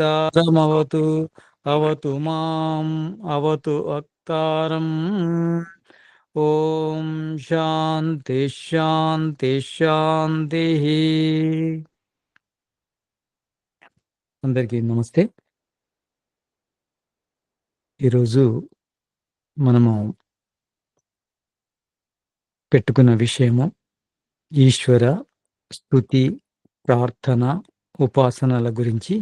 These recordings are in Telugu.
వక్తారమవతు అవతు మాం అవతు వక్తారం. ఓం శాంతి శాంతి శాంతి. అందరికీ నమస్తే. ఈరోజు మనము పెట్టుకున్న విషయము ఈశ్వర స్తుతి, ప్రార్థన, ఉపాసనల గురించి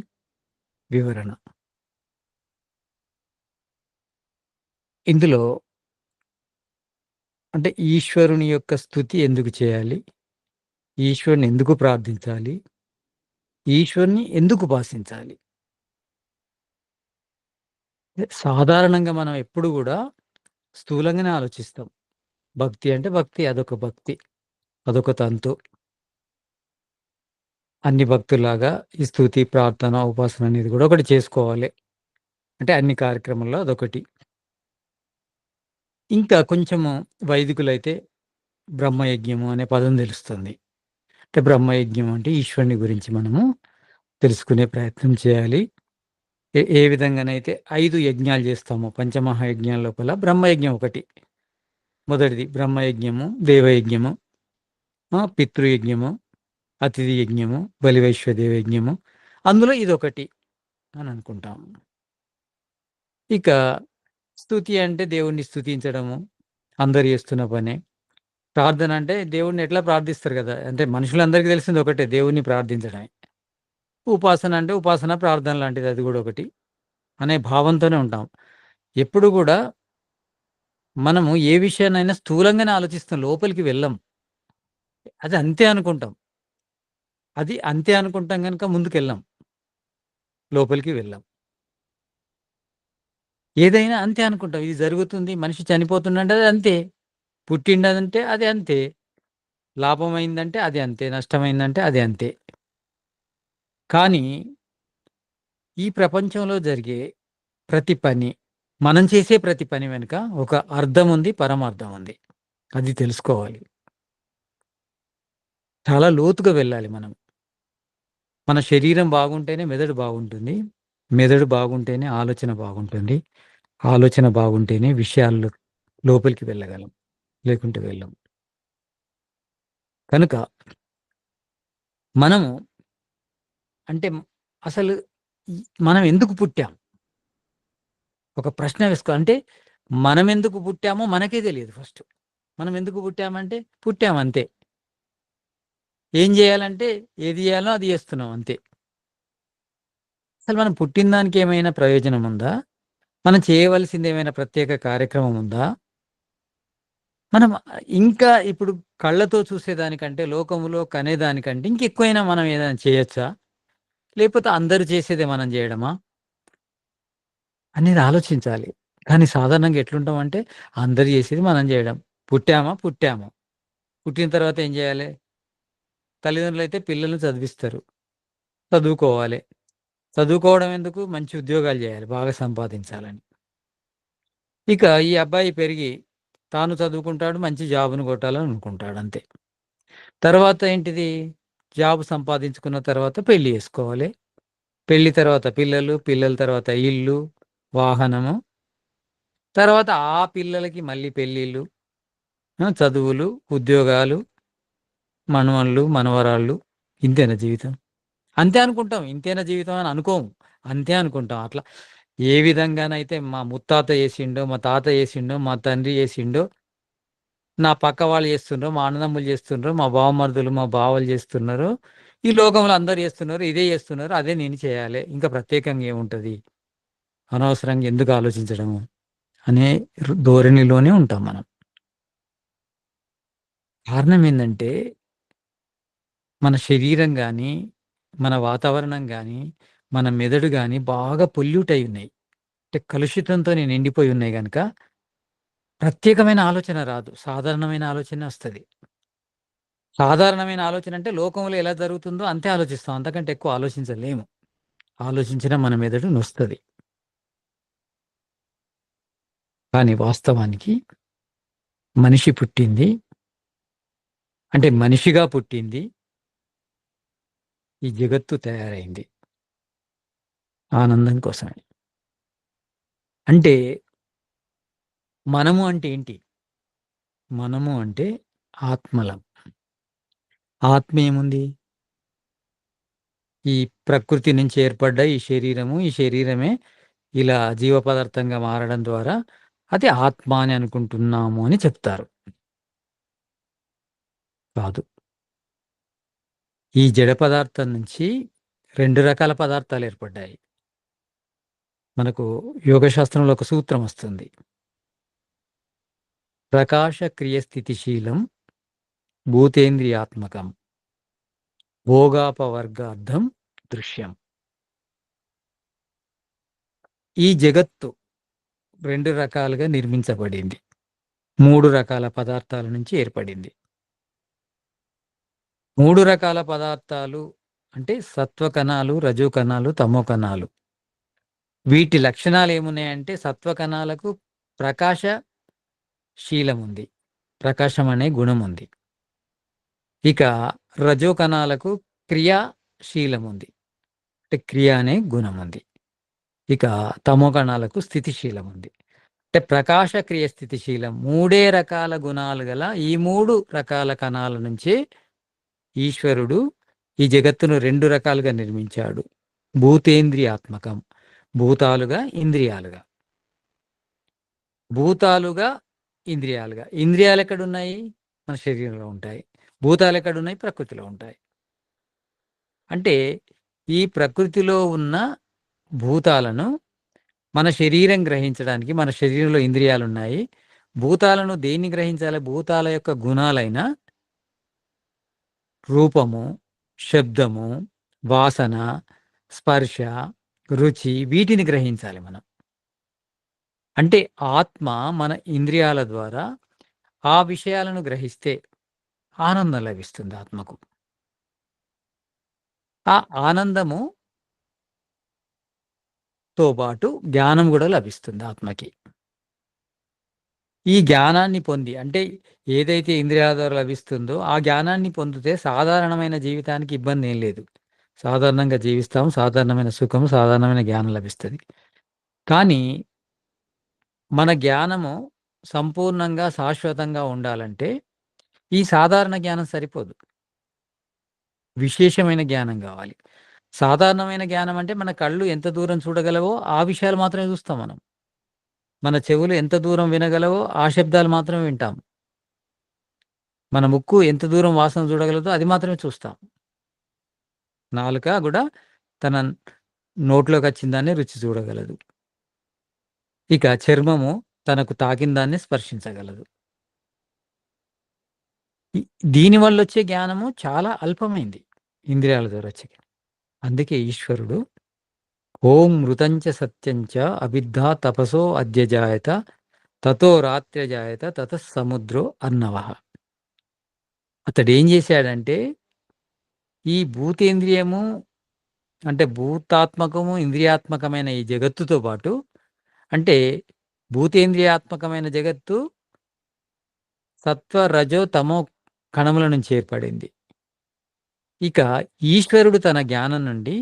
వివరణ. ఇందులో అంటే ఈశ్వరుని యొక్క స్తుతి ఎందుకు చేయాలి, ఈశ్వరుని ఎందుకు ప్రార్థించాలి, ఈశ్వరుని ఎందుకు ఉపాసించాలి. సాధారణంగా మనం ఎప్పుడు కూడా స్థూలంగానే ఆలోచిస్తాం. భక్తి అంటే భక్తి, అదొక భక్తి, అదొక తంతు. అన్ని భక్తులాగా ఈ స్తుతి, ప్రార్థన, ఉపాసన అనేది కూడా ఒకటి చేసుకోవాలి. అంటే అన్ని కార్యక్రమాల్లో అదొకటి. ఇంకా కొంచెము వైదికులైతే బ్రహ్మయజ్ఞము అనే పదం తెలుస్తుంది. అంటే బ్రహ్మయజ్ఞం అంటే ఈశ్వరుని గురించి మనము తెలుసుకునే ప్రయత్నం చేయాలి. ఏ విధంగానైతే 5 యజ్ఞాలు చేస్తామో పంచమహాయజ్ఞాల లోపల బ్రహ్మయజ్ఞం ఒకటి. మొదటిది బ్రహ్మయజ్ఞము, దేవయజ్ఞము, పితృయజ్ఞము, అతిథి యజ్ఞము, బలివైశ్వదేవ యజ్ఞము. అందులో ఇదొకటి అని అనుకుంటాం. ఇక స్తుతి అంటే దేవుణ్ణి స్తుతించడము అందరు చేస్తున్న పనే. ప్రార్థన అంటే దేవుణ్ణి ఎట్లా ప్రార్థిస్తారు కదా, అంటే మనుషులందరికీ తెలిసింది ఒకటే, దేవుణ్ణి ప్రార్థించడమే. ఉపాసన అంటే ఉపాసన ప్రార్థన లాంటిది, అది కూడా ఒకటి అనే భావంతోనే ఉంటాం. ఎప్పుడు కూడా మనము ఏ విషయాన్నైనా స్థూలంగానే ఆలోచిస్తాం, లోపలికి వెళ్ళం. అది అంతే అనుకుంటాం. అది అంతే అనుకుంటాం కనుక ముందుకెళ్ళాం, లోపలికి వెళ్ళాం. ఏదైనా అంతే అనుకుంటాం. ఇది జరుగుతుంది, మనిషి చనిపోతుండంటే అది అంతే. పుట్టిండంటే అది అంతే. లాభమైందంటే అది అంతే. నష్టమైందంటే అది అంతే. కానీ ఈ ప్రపంచంలో జరిగే ప్రతి పని, మనం చేసే ప్రతి పని వెనుక ఒక అర్థం ఉంది, పరమార్థం ఉంది. అది తెలుసుకోవాలి. చాలా లోతుగా వెళ్ళాలి మనం. మన శరీరం బాగుంటేనే మెదడు బాగుంటుంది. మెదడు బాగుంటేనే ఆలోచన బాగుంటుంది. ఆలోచన బాగుంటేనే విషయాల్లో లోపలికి వెళ్ళగలం. లేకుంటే వెళ్ళం. కనుక మనము అంటే అసలు ఈ మనం ఎందుకు పుట్టాం? ఒక ప్రశ్న వేసుకో. అంటే మనం ఎందుకు పుట్టామో మనకే తెలియదు ఫస్ట్. మనం ఎందుకు పుట్టామంటే పుట్టాం అంతే. ఏం చేయాలంటే ఏది చేయాలో అది చేస్తున్నాం అంతే. అసలు మనం పుట్టిన దానికి ఏమైనా ప్రయోజనం ఉందా? మనం చేయవలసింది ఏమైనా ప్రత్యేక కార్యక్రమం ఉందా? మనం ఇంకా ఇప్పుడు కళ్ళతో చూసేదానికంటే, లోకములో కనేదానికంటే ఇంకెక్కువైనా మనం ఏదైనా చేయొచ్చా? లేకపోతే అందరూ చేసేదే మనం చేయడమా? అనేది ఆలోచించాలి. కానీ సాధారణంగా ఎట్లుంటామంటే అందరూ చేసేది మనం చేయడం. పుట్టామా? పుట్టాము. పుట్టిన తర్వాత ఏం చేయాలి? తల్లిదండ్రులైతే పిల్లల్ని చదివిస్తారు. చదువుకోవాలి. చదువుకోవడం ఎందుకు? మంచి ఉద్యోగాలు చేయాలి, బాగా సంపాదించాలని. ఇక ఈ అబ్బాయి పెరిగి తాను చదువుకుంటాడు, మంచి జాబ్‌ని కొట్టాలని అనుకుంటాడు అంతే. తర్వాత ఏంటిది? జాబ్ సంపాదించుకున్న తర్వాత పెళ్లి చేసుకోవాలి. పెళ్లి తర్వాత పిల్లలు, పిల్లల తర్వాత ఇల్లు, వాహనము. తర్వాత ఆ పిల్లలకి మళ్ళీ పెళ్ళిళ్ళు, చదువులు, ఉద్యోగాలు, మనవళ్ళు, మనవరాళ్ళు. ఇంతేనా జీవితం? అంతే అనుకుంటాం. ఇంతేనా జీవితం అని అనుకోము. అంతే అనుకుంటాం. అట్లా ఏ విధంగానైతే మా ముత్తాత చేసిండో, మా తాత చేసిండో, మా తండ్రి చేసిండో, నా పక్క వాళ్ళు చేస్తుండ్రో, మా అన్నదమ్ములు చేస్తుండ్రో, మా బావమరుదులు, మా బావలు చేస్తున్నారో, ఈ లోకంలో అందరూ చేస్తున్నారు, ఇదే చేస్తున్నారు, అదే నేను చేయాలి. ఇంకా ప్రత్యేకంగా ఏముంటది? అనవసరంగా ఎందుకు ఆలోచించడము అనే ధోరణిలోనే ఉంటాం మనం. కారణం ఏందంటే మన శరీరం గాని, మన వాతావరణం గాని, మన మెదడు గాని బాగా పొల్యూట్ అయి ఉన్నాయి. అంటే కలుషితంతోనే నిండిపోయి ఉన్నాయి గనక ప్రత్యేకమైన ఆలోచన రాదు. సాధారణమైన ఆలోచనే వస్తది. సాధారణమైన ఆలోచన అంటే లోకంలో ఎలా జరుగుతుందో అంతే ఆలోచిస్తాం. అంతకంటే ఎక్కువ ఆలోచించలేము. ఆలోచించినా మన మెదడు నొస్తది. కానీ వాస్తవానికి మనిషి పుట్టింది, అంటే మనిషిగా పుట్టింది, ఈ జగత్తు తయారైంది. ఆనందం కోసమే. అంటే మనము అంటే ఏంటి? మనము అంటే ఆత్మలం. ఆత్మ ఏముంది? ఈ ప్రకృతి నుంచి ఏర్పడ్డ ఈ శరీరము, ఈ శరీరమే ఇలా జీవ పదార్థంగా మారడం ద్వారా అది ఆత్మ అని అనుకుంటున్నాము అని చెప్తారు. కాదు. ఈ జడ పదార్థం నుంచి 2 రకాల పదార్థాలు ఏర్పడ్డాయి. మనకు యోగ శాస్త్రంలో ఒక సూత్రం వస్తుంది. ప్రకాశ క్రియ స్థితిశీలం భూతేంద్రియాత్మకం భోగాపవర్గార్థం దృశ్యం. ఈ జగత్తు 2 రకాలుగా నిర్మించబడింది. 3 రకాల పదార్థాల నుంచి ఏర్పడింది. 3 రకాల పదార్థాలు అంటే సత్వ కణాలు, రజో కణాలు, తమో కణాలు. వీటి లక్షణాలు ఏమున్నాయంటే సత్వ కణాలకు ప్రకాశశీలం ఉంది. ప్రకాశం అనే గుణం ఉంది. ఇక రజో కణాలకు క్రియాశీలం ఉంది. అంటే క్రియ అనే గుణం ఉంది. ఇక తమో కణాలకు స్థితిశీలం ఉంది. అంటే ప్రకాశ క్రియ స్థితిశీలం 3 రకాల గుణాలు గల ఈ 3 రకాల కణాల నుంచే ఈశ్వరుడు ఈ జగత్తును 2 రకాలుగా నిర్మించాడు. భూతేంద్రియాత్మకం. భూతాలుగా, ఇంద్రియాలుగా. భూతాలుగా, ఇంద్రియాలుగా. ఇంద్రియాలు ఎక్కడున్నాయి? మన శరీరంలో ఉంటాయి. భూతాలు ఎక్కడున్నాయి? ప్రకృతిలో ఉంటాయి. అంటే ఈ ప్రకృతిలో ఉన్న భూతాలను మన శరీరం గ్రహించడానికి మన శరీరంలో ఇంద్రియాలున్నాయి. భూతాలను దేన్ని గ్రహించాలి? భూతాల యొక్క గుణాలైన రూపము, శబ్దము, వాసన, స్పర్శ, రుచి వీటిని గ్రహించాలి మనం. అంటే ఆత్మ మన ఇంద్రియాల ద్వారా ఆ విషయాలను గ్రహిస్తే ఆనందం లభిస్తుంది ఆత్మకు. ఆ ఆనందముతో పాటు జ్ఞానం కూడా లభిస్తుంది ఆత్మకి. ఈ జ్ఞానాన్ని పొంది అంటే ఏదైతే ఇంద్రియాల ద్వారా లభిస్తుందో ఆ జ్ఞానాన్ని పొందితే సాధారణమైన జీవితానికి ఇబ్బంది ఏం లేదు. సాధారణంగా జీవిస్తాం. సాధారణమైన సుఖం, సాధారణమైన జ్ఞానం లభిస్తుంది. కానీ మన జ్ఞానము సంపూర్ణంగా, శాశ్వతంగా ఉండాలంటే ఈ సాధారణ జ్ఞానం సరిపోదు. విశేషమైన జ్ఞానం గావాలి. సాధారణమైన జ్ఞానం అంటే మన కళ్ళు ఎంత దూరం చూడగలవో ఆ విషయాలు మాత్రమే చూస్తాం మనం. మన చెవులు ఎంత దూరం వినగలవో ఆ శబ్దాలు మాత్రమే వింటాం. మన ముక్కు ఎంత దూరం వాసన చూడగలదో అది మాత్రమే చూస్తాం. నాలుక గూడా తన నోట్లోకొచ్చిన దాన్ని రుచి చూడగలదు. ఇక చర్మము తనకు తాకిన దాన్ని స్పర్శించగలదు. ఇ దీనివల్లొచ్చే జ్ఞానము చాలా అల్పమైంది. ఇంద్రియాల ద్వారా వచ్చే జ్ఞానం. అందుకే ఈశ్వరుడు ఓం మృతంచ సత్యంచ అవిద్ధా తపసో అద్య జాయత తతో రాత్ర్యజాయత తతః సముద్రో అర్ణవః. అతడేం చేశాడంటే ఈ భూతేంద్రియము అంటే భూతాత్మకము, ఇంద్రియాత్మకమైన ఈ జగత్తుతో పాటు అంటే భూతేంద్రియాత్మకమైన జగత్తు సత్వ, రజో, తమో కణముల నుంచి ఏర్పడింది. ఇక ఈశ్వరుడు తన జ్ఞానం నుండి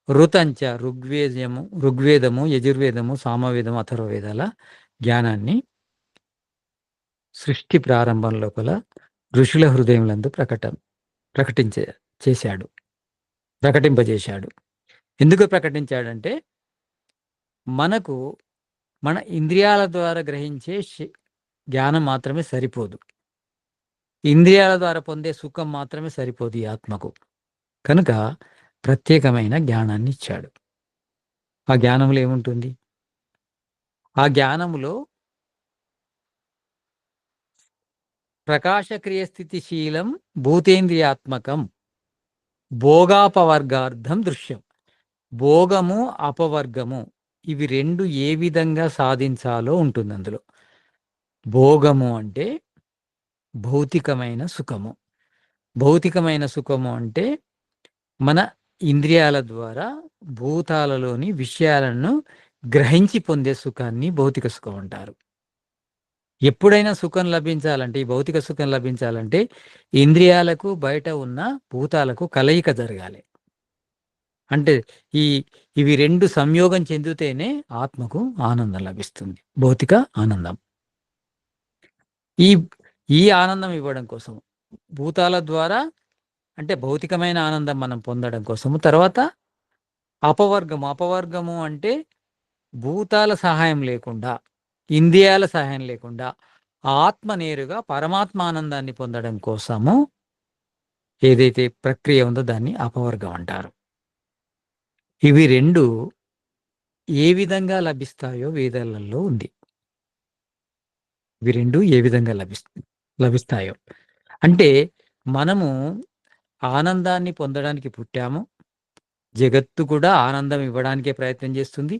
ఋతంచ ఋగ్వేదము, యజుర్వేదము, సామవేదము, అథర్వవేదాల జ్ఞానాన్ని సృష్టి ప్రారంభం లోపల ఋషుల హృదయములందు ప్రకటింపజేశాడు. ఎందుకు ప్రకటించాడంటే మనకు మన ఇంద్రియాల ద్వారా గ్రహించే జ్ఞానం మాత్రమే సరిపోదు. ఇంద్రియాల ద్వారా పొందే సుఖం మాత్రమే సరిపోదు ఈ ఆత్మకు. కనుక ప్రత్యేకమైన జ్ఞానాన్ని ఇచ్చాడు. ఆ జ్ఞానంలో ఏముంటుంది? ఆ జ్ఞానములో ప్రకాశక్రియ స్థితిశీలం భూతేంద్రియాత్మకం భోగాపవర్గార్థం దృశ్యం. భోగము, అపవర్గము ఇవి 2 ఏ విధంగా సాధించాలో ఉంటుంది అందులో. భోగము అంటే భౌతికమైన సుఖము. భౌతికమైన సుఖము అంటే మన ఇంద్రియాల ద్వారా భూతాలలోని విషయాలను గ్రహించి పొందే సుఖాన్ని భౌతిక సుఖం అంటారు. ఎప్పుడైనా సుఖం లభించాలంటే ఈ భౌతిక సుఖం లభించాలంటే ఇంద్రియాలకు బయట ఉన్న భూతాలకు కలయిక జరగాలి. అంటే ఈ ఇవి 2 సంయోగం చెందితేనే ఆత్మకు ఆనందం లభిస్తుంది. భౌతిక ఆనందం. ఈ ఈ ఆనందం ఇవ్వడం కోసం భూతాల ద్వారా అంటే భౌతికమైన ఆనందం మనం పొందడం కోసము. తర్వాత అపవర్గము అంటే భూతాల సహాయం లేకుండా, ఇంద్రియాల సహాయం లేకుండా ఆత్మ నేరుగా పరమాత్మ ఆనందాన్ని పొందడం కోసము ఏదైతే ప్రక్రియ ఉందో దాన్ని అపవర్గం అంటారు. ఇవి 2 ఏ విధంగా లభిస్తాయో వేదాలలో ఉంది. ఇవి 2 ఏ విధంగా లభిస్తాయో. అంటే మనము ఆనందాన్ని పొందడానికి పుట్టాము. జగత్తు కూడా ఆనందం ఇవ్వడానికే ప్రయత్నం చేస్తుంది.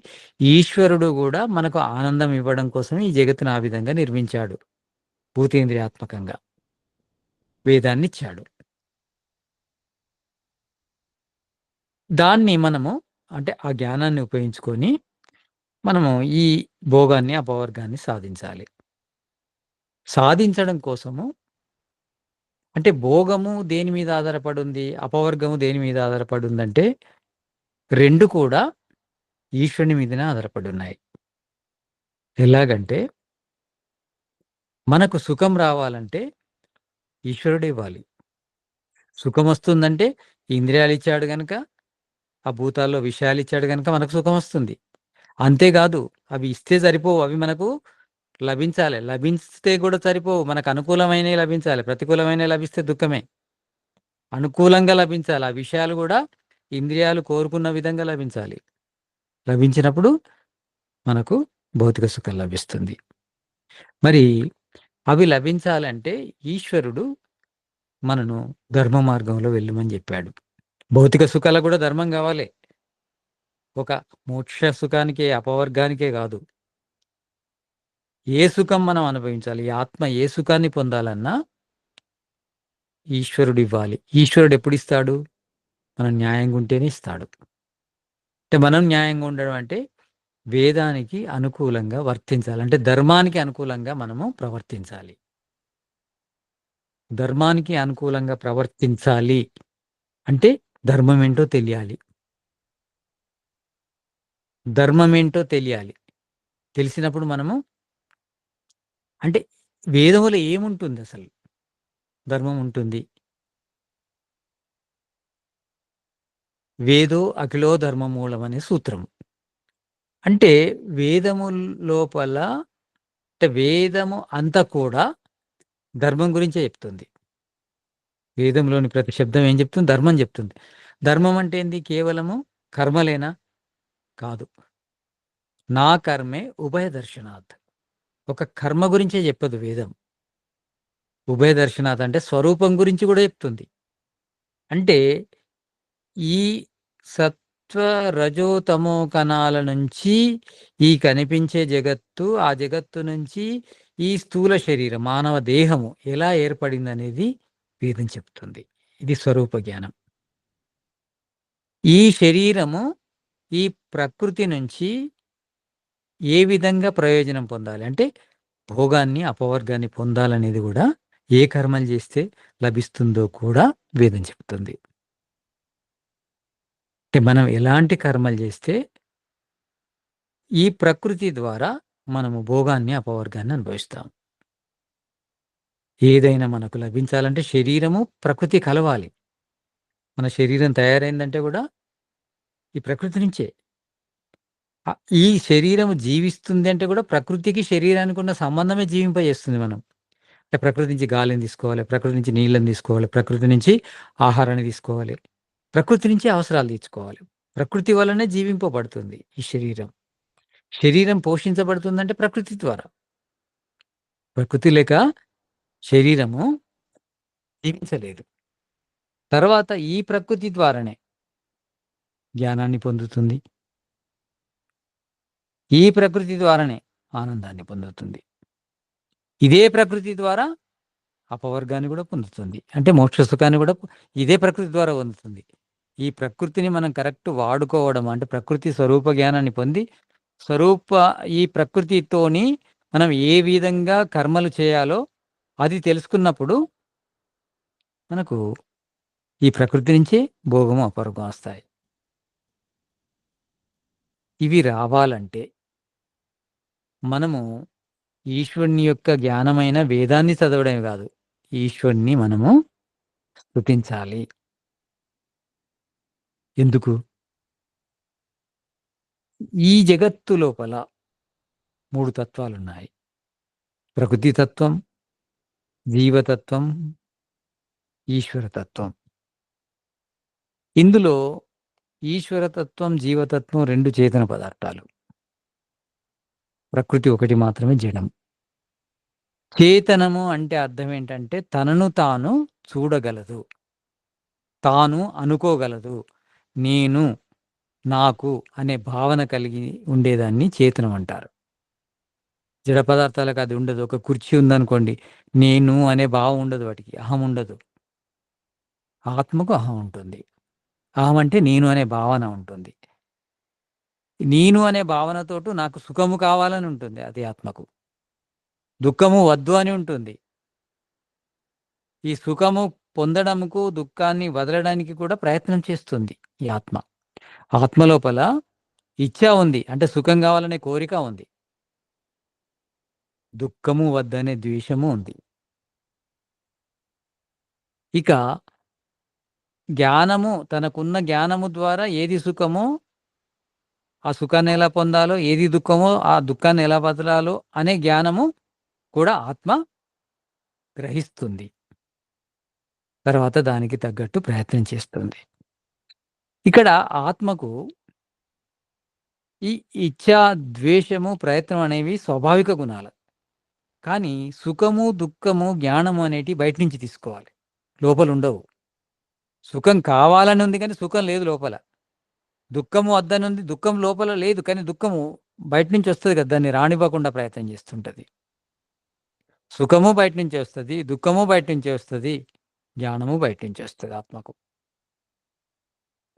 ఈశ్వరుడు గూడా మనకు ఆనందం ఇవ్వడం కోసమే ఈ జగత్తును ఆ విధంగా నిర్మించాడు. భూతేంద్రియాత్మకంగా వేదాన్నిచ్చాడు. దాన్ని మనము అంటే ఆ జ్ఞానాన్ని ఉపయోగించుకొని మనము ఈ భోగాన్ని, అపవర్గాన్ని సాధించాలి. సాధించడం కోసము అంటే భోగము దేని మీద ఆధారపడుంది? అపవర్గము దేని మీద ఆధారపడుందంటే 2 కూడా ఈశ్వరుని మీదనే ఆధారపడున్నాయి. ఎలాగంటే మనకు సుఖం రావాలంటే ఈశ్వరుడే ఇవ్వాలి. సుఖమొస్తుందంటే ఇంద్రియాలిచ్చాడు గనక, ఆ భూతాల్లో విషయాలిచ్చాడు గనక మనకు సుఖమొస్తుంది. అంతేగాదు అవి ఇస్తే సరిపోవు. అవి మనకు లభించాలి. లభిస్తే కూడా సరిపోవు. మనకు అనుకూలమైనయి లభించాలి. ప్రతికూలమైనయి లభిస్తే దుఃఖమే. అనుకూలంగా లభించాలి. ఆ విషయాలు గూడా ఇంద్రియాలు కోరుకున్న విధంగా లభించాలి. లభించినప్పుడు మనకు భౌతిక సుఖం లభిస్తుంది. మరి అవి లభించాలంటే ఈశ్వరుడు మనను ధర్మ మార్గంలో వెళ్ళమని జెప్పాడు. భౌతిక సుఖాలకు గూడా ధర్మం గావాలి. ఒక మోక్ష సుఖానికే, అపవర్గానికే గాదు. ఏ సుఖం మనం అనుభవించాలి? ఈ ఆత్మ ఏ సుఖాన్ని పొందాలన్నా ఈశ్వరుడివ్వాలి. ఈశ్వరుడెప్పుడిస్తాడు? మనం న్యాయంగుంటేనే ఇస్తాడు. అంటే మనం న్యాయంగా ఉండడం అంటే వేదానికి అనుకూలంగా వర్తించాలి. అంటే ధర్మానికి అనుకూలంగా మనము ప్రవర్తించాలి. ధర్మానికి అనుకూలంగా ప్రవర్తించాలి అంటే ధర్మమేంటో తెలియాలి. ధర్మమేంటో తెలియాలి. తెలిసినప్పుడు మనము అంటే వేదములో ఏముంటుందసలు? ధర్మం ఉంటుంది. వేదో అఖిలో ధర్మమూలం అనే సూత్రం. అంటే వేదము లోపల అంటే వేదము అంతా కూడా ధర్మం గురించే చెప్తుంది. వేదంలోని ప్రతి శబ్దం ఏం చెప్తుంది? ధర్మం చెప్తుంది. ధర్మం అంటే ఏంది? కేవలము కర్మలేనా? కాదు. నా కర్మే ఉభయ దర్శనాత్. ఒక కర్మ గురించే చెప్పదు వేదం. ఉభయ దర్శనాత్ అంటే స్వరూపం గురించి కూడా చెప్తుంది. అంటే ఈ సత్వ, రజో, తమో కణాల నుంచి ఈ కనిపించే జగత్తు, ఆ జగత్తు నుంచి ఈ స్థూల శరీరం, మానవ దేహము ఎలా ఏర్పడిందనేది వేదం చెప్తుంది. ఇది స్వరూప జ్ఞానం. ఈ శరీరము ఈ ప్రకృతి నుంచి ఏ విధంగా ప్రయోజనం పొందాలి? అంటే భోగాన్ని, అపవర్గాన్ని పొందాలనేది గూడా ఏ కర్మలు చేస్తే లభిస్తుందో కూడా వేదం చెప్తుంది. అంటే మనం ఎలాంటి కర్మలు చేస్తే ఈ ప్రకృతి ద్వారా మనము భోగాన్ని, అపవర్గాన్ని అనుభవిస్తాం. ఏదైనా మనకు లభించాలంటే శరీరము, ప్రకృతి కలవాలి. మన శరీరం తయారైందంటే గూడా ఈ ప్రకృతి నుంచే. ఈ శరీరము జీవిస్తుంది అంటే గూడా ప్రకృతికి, శరీరానికి ఉన్న సంబంధమే జీవింపజేస్తుంది మనం. అంటే ప్రకృతి నుంచి గాలిని తీసుకోవాలి, ప్రకృతి నుంచి నీళ్ళని తీసుకోవాలి, ప్రకృతి నుంచి ఆహారాన్ని తీసుకోవాలి, ప్రకృతి నుంచి అవసరాలు తీర్చుకోవాలి. ప్రకృతి వల్లనే జీవింపబడుతుంది ఈ శరీరం. శరీరం పోషించబడుతుందంటే ప్రకృతి ద్వారా. ప్రకృతి లేక శరీరము జీవించలేదు. తర్వాత ఈ ప్రకృతి ద్వారానే జ్ఞానాన్ని పొందుతుంది. ఈ ప్రకృతి ద్వారానే ఆనందాన్ని పొందుతుంది. ఇదే ప్రకృతి ద్వారా అపవర్గాన్ని కూడా పొందుతుంది. అంటే మోక్ష సుఖాన్ని కూడా ఇదే ప్రకృతి ద్వారా పొందుతుంది. ఈ ప్రకృతిని మనం కరెక్ట్ వాడుకోవడం అంటే ప్రకృతి స్వరూప జ్ఞానాన్ని పొంది స్వరూప ఈ ప్రకృతితోని మనం ఏ విధంగా కర్మలు చేయాలో అది తెలుసుకున్నప్పుడు మనకు ఈ ప్రకృతి నుంచే భోగము, అపవర్గం వస్తాయి. ఇవి రావాలంటే మనము ఈశ్వరుని యొక్క జ్ఞానమైన వేదాన్ని చదవడమే కాదు. ఈశ్వరుని మనము స్తుతించాలి. ఎందుకు? ఈ జగత్తు లోపల 3 తత్వాలున్నాయి. ప్రకృతి తత్వం, జీవతత్వం, ఈశ్వరతత్వం. ఇందులో ఈశ్వరతత్వం, జీవతత్వం 2 చేతన పదార్థాలు. ప్రకృతి ఒకటి మాత్రమే జడం. చేతనము అంటే అర్థం ఏంటంటే తనను తాను చూడగలదు. తాను అనుకోగలదు. నేను, నాకు అనే భావన కలిగి ఉండేదాన్ని చేతనం అంటారు. జడ పదార్థాలకు అది ఉండదు. ఒక కుర్చీ ఉందనుకోండి, నేను అనే భావం ఉండదు వాటికి. అహం ఉండదు. ఆత్మకు అహం ఉంటుంది. అహం అంటే నేను అనే భావన ఉంటుంది. నేను అనే భావనతోటి నాకు సుఖము కావాలని ఉంటుంది అది ఆత్మకు. దుఃఖము వద్దు అని ఉంటుంది. ఈ సుఖము పొందడముకు, దుఃఖాన్ని వదలడానికి కూడా ప్రయత్నం చేస్తుంది ఈ ఆత్మ. ఆత్మ లోపల ఇచ్ఛ ఉంది. అంటే సుఖం కావాలనే కోరిక ఉంది. దుఃఖము వద్దనే ద్వేషము ఉంది. ఇక జ్ఞానము తనకున్న జ్ఞానము ద్వారా ఏది సుఖమో ఆ సుఖాన్ని ఎలా పొందాలో, ఏది దుఃఖమో ఆ దుఃఖాన్ని ఎలా వదలాలో అనే జ్ఞానము కూడా ఆత్మ గ్రహిస్తుంది. తర్వాత దానికి తగ్గట్టు ప్రయత్నం చేస్తుంది. ఇక్కడ ఆత్మకు ఈ ఇచ్ఛ, ద్వేషము, ప్రయత్నం అనేవి స్వాభావిక గుణాలు. కానీ సుఖము, దుఃఖము, జ్ఞానము అనేటివి బయట నుంచి తీసుకోవాలి. లోపలుండవు. సుఖం కావాలని ఉంది కానీ సుఖం లేదు లోపల. దుఃఖము వద్దని ఉంది, దుఃఖం లోపల లేదు కానీ దుఃఖము బయట నుంచి వస్తది కదా! దాన్ని రానివ్వకుండా ప్రయత్నం చేస్తుంటది. సుఖము బయట నుంచే వస్తది. దుఃఖము బయట నుంచే వస్తది. జ్ఞానము బయట నుంచే వస్తది ఆత్మకు.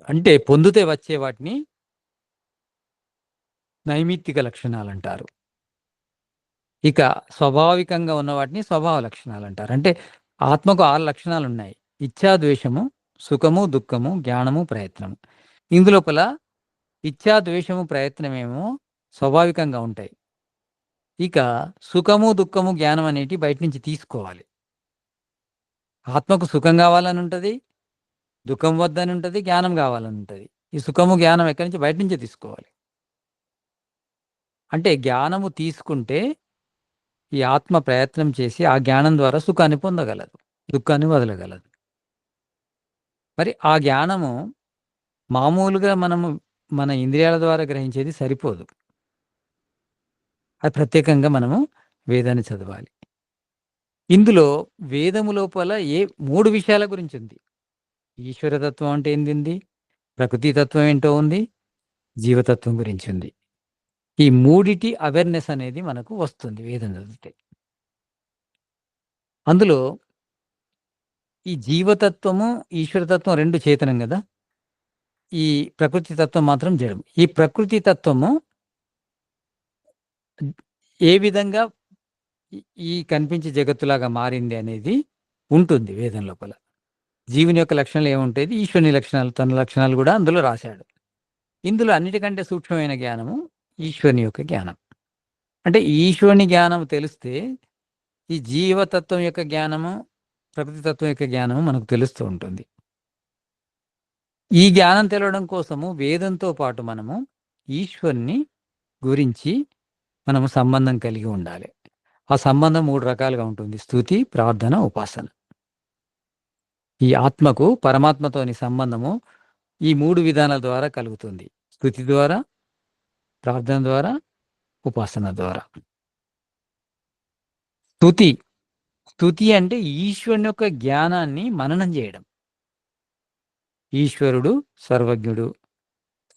అంటే పొందితే వచ్చే వాటిని నైమిత్తిక లక్షణాలంటారు. ఇక స్వాభావికంగా ఉన్న వాటిని స్వభావ లక్షణాలంటారు. అంటే ఆత్మకు 6 లక్షణాలున్నాయి. ఇచ్ఛా, ద్వేషము, సుఖము, దుఃఖము, జ్ఞానము, ప్రయత్నము. ఇందులోపల ఇచ్ఛా, ద్వేషము, ప్రయత్నమేమో స్వాభావికంగా ఉంటాయి. ఇక సుఖము, దుఃఖము, జ్ఞానం అనేటివి బయట నుంచి తీసుకోవాలి. ఆత్మకు సుఖం కావాలని ఉంటది. దుఃఖం వద్దని ఉంటది. జ్ఞానం కావాలని ఉంటది. ఈ సుఖము, జ్ఞానం ఎక్కడి నుంచి? బయట నుంచే తీసుకోవాలి. అంటే జ్ఞానము తీసుకుంటే ఈ ఆత్మ ప్రయత్నం చేసి ఆ జ్ఞానం ద్వారా సుఖాన్ని పొందగలదు. దుఃఖాన్ని వదలగలదు. మరి ఆ జ్ఞానము మామూలుగా మనము మన ఇంద్రియాల ద్వారా గ్రహించేది సరిపోదు. అది ప్రత్యేకంగా మనము వేదాన్ని చదవాలి. ఇందులో వేదము లోపల 3 విషయాల గురించుంది. ఈశ్వరతత్వం అంటే ఏందింది? ప్రకృతి తత్వం ఏంటో ఉంది. జీవతత్వం గురించుంది. ఈ మూడిటి అవేర్‌నెస్ అనేది మనకు వస్తుంది వేదం చదివితే. అందులో ఈ జీవతత్వము, ఈశ్వరతత్వం 2 చేతనం గదా! ఈ ప్రకృతి తత్వం మాత్రం జడం. ఈ ప్రకృతి తత్వము ఏ విధంగా ఈ ఈ కనిపించే జగత్తులాగా మారింది అనేది ఉంటుంది వేదం లోపల. జీవుని యొక్క లక్షణాలు ఏముంటాయి? ఈశ్వరుని లక్షణాలు, తన లక్షణాలు గూడా అందులో రాశాడు. ఇందులో అన్నిటికంటే సూక్ష్మమైన జ్ఞానము ఈశ్వరుని యొక్క జ్ఞానం. అంటే ఈశ్వరుని జ్ఞానం తెలిస్తే ఈ జీవతత్వం యొక్క జ్ఞానము, ప్రకృతి తత్వం యొక్క జ్ఞానము మనకు తెలుస్తూ ఉంటుంది. ఈ జ్ఞానం తెలవడం కోసము వేదంతో పాటు మనము ఈశ్వరుని గురించి మనము సంబంధం కలిగి ఉండాలి. ఆ సంబంధం 3 రకాలుగా ఉంటుంది. స్తుతి, ప్రార్థన, ఉపాసన. ఈ ఆత్మకు పరమాత్మతోని సంబంధము ఈ 3 విధానాల ద్వారా కలుగుతుంది. స్తుతి ద్వారా, ప్రార్థన ద్వారా, ఉపాసన ద్వారా. స్తుతి, స్తుతి అంటే ఈశ్వరుని యొక్క జ్ఞానాన్ని మననం చేయడం. ఈశ్వరుడు సర్వజ్ఞుడు,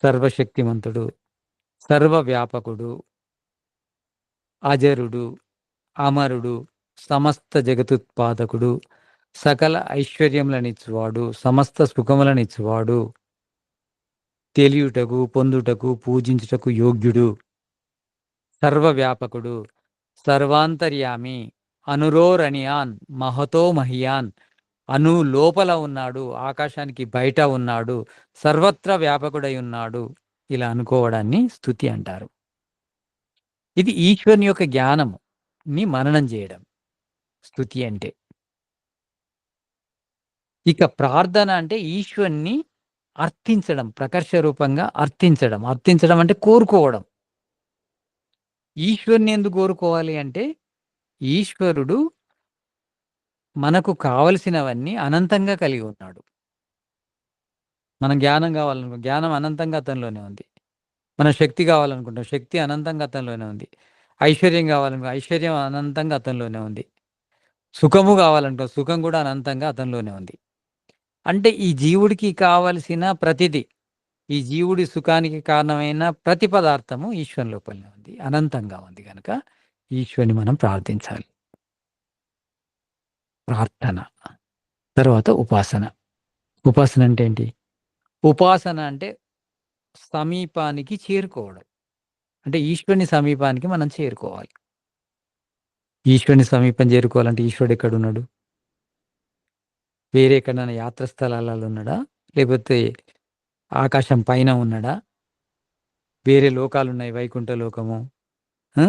సర్వశక్తిమంతుడు, సర్వవ్యాపకుడు, అజరుడు, అమరుడు, సమస్త జగతుత్పాదకుడు, సకల ఐశ్వర్యములనిచ్చువాడు, సమస్త సుఖములనిచ్చువాడు, తెలియుటకు, పొందుటకు, పూజించుటకు యోగ్యుడు, సర్వవ్యాపకుడు, సర్వాంతర్యామి, అనురోరణియాన్, మహతో మహియాన్, అణు లోపల ఉన్నాడు, ఆకాశానికి బయట ఉన్నాడు, సర్వత్ర వ్యాపకుడై ఉన్నాడు, ఇలా అనుకోవడాన్ని స్తుతి అంటారు. ఇది ఈశ్వరుని యొక్క జ్ఞానముని మననం చేయడం స్తుతి అంటే. ఇక ప్రార్థన అంటే ఈశ్వరుని అర్థించడం, ప్రకర్ష రూపంగా అర్థించడం. అర్థించడం అంటే కోరుకోవడం. ఈశ్వరుని ఎందుకు కోరుకోవాలి అంటే, ఈశ్వరుడు మనకు కావలసినవన్నీ అనంతంగా కలిగి ఉన్నాడు. మనం జ్ఞానం కావాలనుకో జ్ఞానం అనంతంగా అతనిలోనే ఉంది. మనం శక్తి కావాలనుకుంటాం, శక్తి అనంతంగా అతనిలోనే ఉంది. ఐశ్వర్యం కావాలనుకో ఐశ్వర్యం అనంతంగా అతనిలోనే ఉంది. సుఖము కావాలనుకో సుఖం కూడా అనంతంగా అతనిలోనే ఉంది. అంటే ఈ జీవుడికి కావలసిన ప్రతిదీ, ఈ జీవుడి సుఖానికి కారణమైన ప్రతి పదార్థము ఈశ్వరుని లోపలనే ఉంది. అనంతంగా ఉంది గనక ఈశ్వరుని మనం ప్రార్థించాలి. ప్రార్థన. తర్వాత ఉపాసన. ఉపాసన అంటే ఏంటి? ఉపాసన అంటే సమీపానికి చేరుకోవడం. అంటే ఈశ్వరుని సమీపానికి మనం చేరుకోవాలి. ఈశ్వరుని సమీపం చేరుకోవాలంటే ఈశ్వరుడు ఎక్కడున్నాడు? వేరే ఎక్కడైనా యాత్ర స్థలాలలో ఉన్నాడా? లేపోతే ఆకాశం పైన ఉన్నాడా? వేరే లోకాలున్నాయి. వైకుంఠ లోకము, ఆ!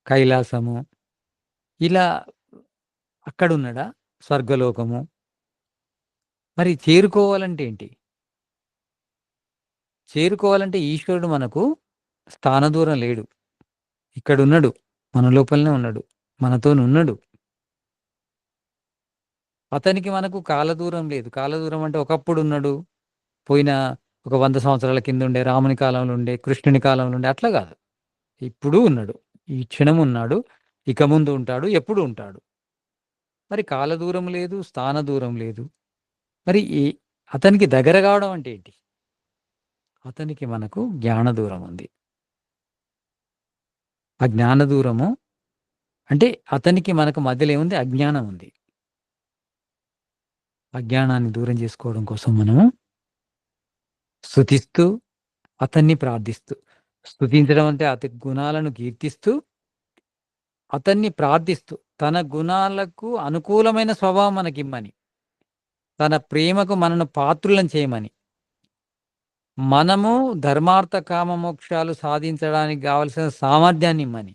కైలాసము ఇలా అక్కడున్నాడా? స్వర్గలోకము. మరి చేరుకోవాలంటే ఏంటి? చేరుకోవాలంటే ఈశ్వరుడు మనకు స్థానదూరం లేడు. ఇక్కడున్నడు. మన లోపలనే ఉన్నాడు. మనతోనున్నడు. అతనికి మనకు కాలదూరం లేదు. కాలదూరం అంటే ఒకప్పుడున్నడు. పోయిన ఒక 100 సంవత్సరాల కిందుండే, రాముని కాలంలో ఉండే, కృష్ణుని కాలంలో ఉండే అట్లా గాదు. ఇప్పుడు ఉన్నాడు. ఈ క్షణం ఉన్నాడు. ఇక ముందు ఉంటాడు. ఎప్పుడు ఉంటాడు. మరి కాలదూరం లేదు. స్థాన దూరం లేదు. మరి అతనికి దగ్గర గావడం అంటే ఏంటి? అతనికి మనకు జ్ఞాన దూరం ఉంది. ఆ జ్ఞాన దూరము అంటే అతనికి మనకు మధ్యలో ఏముంది? అజ్ఞానం ఉంది. అజ్ఞానాన్ని దూరం చేసుకోవడం కోసం మనము స్తుతిస్తూ, అతన్ని ప్రార్థిస్తూ. స్తుతించడం అంటే అతని గుణాలను కీర్తిస్తూ, అతన్ని ప్రార్థిస్తూ, తన గుణాలకు అనుకూలమైన స్వభావం మనకిమ్మని, తన ప్రేమకు మనను పాత్రులను చేయమని, మనము ధర్మార్థ కామ మోక్షాలు సాధించడానికి గావలసిన సామర్థ్యాన్నిమ్మని,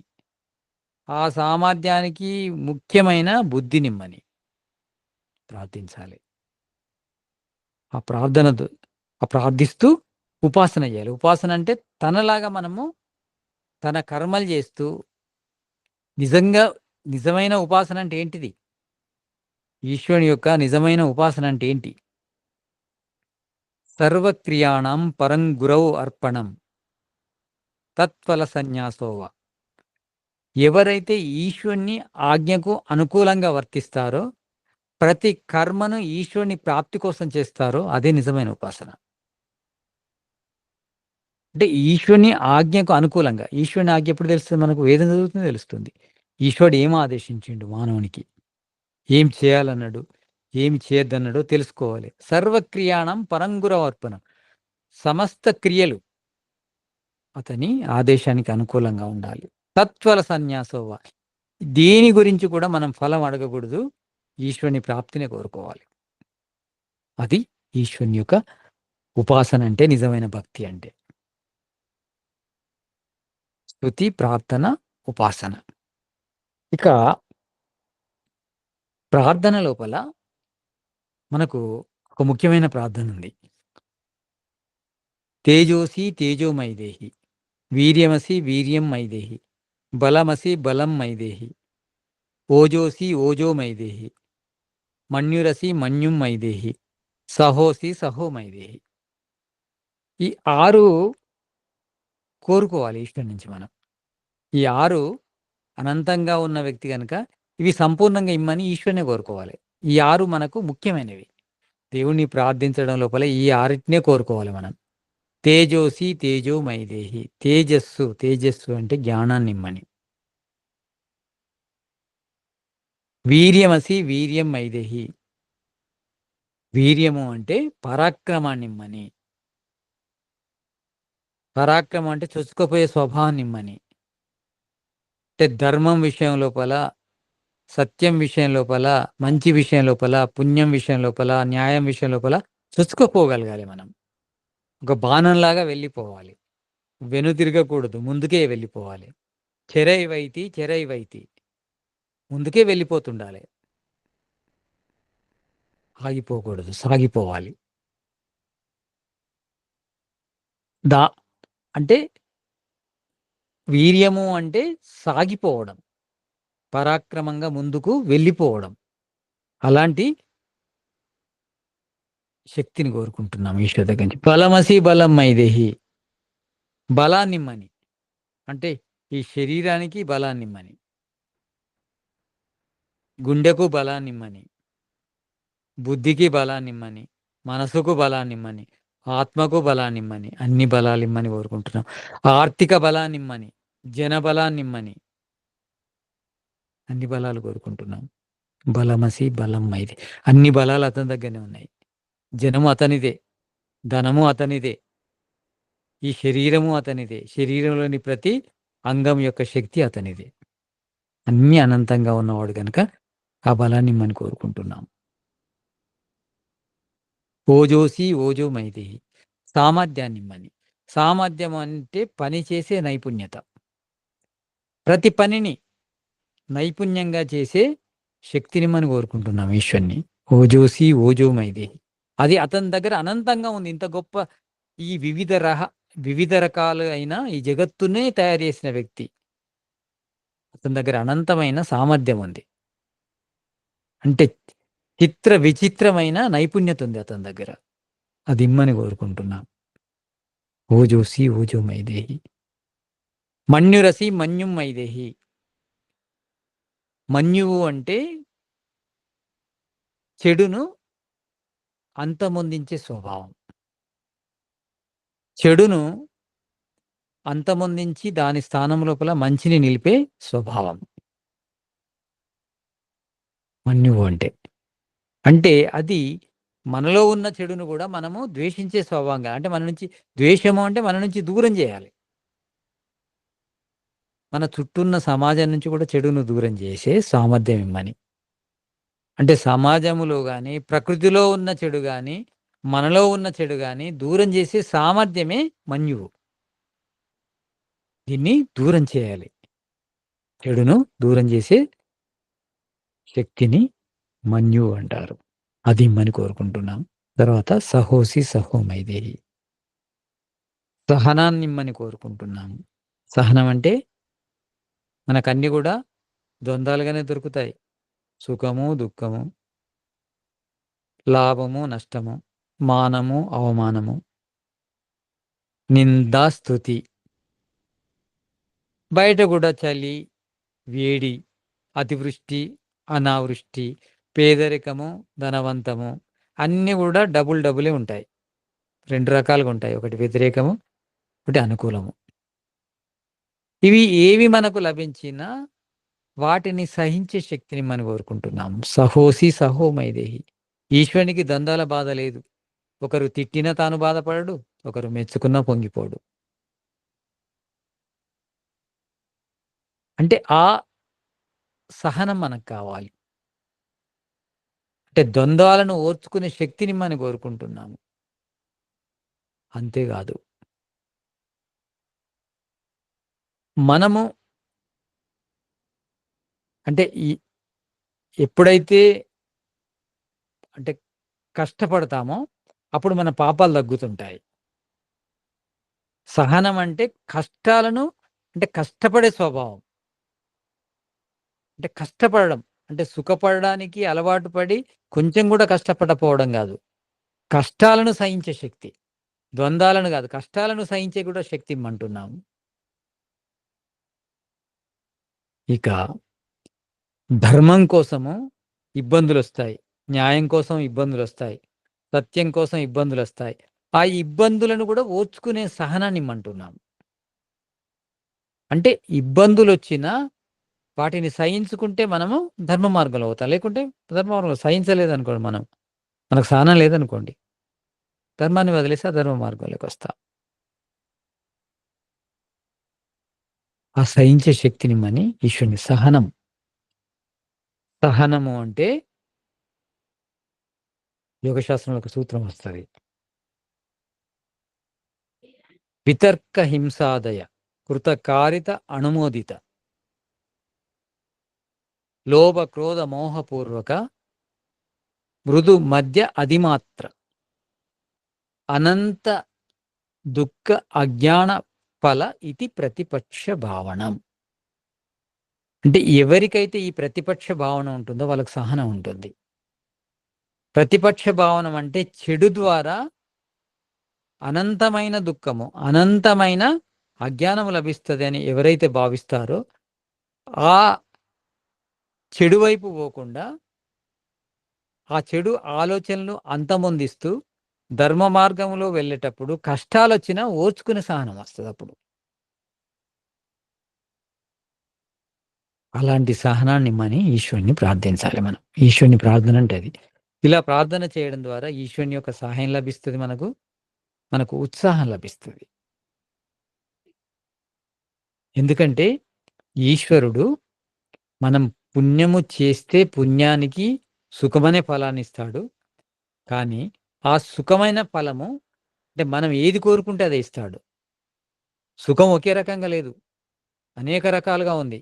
ఆ సామర్థ్యానికి ముఖ్యమైన బుద్ధినిమ్మని ప్రార్థించాలి. ఆ ప్రార్థనతో ప్రార్థిస్తూ ఉపాసన జేయాలి. ఉపాసన అంటే తనలాగా మనము తన కర్మలు జేస్తూ నిజంగా నిజమైన ఉపాసన అంటే ఏంటిది? ఈశ్వరుని యొక్క నిజమైన ఉపాసన అంటే ఏంటి? సర్వక్రియాణం పరం గురౌ అర్పణం తత్ఫల సన్యాసోవ. ఎవరైతే ఈశ్వరుని ఆజ్ఞకు అనుకూలంగా వర్తిస్తారో, ప్రతి కర్మను ఈశ్వరుని ప్రాప్తి కోసం చేస్తారో అదే నిజమైన ఉపాసన. అంటే ఈశ్వరుని ఆజ్ఞకు అనుకూలంగా. ఈశ్వరుని ఆజ్ఞ ఎప్పుడు తెలుస్తుంది మనకు? వేదం చదువుతూనే తెలుస్తుంది. ఈశ్వరుడు ఏం ఆదేశించిండు మానవునికి? ఏం చేయాలన్నాడు? ఏమి చేయొద్దన్నాడో తెలుసుకోవాలి. సర్వక్రియాణం పరంగురవర్పణం. సమస్త క్రియలు అతని ఆదేశానికి అనుకూలంగా ఉండాలి. తత్ఫల సన్యాసోవ. దేని గురించి కూడా మనం ఫలం అడగకూడదు. ఈశ్వరుని ప్రాప్తినే కోరుకోవాలి. అది ఈశ్వరుని యొక్క ఉపాసన అంటే నిజమైన భక్తి అంటే. స్తుతి, ప్రార్థన, ఉపాసన. ఇక ప్రార్థన లోపల మనకు ఒక ముఖ్యమైన ప్రార్థనుంది. తేజోసి తేజోమయి దేహి. వీర్యమసి వీర్యం మయి దేహి. బలమసి బలం మయి దేహి. ఓజోసి ఓజోమయి దేహి. మన్యురసి మన్యుం మయి దేహి. సహోసి సహో మయి దేహి. ఈ 6 కోరుకోవాలి ఈశ్వరుని నుంచి మనం. ఈ 6 అనంతంగా ఉన్న వ్యక్తి గనక ఇవి సంపూర్ణంగా ఇమ్మని ఈశ్వరునే కోరుకోవాలి. ఈ 6 మనకు ముఖ్యమైనవి. దేవుణ్ణి ప్రార్థించడం లోపల ఈ 6 కోరుకోవాలి మనం. తేజోసి తేజోమయి దేహి. తేజస్సు, తేజస్సు అంటే జ్ఞానాన్నిమ్మని. వీర్యమసి వీర్యం మయి దేహి. వీర్యము అంటే పరాక్రమాన్నిమ్మని. పరాక్రమం అంటే చొచ్చుకుపోయే స్వభావాన్నిమ్మని. అంటే ధర్మం విషయం లోపల, సత్యం విషయం లోపల, మంచి విషయం లోపల, పుణ్యం విషయం లోపల, న్యాయం విషయం లోపల చొచ్చుకుపోగలగాలి మనం. ఒక బాణంలాగా వెళ్ళిపోవాలి. వెనుతిరగకూడదు. ముందుకే వెళ్ళిపోవాలి. చెరైవైతి చెరైవైతి. ముందుకే వెళ్ళిపోతుండాలి. ఆగిపోకూడదు. సాగిపోవాలి. దా అంటే వీర్యము అంటే సాగిపోవడం. పరాక్రమంగా ముందుకు వెళ్ళిపోవడం. అలాంటి శక్తిని కోరుకుంటున్నాం ఈశ్వర దగ్గర నుంచి. బలమసి బలం మైదేహి. బలాన్నిమ్మని. అంటే ఈ శరీరానికి బలాన్నిమ్మని. గుండెకు బలాన్నిమ్మని. బుద్ధికి బలాన్నిమ్మని. మనసుకు బలాన్నిమ్మని. ఆత్మకు బలాన్నిమ్మని. అన్ని బలాలిమ్మని కోరుకుంటున్నాం. ఆర్థిక బలాన్నిమ్మని. జన బలాన్నిమ్మని. అన్ని బలాలు కోరుకుంటున్నాం. బలమసి బలం మైది. అన్ని బలాలు అతని దగ్గరనే ఉన్నాయి. జనము అతనిదే. ధనము అతనిదే. ఈ శరీరము అతనిదే. శరీరంలోని ప్రతి అంగం యొక్క శక్తి అతనిదే. అన్నీ అనంతంగా ఉన్నవాడు గనక ఆ బలాన్ని మనం కోరుకుంటున్నాం. ఓజోసి ఓజోమైది. సామర్థ్యాన్నిమ్మని. సామర్థ్యం అంటే పని చేసే నైపుణ్యత. ప్రతి పనిని నైపుణ్యంగా చేసే శక్తిని మనం కోరుకుంటున్నాం ఈశ్వరుని. ఓజోసి ఓజోమైది. అది అతని దగ్గర అనంతంగా ఉంది. ఇంత గొప్ప ఈ వివిధ రకాలు అయిన ఈ జగత్తునే తయారు చేసిన వ్యక్తి. అతని దగ్గర అనంతమైన సామర్థ్యం ఉంది. అంటే విచిత్రమైన నైపుణ్యత ఉంది అతని దగ్గర. అది ఇమ్మని కోరుకుంటున్నాం. ఓజోసి ఓజో మైదేహి. మన్యురసి మన్యుం మైదేహి. మన్యువు అంటే చెడును అంతమొందించే స్వభావం. చెడును అంతమొందించి దాని స్థానం లోపల మంచిని నిలిపే స్వభావం మన్యువు అంటే. అంటే అది మనలో ఉన్న చెడును కూడా మనము ద్వేషించే స్వభావంగా, అంటే మన నుంచి ద్వేషము అంటే మన నుంచి దూరం చేయాలి. మన చుట్టూ ఉన్న సమాజం నుంచి కూడా చెడును దూరం చేసే సామర్థ్యం ఇమ్మని. అంటే సమాజములో గాని, ప్రకృతిలో ఉన్న చెడు గాని, మనలో ఉన్న చెడు గాని దూరం చేసే సామర్థ్యమే మన్యువు. దీన్ని దూరం చేయాలి. చెడును దూరం చేసే శక్తిని మన్యువు అంటారు. అది ఇమ్మని కోరుకుంటున్నాం. తర్వాత సహోసి సహోమైదేహి. సహనాన్నిమ్మని కోరుకుంటున్నాము. సహనం అంటే మనకన్నీ గూడా ద్వంద్వాలుగానే దొరుకుతాయి. సుఖము, దుఃఖము, లాభము, నష్టము, మానము, అవమానము, నింద, స్తుతి. బయట గూడా చలి, వేడి, అతివృష్టి, అనావృష్టి, పేదరికము, ధనవంతము అన్నీ గూడా డబులే ఉంటాయి. 2 రకాలుగా ఉంటాయి. ఒకటి వ్యతిరేకము, ఒకటి అనుకూలము. ఇవి ఏవి మనకు లభించినా వాటిని సహించే శక్తిని మనం కోరుకుంటున్నాం. సహోసి సహోమైదేహి. ఈశ్వరునికి ద్వంద్వాల బాధ లేదు. ఒకరు తిట్టినా తాను బాధపడడు. ఒకరు మెచ్చుకున్నా పొంగిపోడు. అంటే ఆ సహనం మనకు కావాలి. అంటే ద్వంద్వాలను ఓర్చుకునే శక్తిని మనం కోరుకుంటున్నాము. అంతేకాదు. మనము అంటే ఎప్పుడైతే అంటే కష్టపడతామో అప్పుడు మన పాపాలు తగ్గుతుంటాయి. సహనం అంటే కష్టాలను, అంటే కష్టపడే స్వభావం. అంటే కష్టపడడం. అంటే సుఖపడడానికి అలవాటు పడి కొంచెం గూడా కష్టపడకపోవడం గాదు. కష్టాలను సహించే శక్తి. ద్వంద్వాలను గాదు. కష్టాలను సహించే కూడా శక్తి ఇమ్మంటున్నాము. ఇక ధర్మం కోసము ఇబ్బందులొస్తాయి. న్యాయం కోసం ఇబ్బందులొస్తాయి. సత్యం కోసం ఇబ్బందులొస్తాయి. ఆ ఇబ్బందులను గూడా ఓర్చుకునే సహనాన్ని ఇమ్మంటున్నాము. అంటే ఇబ్బందులొచ్చినా వాటిని సహించుకుంటే మనము ధర్మ మార్గంలో అవుతాం. లేకుంటే ధర్మ మార్గంలో సహించలేదనుకోండి మనం, మనకు సహనం లేదనుకోండి, ధర్మాన్ని వదిలేసి అధర్మ మార్గంలోకొస్తాం. ఆ సహించే శక్తినిమ్మని ఈశ్వరుని సహనం. సహనము అంటే యోగశాస్త్రంలో ఒక సూత్రం వస్తది. వితర్క హింసాదయ కృతకారిత అణుమోదిత లోభ క్రోధ మోహపూర్వక మృదు మధ్య అధిమాత్ర అనంత దుఃఖ అజ్ఞాన ఫల ఇది ప్రతిపక్ష భావనం. అంటే ఎవరికైతే ఈ ప్రతిపక్ష భావన ఉంటుందో వాళ్ళకి సహనం ఉంటుంది. ప్రతిపక్ష భావనం అంటే చెడు ద్వారా అనంతమైన దుఃఖము, అనంతమైన అజ్ఞానము లభిస్తుంది అని ఎవరైతే భావిస్తారో ఆ చెడు వైపు పోకుండా ఆ చెడు ఆలోచనలు అంతమొందిస్తూ ధర్మ మార్గంలో వెళ్ళేటప్పుడు కష్టాలు వచ్చినా ఓర్చుకునే సహనం వస్తుంది. అప్పుడు అలాంటి సహనాన్ని మని ఈశ్వరుని ప్రార్థించాలి. మనం ఈశ్వరుని ప్రార్థన అంటే అది. ఇలా ప్రార్థన చేయడం ద్వారా ఈశ్వరుని యొక్క సహాయం లభిస్తుంది. మనకు ఉత్సాహం లభిస్తుంది. ఎందుకంటే ఈశ్వరుడు మనం పుణ్యము చేస్తే పుణ్యానికి సుఖమనే ఫలాన్ని ఇస్తాడు. కానీ ఆ సుఖమైన ఫలము అంటే మనం ఏది కోరుకుంటే అదే ఇస్తాడు. సుఖం ఒకే రకంగా లేదు, అనేక రకాలుగా ఉంది.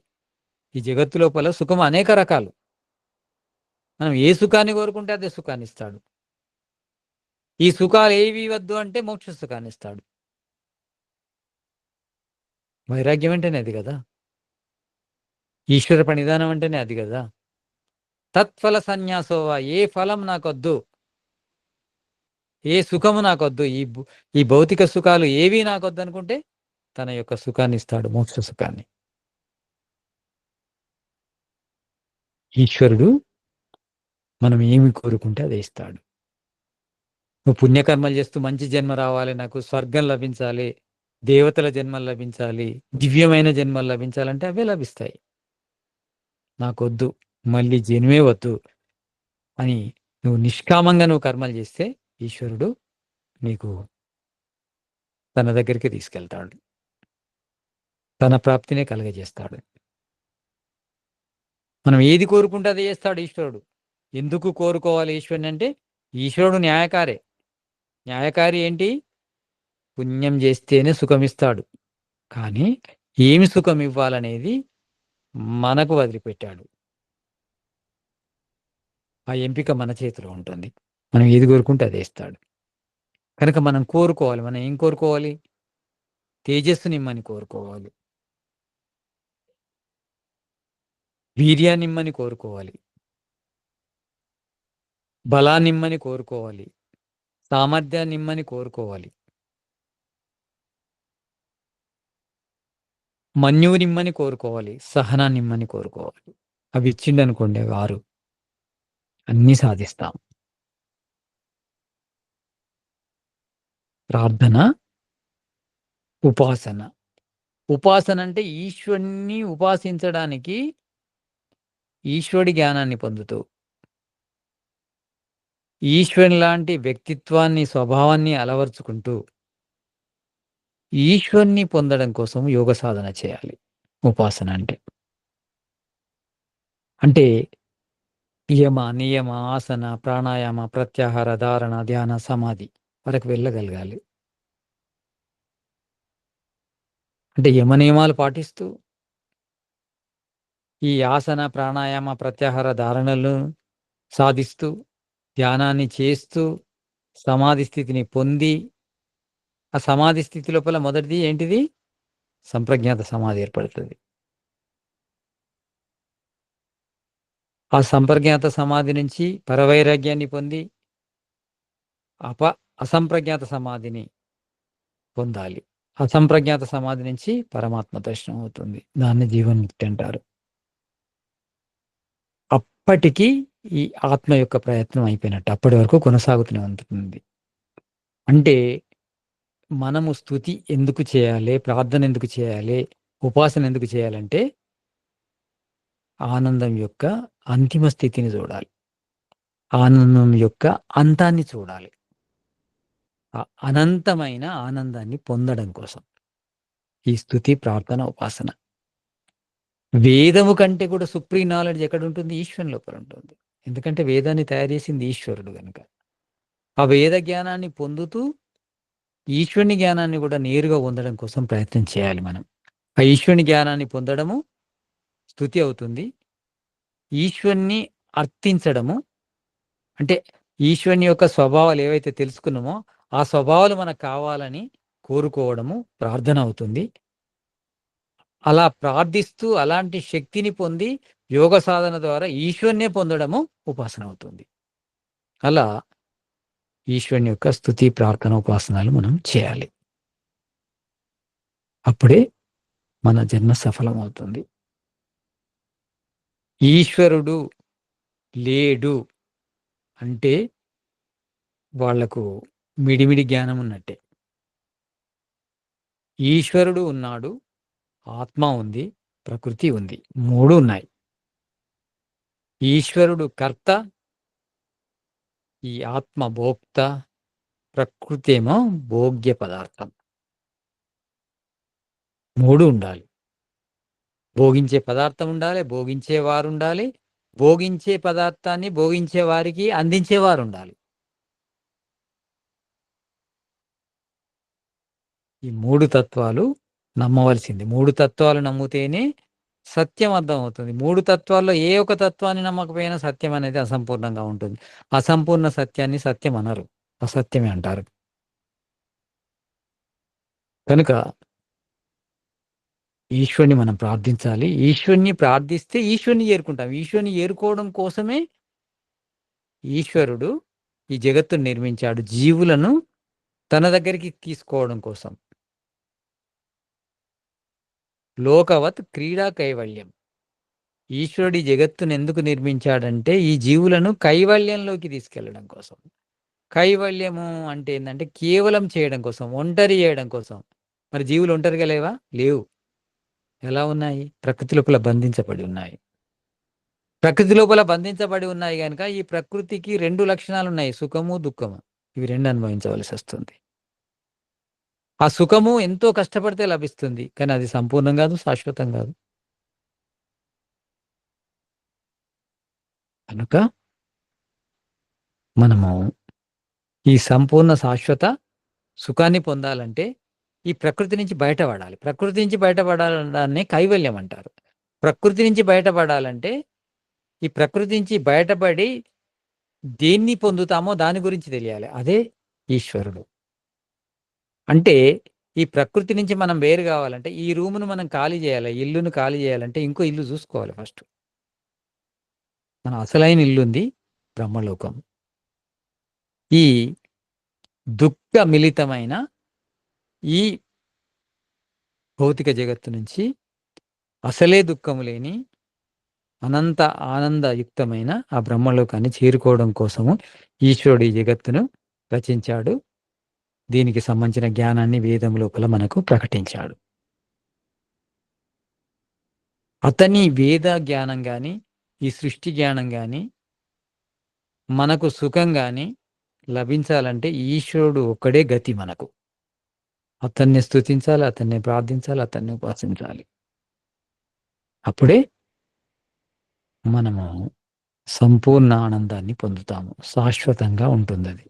ఈ జగత్తు లోపల సుఖం అనేక రకాలు. మనం ఏ సుఖాన్ని కోరుకుంటే అదే సుఖాన్ని ఇస్తాడు. ఈ సుఖాలు ఏవి వద్దు అంటే మోక్ష సుఖాన్ని ఇస్తాడు. వైరాగ్యం అంటేనే అది కదా. ఈశ్వర ప్రణిధానం అంటేనే అది కదా. తత్ఫల సన్యాసోవా, ఏ ఫలం నాకొద్దు, ఏ సుఖము నాకొద్దు, ఈ భౌతిక సుఖాలు ఏవి నాకొద్దు అనుకుంటే తన యొక్క సుఖాన్ని ఇస్తాడు, మోక్ష సుఖాన్ని. ఈశ్వరుడు మనం ఏమి కోరుకుంటే అదే ఇస్తాడు. నువ్వు పుణ్యకర్మలు చేస్తూ మంచి జన్మ రావాలి, నాకు స్వర్గం లభించాలి, దేవతల జన్మలు లభించాలి, దివ్యమైన జన్మలు లభించాలంటే అవే లభిస్తాయి. నాకొద్దు, మళ్ళీ జన్మే వద్దు అని నువ్వు నిష్కామంగా నువ్వు కర్మలు చేస్తే ఈశ్వరుడు నీకు తన దగ్గరికి తీసుకెళ్తాడు, తన ప్రాప్తినే కలగజేస్తాడు. మనం ఏది కోరుకుంటే అదే చేస్తాడు ఈశ్వరుడు. ఎందుకు కోరుకోవాలి ఈశ్వరుని అంటే ఈశ్వరుడు న్యాయకారే. న్యాయకారి ఏంటి? పుణ్యం చేస్తేనే సుఖమిస్తాడు. కానీ ఏమి సుఖం ఇవ్వాలనేది మనకు వదిలిపెట్టాడు. ఆ ఎంపిక మన చేతిలో ఉంటుంది. మనం ఏది కోరుకుంటే అదే ఇస్తాడు. కనుక మనం కోరుకోవాలి. మనం ఏం కోరుకోవాలి? తేజస్సునిమ్మని కోరుకోవాలి, వీర్యాన్నిమ్మని కోరుకోవాలి, బలాన్నిమ్మని కోరుకోవాలి, సామర్థ్యాన్నిమ్మని కోరుకోవాలి, మన్యువునిమ్మని కోరుకోవాలి, సహనాన్నిమ్మని కోరుకోవాలి. అవి ఇచ్చిండనుకోండి వారు అన్నీ సాధిస్తాం. ప్రార్థన, ఉపాసన. ఉపాసన అంటే ఈశ్వరుణ్ణి ఉపాసించడానికి ఈశ్వరుడి జ్ఞానాన్ని పొందుతూ ఈశ్వరుని లాంటి వ్యక్తిత్వాన్ని, స్వభావాన్ని అలవర్చుకుంటూ ఈశ్వరుని పొందడం కోసం యోగ సాధన చేయాలి. ఉపాసన అంటే యమ, నియమ, ఆసన, ప్రాణాయామ, ప్రత్యాహార, ధారణ, ధ్యాన, సమాధి వరకు వెళ్ళగలగాలి. అంటే యమ నియమాలు పాటిస్తూ ఈ ఆసన, ప్రాణాయామ, ప్రత్యాహార ధారణలు సాధిస్తూ ధ్యానాన్ని చేస్తూ సమాధి స్థితిని పొంది ఆ సమాధి స్థితి లోపల మొదటిది ఏంటిది? సంప్రజ్ఞాత సమాధి ఏర్పడుతుంది. ఆ సంప్రజ్ఞాత సమాధి నుంచి పరవైరాగ్యాన్ని పొంది అసంప్రజ్ఞాత సమాధిని పొందాలి. అసంప్రజ్ఞాత సమాధి నుంచి పరమాత్మ దర్శనం అవుతుంది. దాన్ని జీవన్ముక్తి అంటారు. అప్పటికి ఈ ఆత్మ యొక్క ప్రయత్నం అయిపోయినట్టు. అప్పటి వరకు కొనసాగుతూనే ఉంటుంది. అంటే మనము స్తుతి ఎందుకు చేయాలి, ప్రార్థన ఎందుకు చేయాలి, ఉపాసన ఎందుకు చేయాలంటే ఆనందం యొక్క అంతిమ స్థితిని చూడాలి, ఆనందం యొక్క అంతాన్ని చూడాలి, ఆ అనంతమైన ఆనందాన్ని పొందడం కోసం ఈ స్తుతి, ప్రార్థన, ఉపాసన. వేదము కంటే కూడా సుప్రీం నాలెడ్జ్ ఎక్కడ ఉంటుంది? ఈశ్వరుని లోపల ఉంటుంది. ఎందుకంటే వేదాన్ని తయారు చేసింది ఈశ్వరుడు గనుక. ఆ వేద జ్ఞానాన్ని పొందుతూ ఈశ్వరుని జ్ఞానాన్ని కూడా నేరుగా పొందడం కోసం ప్రయత్నం చేయాలి మనం. ఆ ఈశ్వరుని జ్ఞానాన్ని పొందడము స్తుతి అవుతుంది. ఈశ్వరుని అర్థించడము అంటే ఈశ్వరుని యొక్క స్వభావాలు ఏవైతే తెలుసుకున్నామో, ఆ స్వభావాలు మనకు కావాలని కోరుకోవడము ప్రార్థన అవుతుంది. అలా ప్రార్థిస్తూ అలాంటి శక్తిని పొంది యోగ సాధన ద్వారా ఈశ్వరునే పొందడము ఉపాసన అవుతుంది. అలా ఈశ్వరుని యొక్క స్తుతి, ప్రార్థన, ఉపాసనలు మనం చేయాలి. అప్పుడే మన జన్మ సఫలమవుతుంది. ఈశ్వరుడు లేడు అంటే వాళ్లకు మిడిమిడి జ్ఞానం ఉన్నట్టే. ఈశ్వరుడు ఉన్నాడు, ఆత్మ ఉంది, ప్రకృతి ఉంది. 3 ఉన్నాయి. ఈశ్వరుడు కర్త, ఈ ఆత్మ భోక్త, ప్రకృతి ఏమో భోగ్య పదార్థం. 3 ఉండాలి. భోగించే పదార్థం ఉండాలి, భోగించేవారుండాలి, భోగించే పదార్థాన్ని భోగించే వారికి అందించేవారుండాలి. ఈ 3 తత్వాలు నమ్మవలసింది. 3 తత్వాలు నమ్మితేనే సత్యం అర్థమవుతుంది. 3 తత్వాల్లో ఏ ఒక తత్వాన్ని నమ్మకపోయినా సత్యం అనేది అసంపూర్ణంగా ఉంటుంది. అసంపూర్ణ సత్యాన్ని సత్యం అనరు. అసత్యమే అంటారు. కనుక ఈశ్వరుని మనం ప్రార్థించాలి. ఈశ్వరుని ప్రార్థిస్తే ఈశ్వరుని చేరుకుంటాం. ఈశ్వరుని చేరుకోవడం కోసమే ఈశ్వరుడు ఈ జగత్తును నిర్మించాడు. జీవులను తన దగ్గరికి తీసుకోవడం కోసం. లోకవత్ క్రీడా కైవల్యం. ఈశ్వరుడు ఈ జగత్తును ఎందుకు నిర్మించాడంటే ఈ జీవులను కైవల్యంలోకి తీసుకెళ్లడం కోసం. కైవల్యము అంటే ఏందంటే కేవలం చేయడం కోసం, ఒంటరి చేయడం కోసం. మరి జీవులు ఒంటరిగా లేవా? లేవు. ఎలా ఉన్నాయి? ప్రకృతి లోపల బంధించబడి ఉన్నాయి. ప్రకృతి లోపల బంధించబడి ఉన్నాయి గనుక ఈ ప్రకృతికి 2 లక్షణాలున్నాయి. సుఖము, దుఃఖము. ఇవి 2 అనుభవించవలసొస్తుంది. ఆ సుఖము ఎంతో కష్టపడితే లభిస్తుంది. కానీ అది సంపూర్ణం గాదు, శాశ్వతం గాదు. కనుక మనము ఈ సంపూర్ణ శాశ్వత సుఖాన్ని పొందాలంటే ఈ ప్రకృతి నుంచి బయటపడాలి. ప్రకృతి నుంచి బయటపడాలడాన్ని కైవల్యం అంటారు. ప్రకృతి నుంచి బయటపడాలంటే ఈ ప్రకృతి నుంచి బయటపడి దేన్ని పొందుతామో దాని గురించి తెలియాలి. అదే ఈశ్వరుడు. అంటే ఈ ప్రకృతి నుంచి మనం వేరు కావాలంటే ఈ రూమును మనం ఖాళీ చేయాలి. ఇల్లును ఖాళీ చేయాలంటే ఇంకో ఇల్లు చూసుకోవాలి ఫస్ట్. మన అసలైన ఇల్లుంది బ్రహ్మలోకం. ఈ దుఃఖ మిళితమైన ఈ భౌతిక జగత్తు నుంచి అసలే దుఃఖము లేని అనంత ఆనందయుక్తమైన ఆ బ్రహ్మలోకాన్ని చేరుకోవడం కోసము ఈశ్వరుడు ఈ జగత్తును రచించాడు. దీనికి సంబంధించిన జ్ఞానాన్ని వేదం లోపల మనకు ప్రకటించాడు. అతని వేద జ్ఞానం గాని, ఈ సృష్టి జ్ఞానం గాని, మనకు సుఖం గాని లభించాలంటే ఈశ్వరుడు ఒక్కడే గతి మనకు. అతన్ని స్తుతించాలి, అతన్ని ప్రార్థించాలి, అతన్ని ఉపాసించాలి. అప్పుడే మనము సంపూర్ణ ఆనందాన్ని పొందుతాము. శాశ్వతంగా ఉంటుందది.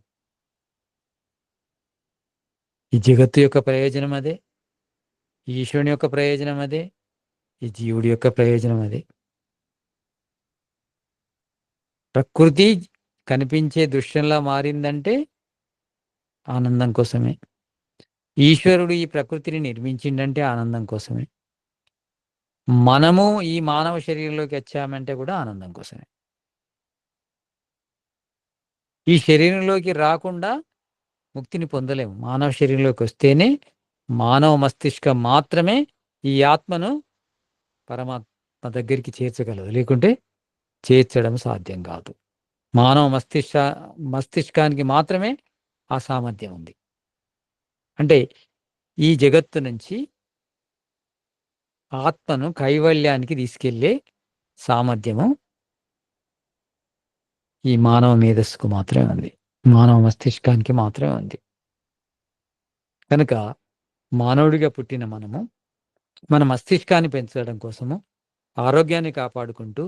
ఈ జగత్తు యొక్క ప్రయోజనం అదే. ఈశ్వరుని యొక్క ప్రయోజనం అదే. ఈ జీవుడి యొక్క ప్రయోజనం అదే. ప్రకృతి కనిపించే దృశ్యంలా మారిందంటే ఆనందం కోసమే. ఈశ్వరుడు ఈ ప్రకృతిని నిర్మించిండంటే ఆనందం కోసమే. మనము ఈ మానవ శరీరంలోకి వచ్చామంటే కూడా ఆనందం కోసమే. ఈ శరీరంలోకి రాకుండా ముక్తిని పొందలేము. మానవ శరీరంలోకి వస్తేనే మానవ మస్తిష్కం మాత్రమే ఈ ఆత్మను పరమాత్మ దగ్గరికి చేర్చగలదు. లేకుంటే చేర్చడం సాధ్యం కాదు. మానవ మస్తిష్కానికి మాత్రమే ఆ సామర్థ్యం ఉంది. అంటే ఈ జగత్తు నుంచి ఆత్మను కైవల్యానికి తీసుకెళ్లే సామర్థ్యము ఈ మానవ మేధస్సుకు మాత్రమే ఉంది. మానవ మస్తిష్కానికి మాత్రమే ఉంది. కనుక మానవుడిగా పుట్టిన మనము మన మస్తిష్కాన్ని పెంచడం కోసము ఆరోగ్యాన్ని కాపాడుకుంటూ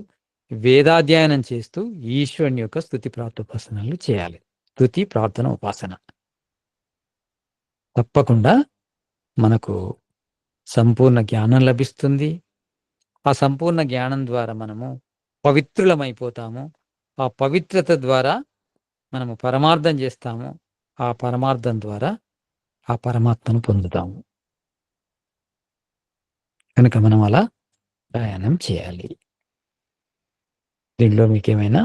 వేదాధ్యయనం చేస్తూ ఈశ్వరుని యొక్క స్తుతి ప్రార్థోపాసనలు చేయాలి. స్తుతి, ప్రార్థన, ఉపాసన. తప్పకుండా మనకు సంపూర్ణ జ్ఞానం లభిస్తుంది. ఆ సంపూర్ణ జ్ఞానం ద్వారా మనము పవిత్రులమైపోతాము. ఆ పవిత్రత ద్వారా మనము పరమార్థం చేస్తాము. ఆ పరమార్థం ద్వారా ఆ పరమాత్మను పొందుతాము. కనుక మనం అలా ప్రయాణం చేయాలి. దీనిలో మీకేమైనా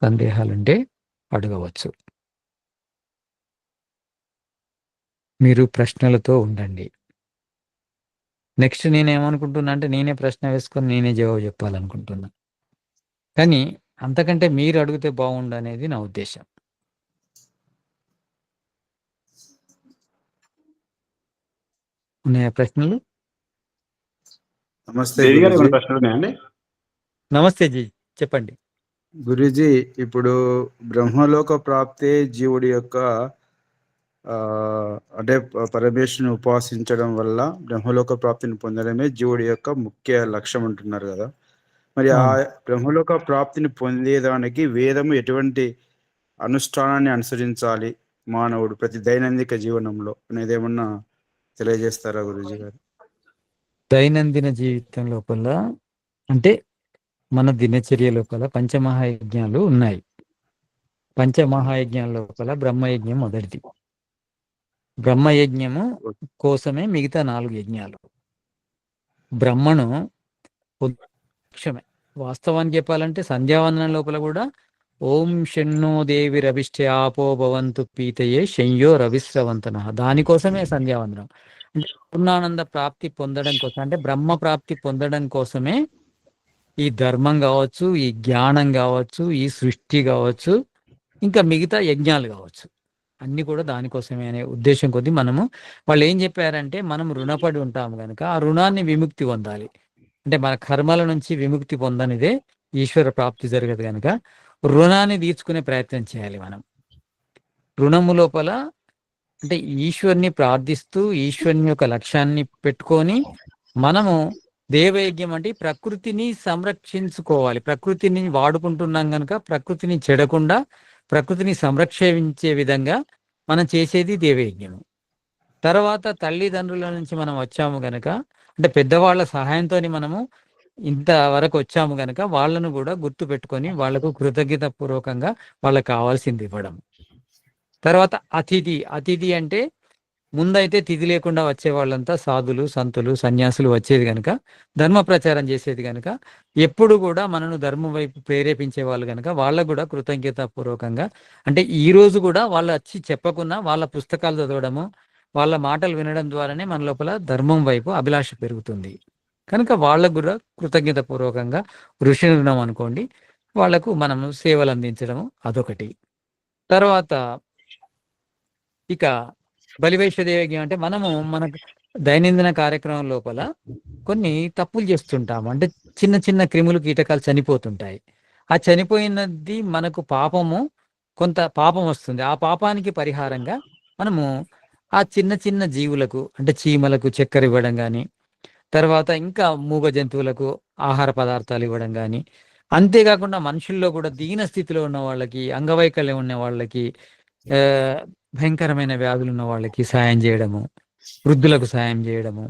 సందేహాలుంటే అడగవచ్చు. మీరు ప్రశ్నలతో ఉండండి. నెక్స్ట్ నేనేమనుకుంటున్నా అంటే నేనే ప్రశ్న వేసుకొని నేనే జవాబు చెప్పాలనుకుంటున్నా. కానీ అంతకంటే మీరు అడిగితే బాగుండు అనేది నా ఉద్దేశం. ఉన్నాయా ప్రశ్నలు? నమస్తే దేవి గారు, గురూజీ. ఏమైనా ప్రశ్నలు ఉన్నాయండి? నమస్తే జీ, చెప్పండి. గురూజీ, ఇప్పుడు బ్రహ్మలోక ప్రాప్తే జీవుడి యొక్క అంటే పరమేశ్వరుని ఉపాసించడం వల్ల బ్రహ్మలోక ప్రాప్తిని పొందడమే జీవుడి యొక్క ముఖ్య లక్ష్యం అంటున్నారు కదా. మరి ఆ బ్రహ్మలోక ప్రాప్తిని పొందేదానికి వేదము ఎటువంటి అనుష్ఠానాన్ని అనుసరించాలి మానవుడు ప్రతి దైనందిక జీవనంలో అనేది ఏమన్నా తెలియజేస్తారా గురూజీ గారు? దైనందిన జీవితం లోపల అంటే మన దినచర్య లోపల పంచమహాయజ్ఞాలు ఉన్నాయి. పంచమహాయజ్ఞాల లోపల బ్రహ్మయజ్ఞం మొదటిది. బ్రహ్మయజ్ఞము కోసమే మిగతా 4 యజ్ఞాలు. బ్రహ్మను లక్ష్యమే. వాస్తవానికి చెప్పాలంటే సంధ్యావందనం లోపల కూడా ఓం షణ్ణో దేవి రవిష్ఠ ఆపో భవంతు పీతయే శయ్యో రవిశ్రవంతన, దానికోసమే సంధ్యావందనం. అంటే పూర్ణానంద ప్రాప్తి పొందడం కోసం, అంటే బ్రహ్మ ప్రాప్తి పొందడం కోసమే ఈ ధర్మం కావచ్చు, ఈ జ్ఞానం కావచ్చు, ఈ సృష్టి కావచ్చు, ఇంకా మిగతా యజ్ఞాలు కావచ్చు, అన్ని కూడా దానికోసమే అనే ఉద్దేశం కొద్దీ మనము వాళ్ళు ఏం చెప్పారంటే మనం రుణపడి ఉంటాము కనుక ఆ రుణాన్ని విముక్తి పొందాలి. అంటే మన కర్మల నుంచి విముక్తి పొందనిదే ఈశ్వర ప్రాప్తి జరగదు కనుక రుణాన్ని తీర్చుకునే ప్రయత్నం చేయాలి మనం. రుణము లోపల అంటే ఈశ్వరుని ప్రార్థిస్తూ ఈశ్వరుని యొక్క లక్ష్యాన్ని పెట్టుకొని మనము దేవయజ్ఞం అంటే ప్రకృతిని సంరక్షించుకోవాలి. ప్రకృతిని వాడుకుంటున్నాం కనుక ప్రకృతిని చెడకుండా ప్రకృతిని సంరక్షించే విధంగా మనం చేసేది దేవయజ్ఞము. తర్వాత తల్లిదండ్రుల నుంచి మనం వచ్చాము గనక, అంటే పెద్దవాళ్ళ సహాయంతో మనము ఇంతవరకు వచ్చాము గనక వాళ్ళను కూడా గుర్తు పెట్టుకొని వాళ్లకు కృతజ్ఞత పూర్వకంగా వాళ్ళకి కావాల్సింది ఇవ్వడం. తర్వాత అతిథి. అతిథి అంటే ముందైతే తిథి లేకుండా వచ్చే వాళ్ళంతా సాధులు, సంతులు, సన్యాసులు వచ్చేది కనుక, ధర్మ ప్రచారం చేసేది కనుక, ఎప్పుడు కూడా మనను ధర్మం వైపు ప్రేరేపించే వాళ్ళు కనుక వాళ్ళకు కూడా కృతజ్ఞత పూర్వకంగా, అంటే ఈ రోజు కూడా వాళ్ళు వచ్చి చెప్పకున్నా వాళ్ళ పుస్తకాలు చదవడము, వాళ్ళ మాటలు వినడం ద్వారానే మన లోపల ధర్మం వైపు అభిలాష పెరుగుతుంది. కనుక వాళ్ళకు కూడా కృతజ్ఞత పూర్వకంగా ఋషి రుణం అనుకోండి, వాళ్లకు మనము సేవలు అందించడము అదొకటి. తర్వాత ఇక బలివైశ్వదేవజ్ఞం అంటే మనము మన దైనందిన కార్యక్రమం లోపల కొన్ని తప్పులు చేస్తుంటాము. అంటే చిన్న చిన్న క్రిములు, కీటకాలు చనిపోతుంటాయి. ఆ చనిపోయినది మనకు పాపము, కొంత పాపం వస్తుంది. ఆ పాపానికి పరిహారంగా మనము ఆ చిన్న చిన్న జీవులకు అంటే చీమలకు చక్కెర ఇవ్వడం కానీ, తర్వాత ఇంకా మూగ జంతువులకు ఆహార పదార్థాలు ఇవ్వడం కానీ, అంతేకాకుండా మనుషుల్లో కూడా దీన స్థితిలో ఉన్న వాళ్ళకి, అంగవైకల్యం ఉన్న వాళ్ళకి, భయంకరమైన వ్యాధులు ఉన్న వాళ్ళకి సాయం చేయడము, వృద్ధులకు సాయం చేయడము,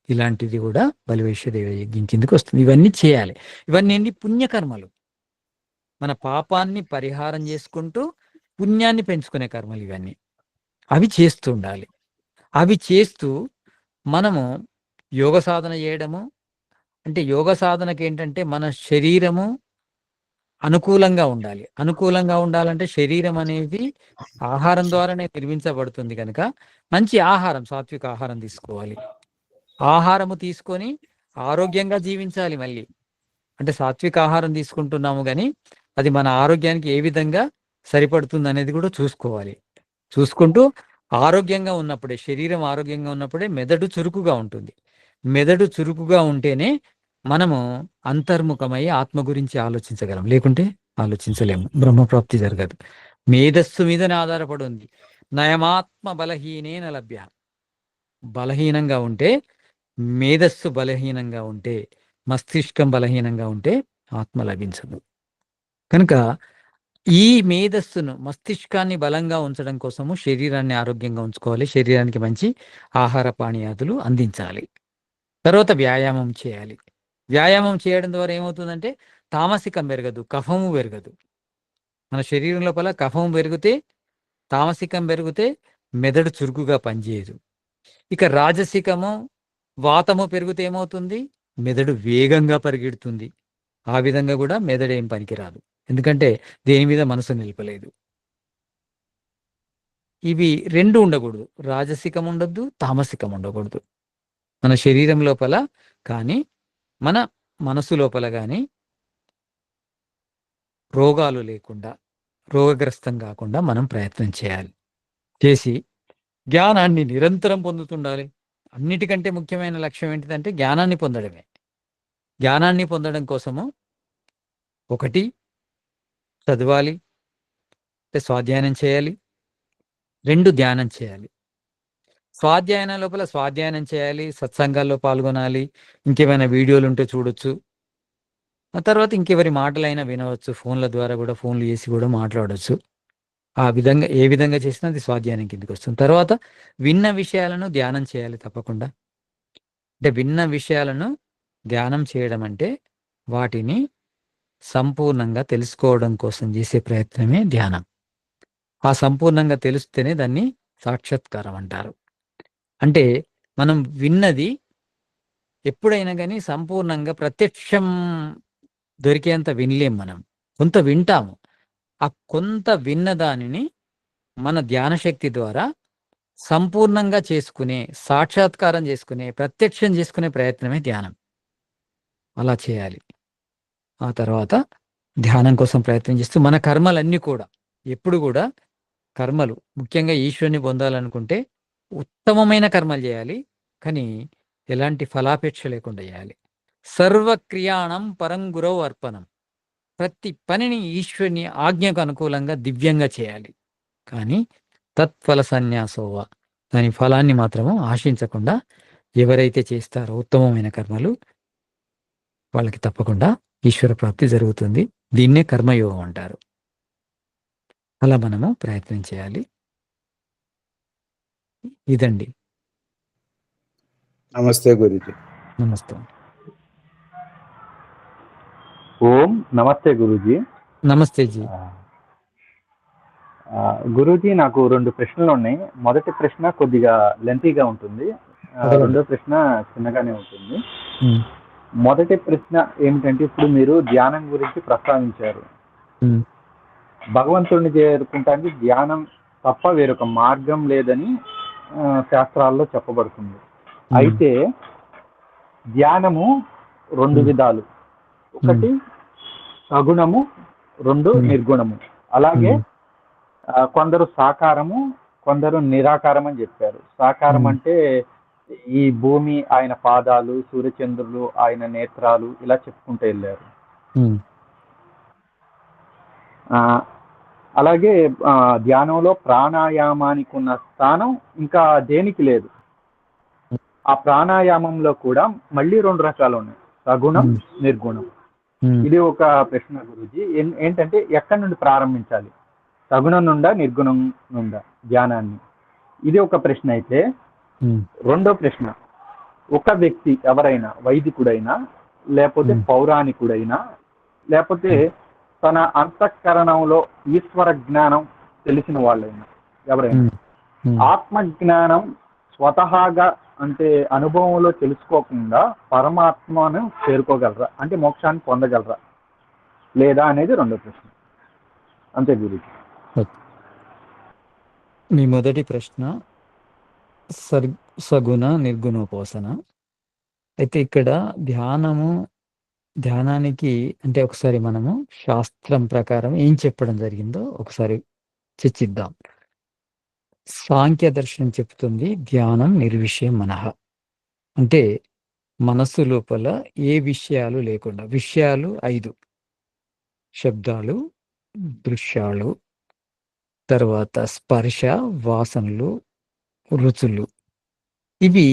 ఇలాంటిది కూడా బలివైశ్వదేవ యజ్ఞం కిందకి వస్తుంది. ఇవన్నీ చేయాలి. ఇవన్నీ ఏంటి? పుణ్యకర్మలు. మన పాపాన్ని పరిహారం చేసుకుంటూ పుణ్యాన్ని పెంచుకునే కర్మలు ఇవన్నీ. అవి చేస్తూ ఉండాలి. అవి చేస్తూ మనము యోగ సాధన చేయడము. అంటే యోగ సాధనకి ఏంటంటే మన శరీరము అనుకూలంగా ఉండాలి. అనుకూలంగా ఉండాలంటే శరీరం అనేది ఆహారం ద్వారానే నిర్మించబడుతుంది కనుక మంచి ఆహారం, సాత్విక ఆహారం తీసుకోవాలి. ఆహారము తీసుకొని ఆరోగ్యంగా జీవించాలి. మళ్ళీ అంటే సాత్విక ఆహారం తీసుకుంటున్నాము కానీ అది మన ఆరోగ్యానికి ఏ విధంగా సరిపడుతుంది అనేది కూడా చూసుకోవాలి. చూసుకుంటూ ఆరోగ్యంగా ఉన్నప్పుడే, శరీరం ఆరోగ్యంగా ఉన్నప్పుడే మెదడు చురుకుగా ఉంటుంది. మెదడు చురుకుగా ఉంటేనే మనము అంతర్ముఖమై ఆత్మ గురించి ఆలోచించగలం. లేకుంటే ఆలోచించలేము. బ్రహ్మప్రాప్తి జరగదు. మేధస్సు మీదనే ఆధారపడి ఉంది. నయమాత్మ బలహీనేన లభ్య. బలహీనంగా ఉంటే, మేధస్సు బలహీనంగా ఉంటే, మస్తిష్కం బలహీనంగా ఉంటే ఆత్మ లభించదు. కనుక ఈ మేధస్సును, మస్తిష్కాన్ని బలంగా ఉంచడం కోసము శరీరాన్ని ఆరోగ్యంగా ఉంచుకోవాలి. శరీరానికి మంచి ఆహార పానీయాదులు అందించాలి. తర్వాత వ్యాయామం చేయాలి. వ్యాయామం చేయడం ద్వారా ఏమవుతుందంటే తామసికం పెరగదు, కఫము పెరగదు. మన శరీరం లోపల కఫం పెరిగితే, తామసికం పెరిగితే మెదడు చురుకుగా పనిచేయదు. ఇక రాజసికము, వాతము పెరిగితే ఏమవుతుంది? మెదడు వేగంగా పరిగెడుతుంది. ఆ విధంగా కూడా మెదడు ఏం పనికిరాదు. ఎందుకంటే దేని మీద మనసు నిలపలేదు. ఇవి 2 ఉండకూడదు. రాజసికం ఉండొద్దు, తామసికం ఉండకూడదు. మన శరీరం లోపల కానీ, మన మనసు లోపల గాని రోగాలు లేకుండా, రోగగ్రస్తం కాకుండా మనం ప్రయత్నం చేయాలి. చేసి జ్ఞానాన్ని నిరంతరం పొందుతుండాలి. అన్నిటికంటే ముఖ్యమైన లక్ష్యం ఏంటిదంటే జ్ఞానాన్ని పొందడమే. జ్ఞానాన్ని పొందడం కోసము 1 చదవాలి, స్వాధ్యాయనం చేయాలి. 2 ధ్యానం చేయాలి. స్వాధ్యాయనం లోపల స్వాధ్యాయనం చేయాలి, సత్సంగాల్లో పాల్గొనాలి, ఇంకేమైనా వీడియోలుంటే చూడొచ్చు. ఆ తర్వాత ఇంకెవరి మాటలైనా వినవచ్చు. ఫోన్ల ద్వారా కూడా ఫోన్లు చేసి కూడా మాట్లాడొచ్చు. ఆ విధంగా ఏ విధంగా చేసినా అది స్వాధ్యాయం కిందకొస్తుంది. తర్వాత విన్న విషయాలను ధ్యానం చేయాలి తప్పకుండా. అంటే విన్న విషయాలను ధ్యానం చేయడం అంటే వాటిని సంపూర్ణంగా తెలుసుకోవడం కోసం చేసే ప్రయత్నమే ధ్యానం. ఆ సంపూర్ణంగా తెలిస్తేనే దాన్ని సాక్షాత్కారం అంటారు. అంటే మనం విన్నది ఎప్పుడైనా గానీ సంపూర్ణంగా ప్రత్యక్షం దొరికేంత వినలేం మనం. కొంత వింటాము. ఆ కొంత విన్న దానిని మన ధ్యాన శక్తి ద్వారా సంపూర్ణంగా చేసుకునే, సాక్షాత్కారం చేసుకునే, ప్రత్యక్షం చేసుకునే ప్రయత్నమే ధ్యానం. అలా చేయాలి. ఆ తర్వాత ధ్యానం కోసం ప్రయత్నం చేస్తూ మన కర్మలన్నీ కూడా ఎప్పుడు కూడా కర్మలు ముఖ్యంగా ఈశ్వరుని పొందాలనుకుంటే ఉత్తమమైన కర్మలు చేయాలి. కానీ ఎలాంటి ఫలాపేక్ష లేకుండా చేయాలి. సర్వక్రియాణం పరం గురౌ అర్పణం. ప్రతి పనిని ఈశ్వరుని ఆజ్ఞకు అనుకూలంగా దివ్యంగా చేయాలి. కానీ తత్ఫల సన్యాసోవ, దాని ఫలాన్ని మాత్రము ఆశించకుండా ఎవరైతే చేస్తారో ఉత్తమమైన కర్మలు వాళ్ళకి తప్పకుండా ఈశ్వర ప్రాప్తి జరుగుతుంది. దీన్నే కర్మయోగం అంటారు. అలా మనము ప్రయత్నం చేయాలి. ఇదండి. నమస్తే గురూజీ. నమస్తే. ఓం నమస్తే గురూజీ. నమస్తే జీ. గురూజీ, నాకు 2 ప్రశ్నలు ఉన్నాయి. మొదటి ప్రశ్న కొద్దిగా లెంతీగా ఉంటుంది. రెండో ప్రశ్న చిన్నగానే ఉంటుంది. మొదటి ప్రశ్న ఏమిటంటే, ఇప్పుడు మీరు ధ్యానం గురించి ప్రస్తావించారు. భగవంతుడిని చేరుకుంటానికి ధ్యానం తప్ప వేరొక మార్గం లేదని శాస్త్రాల్లో చెప్పబడుతుంది. అయితే ధ్యానము 2 విధాలు. ఒకటి సగుణము, 2 నిర్గుణము. అలాగే కొందరు సాకారము, కొందరు నిరాకారం అని చెప్పారు. సాకారం అంటే ఈ భూమి ఆయన పాదాలు, సూర్యచంద్రులు ఆయన నేత్రాలు, ఇలా చెప్పుకుంటూ వెళ్ళారు. అలాగే ధ్యానంలో ప్రాణాయామానికి ఉన్న స్థానం ఇంకా దేనికి లేదు. ఆ ప్రాణాయామంలో కూడా మళ్ళీ 2 రకాలు ఉన్నాయి, సగుణం, నిర్గుణం. ఇది ఒక ప్రశ్న గురూజీ. ఏంటంటే ఎక్కడి నుండి ప్రారంభించాలి, సగుణం నుండా నిర్గుణం నుండా ధ్యానాన్ని? ఇది ఒక ప్రశ్న. అయితే రెండో ప్రశ్న, ఒక వ్యక్తి ఎవరైనా వైదికుడైనా, లేకపోతే పౌరాణికుడైనా, లేకపోతే తన అంతఃకరణంలో ఈశ్వర జ్ఞానం తెలిసిన వాళ్ళైనా, ఎవరైనా ఆత్మజ్ఞానం స్వతహాగా అంటే అనుభవంలో తెలుసుకోకుండా పరమాత్మను చేరుకోగలరా, అంటే మోక్షాన్ని పొందగలరా లేదా అనేది రెండో ప్రశ్న. అంతే గురించి. మీ మొదటి ప్రశ్న సగుణ నిర్గుణోపాసన. అయితే ఇక్కడ ధ్యానానికి అంటే ఒకసారి మనము శాస్త్రం ప్రకారం ఏం చెప్పడం జరిగిందో ఒకసారి చర్చిద్దాం. సాంఖ్య దర్శనం చెప్తుంది ధ్యానం నిర్విషయం మనః. అంటే మనస్సు లోపల ఏ విషయాలు లేకుండా, విషయాలు 5: శబ్దాలు, దృశ్యాలు, తర్వాత స్పర్శ, వాసనలు, రుచులు, ఇవి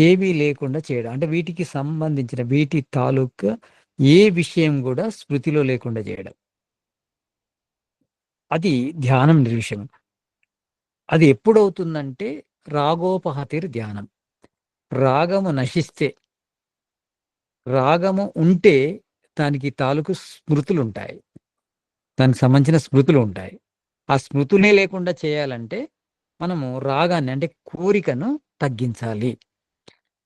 ఏవి లేకుండా చేయడం. అంటే వీటికి సంబంధించిన వీటి తాలూకా ఏ విషయం కూడా స్మృతిలో లేకుండా చేయడం. అది ధ్యానం నిర్విషయం. అది ఎప్పుడవుతుందంటే రాగోపహతిర్ ధ్యానం. రాగము నశిస్తే, రాగము ఉంటే దానికి తాలూకు స్మృతులుంటాయి. దానికి సంబంధించిన స్మృతులుంటాయి. ఆ స్మృతులే లేకుండా చేయాలంటే మనము రాగాన్ని అంటే కోరికను తగ్గించాలి.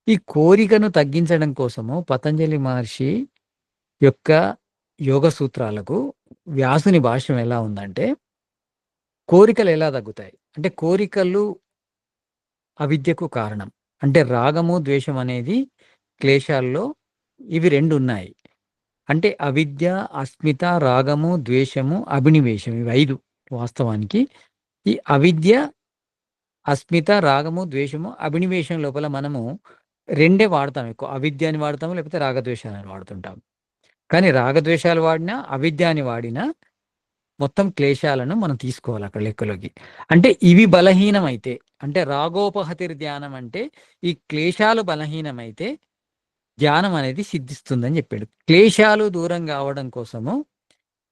ఈ కోరికను తగ్గించడం కోసము పతంజలి మహర్షి యొక్క యోగ సూత్రాలకు వ్యాసుని భాష్యం ఎలా ఉందంటే, కోరికలు ఎలా తగ్గుతాయి అంటే, కోరికలు అవిద్యకు కారణం. అంటే రాగము ద్వేషం అనేది క్లేశాల్లో ఇవి 2 ఉన్నాయి. అంటే అవిద్య, అస్మిత, రాగము, ద్వేషము, అభినివేశం ఇవి 5 వాస్తవానికి. ఈ అవిద్య, అస్మిత, రాగము, ద్వేషము, అభినివేశం లోపల మనము 2 వాడతాం ఎక్కువ. అవిద్య అని వాడతాము, లేకపోతే రాగద్వేషాలని వాడుతుంటాం. కానీ రాగద్వేషాలు వాడినా, అవిద్య అని వాడినా మొత్తం క్లేశాలను మనం తీసుకోవాలి అక్కడ లెక్కలోకి. అంటే ఇవి బలహీనమైతే, అంటే రాగోపహతిర్ ధ్యానం అంటే ఈ క్లేశాలు బలహీనమైతే ధ్యానం అనేది సిద్ధిస్తుందని చెప్పాడు. క్లేశాలు దూరం కావడం కోసము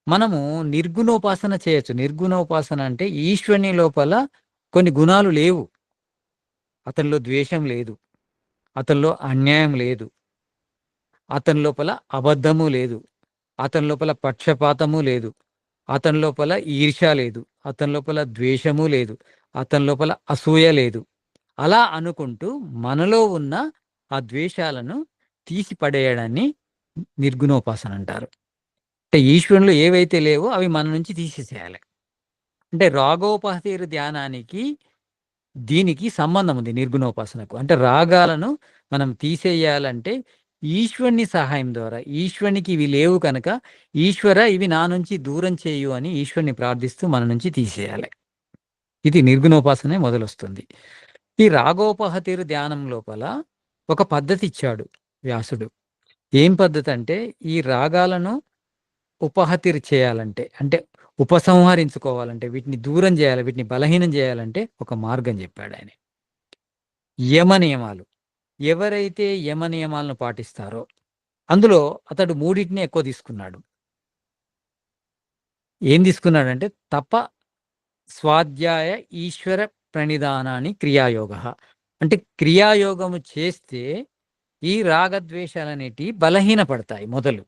మనము నిర్గుణోపాసన చేయొచ్చు. నిర్గుణోపాసన అంటే ఈశ్వరుని లోపల కొన్ని గుణాలు లేవు. అతనిలో ద్వేషం లేదు, అతనిలో అన్యాయం లేదు, అతని లోపల అబద్ధము లేదు, అతని లోపల పక్షపాతము లేదు, అతని లోపల ఈర్ష్య లేదు, అతని లోపల ద్వేషము లేదు, అతని లోపల అసూయ లేదు. అలా అనుకుంటూ మనలో ఉన్న ఆ ద్వేషాలను తీసి పడేయడాన్ని నిర్గుణోపాసన అంటారు. అంటే ఈశ్వరునిలో ఏవైతే లేవో అవి మన నుంచి తీసేసేయాలి. అంటే రాగోపహతిర్ ధ్యానానికి దీనికి సంబంధం ఉంది నిర్గుణోపాసనకు. అంటే రాగాలను మనం తీసేయాలంటే ఈశ్వరుని సహాయం ద్వారా, ఈశ్వరునికి ఇవి లేవు కనుక ఈశ్వర ఇవి నా నుంచి దూరం చేయు అని ఈశ్వరుని ప్రార్థిస్తూ మన నుంచి తీసేయాలి. ఇది నిర్గుణోపాసనే మొదలొస్తుంది. ఈ రాగోపహతిర్ ధ్యానం లోపల ఒక పద్ధతి ఇచ్చాడు వ్యాసుడు. ఏం పద్ధతి అంటే, ఈ రాగాలను ఉపహతిర్ చేయాలంటే, అంటే ఉపసంహరించుకోవాలంటే, వీటిని దూరం చేయాలి, వీటిని బలహీనం చేయాలంటే ఒక మార్గం చెప్పాడు ఆయన. యమ నియమాలు. ఎవరైతే యమ నియమాలను పాటిస్తారో అందులో అతడు 3 ఎక్కువ తీసుకున్నాడు. ఏం తీసుకున్నాడంటే తప, స్వాధ్యాయ, ఈశ్వర ప్రణిధానాన్ని క్రియాయోగ. అంటే క్రియాయోగము చేస్తే ఈ రాగద్వేషాలనేటివి బలహీనపడతాయి. మొదలు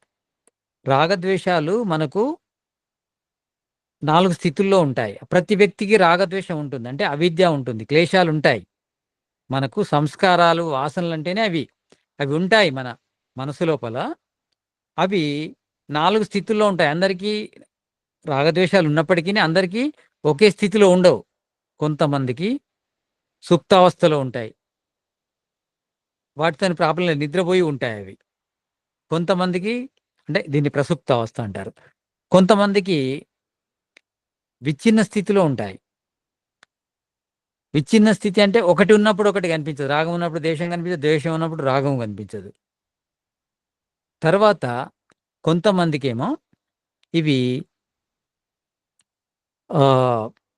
రాగద్వేషాలు మనకు 4 స్థితుల్లో ఉంటాయి. ప్రతి వ్యక్తికి రాగద్వేషం ఉంటుంది. అంటే అవిద్య ఉంటుంది, క్లేశాలు ఉంటాయి. మనకు సంస్కారాలు, వాసనలు అంటేనే అవి ఉంటాయి మన మనసు లోపల. అవి 4 స్థితుల్లో ఉంటాయి. అందరికీ రాగద్వేషాలు ఉన్నప్పటికీ అందరికీ ఒకే స్థితిలో ఉండవు. కొంతమందికి సుప్తావస్థలో ఉంటాయి, వాటితోని ప్రాబ్లం లేదు, నిద్రపోయి ఉంటాయి అవి. కొంతమందికి అంటే దీన్ని ప్రసుప్తావస్థ అంటారు. కొంతమందికి విచ్ఛిన్న స్థితిలో ఉంటాయి. విచ్ఛిన్న స్థితి అంటే ఒకటి ఉన్నప్పుడు ఒకటి కనిపించదు. రాగం ఉన్నప్పుడు ద్వేషం కనిపించదు, ద్వేషం ఉన్నప్పుడు రాగం కనిపించదు. తర్వాత కొంతమందికేమో ఇవి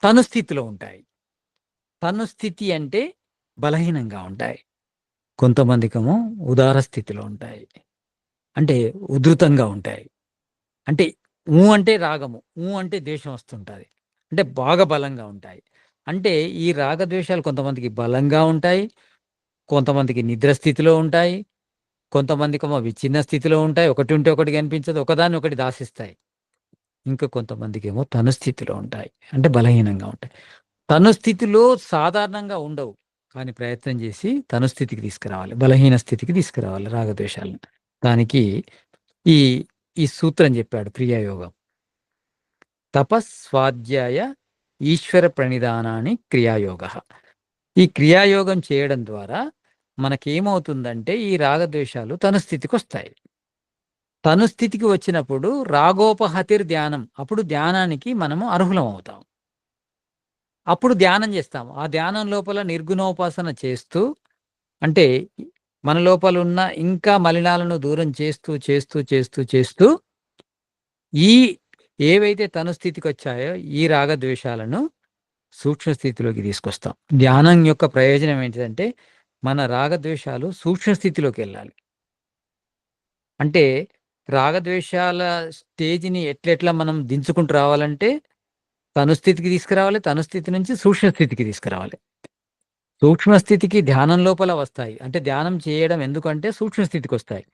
తనుస్థితిలో ఉంటాయి. తనుస్థితి అంటే బలహీనంగా ఉంటాయి. కొంతమందికేమో ఉదార స్థితిలో ఉంటాయి, అంటే ఉధృతంగా ఉంటాయి. అంటే అంటే రాగము, అంటే ద్వేషం వస్తుంటుంది, అంటే బాగా బలంగా ఉంటాయి. అంటే ఈ రాగద్వేషాలు కొంతమందికి బలంగా ఉంటాయి, కొంతమందికి నిద్ర స్థితిలో ఉంటాయి, కొంతమందికేమో విచ్ఛిన్న స్థితిలో ఉంటాయి, ఒకటి ఉంటే ఒకటి కనిపించదు, ఒకదాన్ని ఒకటి దాసిస్తాయి. ఇంకా కొంతమందికేమో తనుస్థితిలో ఉంటాయి, అంటే బలహీనంగా ఉంటాయి. తనుస్థితిలో సాధారణంగా ఉండవు, కానీ ప్రయత్నం చేసి తనుస్థితికి తీసుకురావాలి, బలహీన స్థితికి తీసుకురావాలి రాగద్వేషాలను. దానికి ఈ ఈ సూత్రం చెప్పాడు క్రియాయోగం. తపస్వాధ్యాయ ఈశ్వర ప్రణిధానాన్ని క్రియాయోగ. ఈ క్రియాయోగం చేయడం ద్వారా మనకేమవుతుందంటే ఈ రాగద్వేషాలు తనుస్థితికి వస్తాయి. తనుస్థితికి వచ్చినప్పుడు రాగోపహతిర్ ధ్యానం, అప్పుడు ధ్యానానికి మనము అర్హులం అవుతాం. అప్పుడు ధ్యానం చేస్తాము. ఆ ధ్యానం లోపల నిర్గుణోపాసన చేస్తూ, అంటే మన లోపల ఉన్న ఇంకా మలినాలను దూరం చేస్తూ చేస్తూ చేస్తూ చేస్తూ ఈ ఏవైతే తనుస్థితికి వచ్చాయో ఈ రాగద్వేషాలను సూక్ష్మ స్థితిలోకి తీసుకొస్తాం. ధ్యానం యొక్క ప్రయోజనం ఏంటిదంటే మన రాగద్వేషాలు సూక్ష్మ స్థితిలోకి వెళ్ళాలి. అంటే రాగద్వేషాల స్టేజ్ని ఎట్లెట్లా మనం దించుకుంటూ రావాలంటే తనుస్థితికి తీసుకురావాలి, తనుస్థితి నుంచి సూక్ష్మ స్థితికి తీసుకురావాలి. సూక్ష్మ స్థితికి ధ్యానం లోపల వస్తాయి. అంటే ధ్యానం చేయడం ఎందుకంటే సూక్ష్మ స్థితికి వస్తాయి.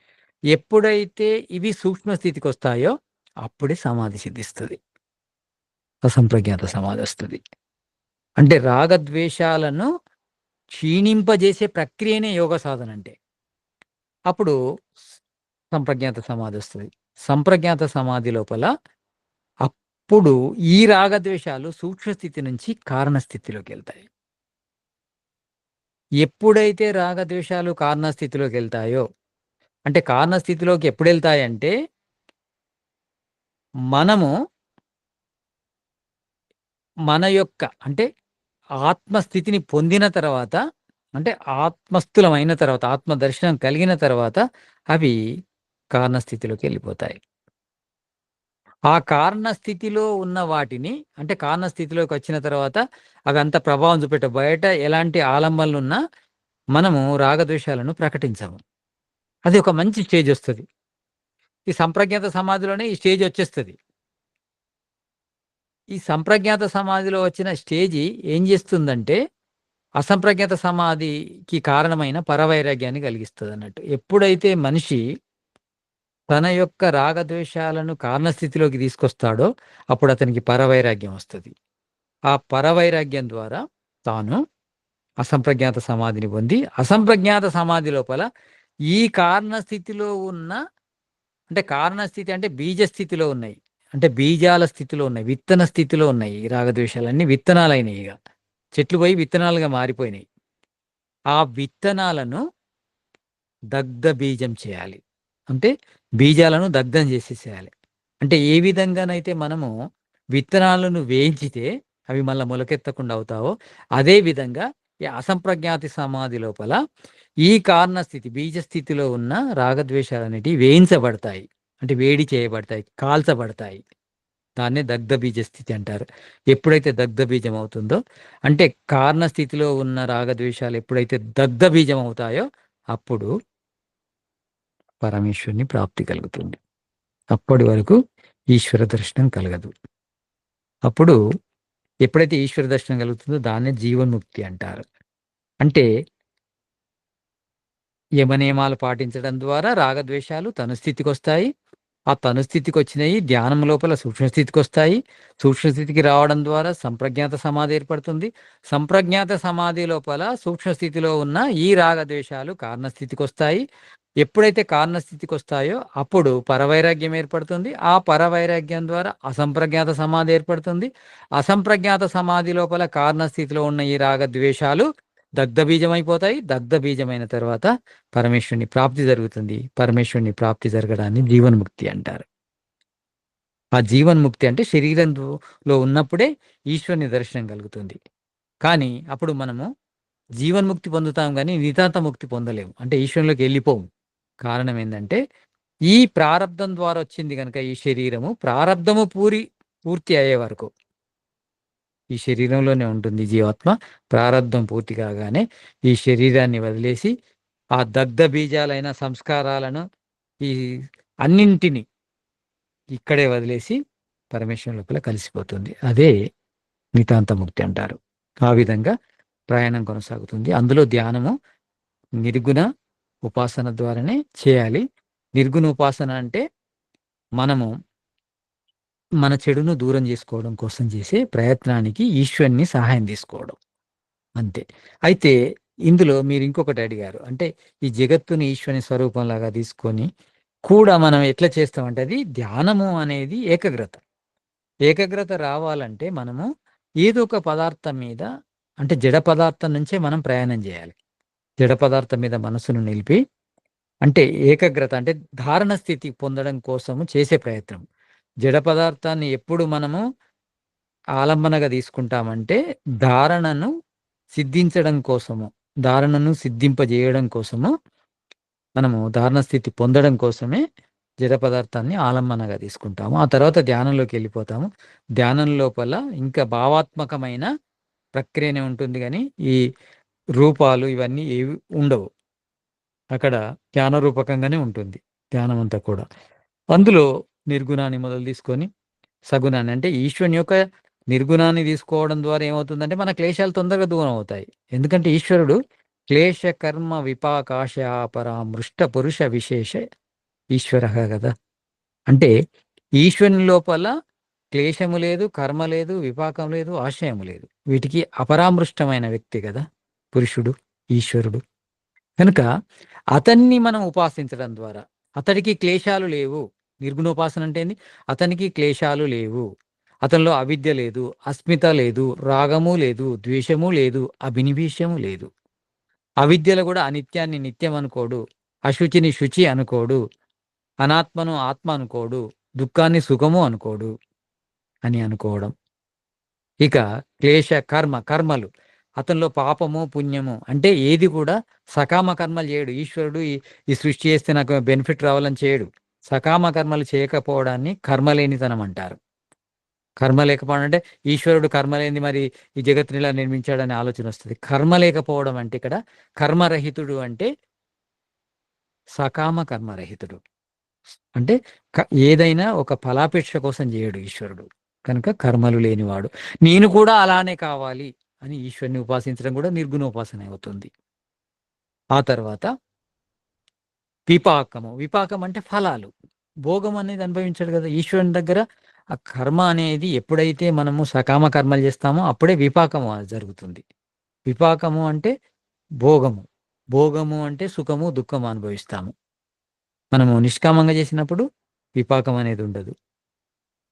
ఎప్పుడైతే ఇవి సూక్ష్మ స్థితికి వస్తాయో అప్పుడే సమాధి సిద్ధిస్తుంది, అసంప్రజ్ఞాత సమాధి వస్తుంది. అంటే రాగద్వేషాలను క్షీణింపజేసే ప్రక్రియనే యోగ సాధన అంటే. అప్పుడు సంప్రజ్ఞాత సమాధి వస్తుంది. సంప్రజ్ఞాత సమాధి లోపల అప్పుడు ఈ రాగద్వేషాలు సూక్ష్మ స్థితి నుంచి కారణ స్థితిలోకి వెళ్తాయి. ఎప్పుడైతే రాగద్వేషాలు కారణ స్థితిలోకి వెళ్తాయో, అంటే కారణ స్థితిలోకి ఎప్పుడు వెళ్తాయంటే మనము మన యొక్క అంటే ఆత్మస్థితిని పొందిన తర్వాత, అంటే ఆత్మస్థులమైన తర్వాత, ఆత్మ దర్శనం కలిగిన తర్వాత అవి కారణ స్థితిలోకి వెళ్ళిపోతాయి. ఆ కారణ స్థితిలో ఉన్న వాటిని, అంటే కారణ స్థితిలోకి వచ్చిన తర్వాత అవి అంత ప్రభావం చూపెట్ట, బయట ఎలాంటి ఆలంబనలున్నా మనము రాగద్వేషాలను ప్రకటించము. అది ఒక మంచి స్టేజ్ వస్తుంది. ఈ సంప్రజ్ఞాత సమాధిలోనే ఈ స్టేజ్ వచ్చేస్తుంది. ఈ సంప్రజ్ఞాత సమాధిలో వచ్చిన స్టేజి ఏం చేస్తుందంటే అసంప్రజ్ఞాత సమాధికి కారణమైన పరవైరాగ్యాన్ని కలిగిస్తుంది అన్నట్టు. ఎప్పుడైతే మనిషి తన యొక్క రాగద్వేషాలను కారణస్థితిలోకి తీసుకొస్తాడో అప్పుడు అతనికి పరవైరాగ్యం వస్తుంది. ఆ పరవైరాగ్యం ద్వారా తాను అసంప్రజ్ఞాత సమాధిని పొంది, అసంప్రజ్ఞాత సమాధి లోపల ఈ కారణ స్థితిలో ఉన్న, అంటే కారణ స్థితి అంటే బీజ స్థితిలో ఉన్నాయి, అంటే బీజాల స్థితిలో ఉన్నాయి, విత్తన స్థితిలో ఉన్నాయి. ఈ రాగద్వేషాలన్నీ విత్తనాలైనవి, ఇక చెట్లు పోయి విత్తనాలుగా మారిపోయినాయి. ఆ విత్తనాలను దగ్ధ బీజం చేయాలి, అంటే బీజాలను దగ్ధం చేసేసేయాలి. అంటే ఏ విధంగానైతే మనము విత్తనాలను వేయించితే అవి మళ్ళీ మొలకెత్తకుండా అవుతావో, అదే విధంగా ఈ అసంప్రజ్ఞాతి సమాధి లోపల ఈ కారణ స్థితి బీజ స్థితిలో ఉన్న రాగద్వేషాలు అనేటివి వేయించబడతాయి, అంటే వేడి చేయబడతాయి, కాల్చబడతాయి. దాన్నే దగ్ధ బీజ స్థితి అంటారు. ఎప్పుడైతే దగ్ధ బీజం అవుతుందో, అంటే కారణ స్థితిలో ఉన్న రాగద్వేషాలు ఎప్పుడైతే దగ్ధ బీజం అవుతాయో అప్పుడు పరమేశ్వరుని ప్రాప్తి కలుగుతుంది. అప్పటి వరకు ఈశ్వర దర్శనం కలగదు. అప్పుడు ఎప్పుడైతే ఈశ్వర దర్శనం కలుగుతుందో దాన్నే జీవన్ముక్తి అంటారు. అంటే యమనియమాలు పాటించడం ద్వారా రాగద్వేషాలు తను స్థితికి వస్తాయి. ఆ తను స్థితికి వచ్చినవి ధ్యానం లోపల సూక్ష్మస్థితికి వస్తాయి. సూక్ష్మస్థితికి రావడం ద్వారా సంప్రజ్ఞాత సమాధి ఏర్పడుతుంది. సంప్రజ్ఞాత సమాధి లోపల సూక్ష్మస్థితిలో ఉన్న ఈ రాగద్వేషాలు కారణస్థితికి వస్తాయి. ఎప్పుడైతే కారణస్థితికి వస్తాయో అప్పుడు పరవైరాగ్యం ఏర్పడుతుంది. ఆ పరవైరాగ్యం ద్వారా అసంప్రజ్ఞాత సమాధి ఏర్పడుతుంది. అసంప్రజ్ఞాత సమాధి లోపల కారణస్థితిలో ఉన్న ఈ రాగద్వేషాలు దగ్ధ బీజమైపోతాయి. దగ్ధ బీజమైన తర్వాత పరమేశ్వరుని ప్రాప్తి జరుగుతుంది. పరమేశ్వరుని ప్రాప్తి జరగడాన్ని జీవన్ముక్తి అంటారు. ఆ జీవన్ముక్తి అంటే శరీరంలో ఉన్నప్పుడే ఈశ్వరుని దర్శనం కలుగుతుంది. కానీ అప్పుడు మనము జీవన్ముక్తి పొందుతాం కానీ నితాంత ముక్తి పొందలేము, అంటే ఈశ్వరులోకి వెళ్ళిపోము. కారణం ఏంటంటే ఈ ప్రారబ్ధం ద్వారా వచ్చింది కనుక ఈ శరీరము ప్రారబ్ధము పూర్తి అయ్యే వరకు ఈ శరీరంలోనే ఉంటుంది జీవాత్మ. ప్రారబ్ధం పూర్తి కాగానే ఈ శరీరాన్ని వదిలేసి ఆ దగ్ధ బీజాలైన సంస్కారాలను ఈ అన్నింటినీ ఇక్కడే వదిలేసి పరమేశ్వరం లోపల కలిసిపోతుంది. అదే నితాంత ముక్తి అంటారు. ఆ విధంగా ప్రయాణం కొనసాగుతుంది. అందులో ధ్యానము నిర్గుణ ఉపాసన ద్వారానే చేయాలి. నిర్గుణ ఉపాసన అంటే మనము మన చెడును దూరం చేసుకోవడం కోసం చేసే ప్రయత్నానికి ఈశ్వరుని సహాయం తీసుకోవడం, అంతే. అయితే ఇందులో మీరు ఇంకొకటి అడిగారు, అంటే ఈ జగత్తుని ఈశ్వరుని స్వరూపంలాగా తీసుకొని కూడా మనం ఎట్లా చేస్తామంటే అది ధ్యానము అనేది ఏకాగ్రత. ఏకాగ్రత రావాలంటే మనము ఏదో ఒక పదార్థం మీద, అంటే జడ పదార్థం నుంచే మనం ప్రయాణం చేయాలి. జడ పదార్థం మీద మనసును నిలిపి, అంటే ఏకాగ్రత అంటే ధారణ స్థితి పొందడం కోసము చేసే ప్రయత్నం. జడ పదార్థాన్ని ఎప్పుడు మనము ఆలంబనగా తీసుకుంటామంటే ధారణను సిద్ధించడం కోసము, ధారణను సిద్ధింపజేయడం కోసము, మనము ధారణ స్థితి పొందడం కోసమే జడ పదార్థాన్ని ఆలంబనగా తీసుకుంటాము. ఆ తర్వాత ధ్యానంలోకి వెళ్ళిపోతాము. ధ్యానం లోపల ఇంకా భావాత్మకమైన ప్రక్రియనే ఉంటుంది కానీ ఈ రూపాలు ఇవన్నీ ఏవి ఉండవు. అక్కడ ధ్యాన రూపకంగానే ఉంటుంది ధ్యానం అంతా కూడా. అందులో నిర్గుణాన్ని మొదలు తీసుకొని సగుణాన్ని, అంటే ఈశ్వరుని యొక్క నిర్గుణాన్ని తీసుకోవడం ద్వారా ఏమవుతుందంటే మన క్లేశాలు తొందరగా దూరం అవుతాయి. ఎందుకంటే ఈశ్వరుడు క్లేశ కర్మ విపాకాశ పరామృష్ట పురుష విశేష ఈశ్వర కదా. అంటే ఈశ్వరుని లోపల క్లేశము లేదు, కర్మ లేదు, విపాకం లేదు, ఆశయము లేదు. వీటికి అపరామృష్టమైన వ్యక్తి కదా పురుషుడు, ఈశ్వరుడు. కనుక అతన్ని మనం ఉపాసించడం ద్వారా అతడికి క్లేశాలు లేవు. నిర్గుణోపాసన అంటే ఏంది? అతనికి క్లేశాలు లేవు, అతనిలో అవిద్య లేదు, అస్మిత లేదు, రాగము లేదు, ద్వేషము లేదు, అభినివేశము లేదు. అవిద్యలో కూడా అనిత్యాన్ని నిత్యం అనుకోడు, అశుచిని శుచి అనుకోడు, అనాత్మను ఆత్మ అనుకోడు, దుఃఖాన్ని సుఖము అనుకోడు అని అనుకోవడం. ఇక క్లేశ కర్మలు అతనిలో పాపము పుణ్యము అంటే ఏది కూడా సకామ కర్మలు చేయడు. ఈశ్వరుడు ఈ సృష్టి చేస్తే నాకు బెనిఫిట్ రావాలని చేయడు. సకామ కర్మలు చేయకపోవడాన్ని కర్మలేనితనం అంటారు. కర్మ లేకపోవడం అంటే ఈశ్వరుడు కర్మ లేని మరి ఈ జగత్తుని ఇలా నిర్మించాడనే ఆలోచన వస్తుంది. కర్మ లేకపోవడం అంటే ఇక్కడ కర్మరహితుడు అంటే సకామ కర్మరహితుడు. అంటే ఏదైనా ఒక ఫలాపేక్ష కోసం చేయడు ఈశ్వరుడు. కనుక కర్మలు లేనివాడు. నేను కూడా అలానే కావాలి అని ఈశ్వరుని ఉపాసించడం కూడా నిర్గుణోపాసన అవుతుంది. ఆ తర్వాత విపాకం అంటే ఫలాలు, భోగం అనేది అనుభవించాడు కదా ఈశ్వరుని దగ్గర. ఆ కర్మ అనేది ఎప్పుడైతే మనము సకామ కర్మలు చేస్తామో అప్పుడే విపాకము జరుగుతుంది. విపాకము అంటే భోగము అంటే సుఖము దుఃఖము అనుభవిస్తాము. మనము నిష్కామంగా చేసినప్పుడు విపాకం అనేది ఉండదు.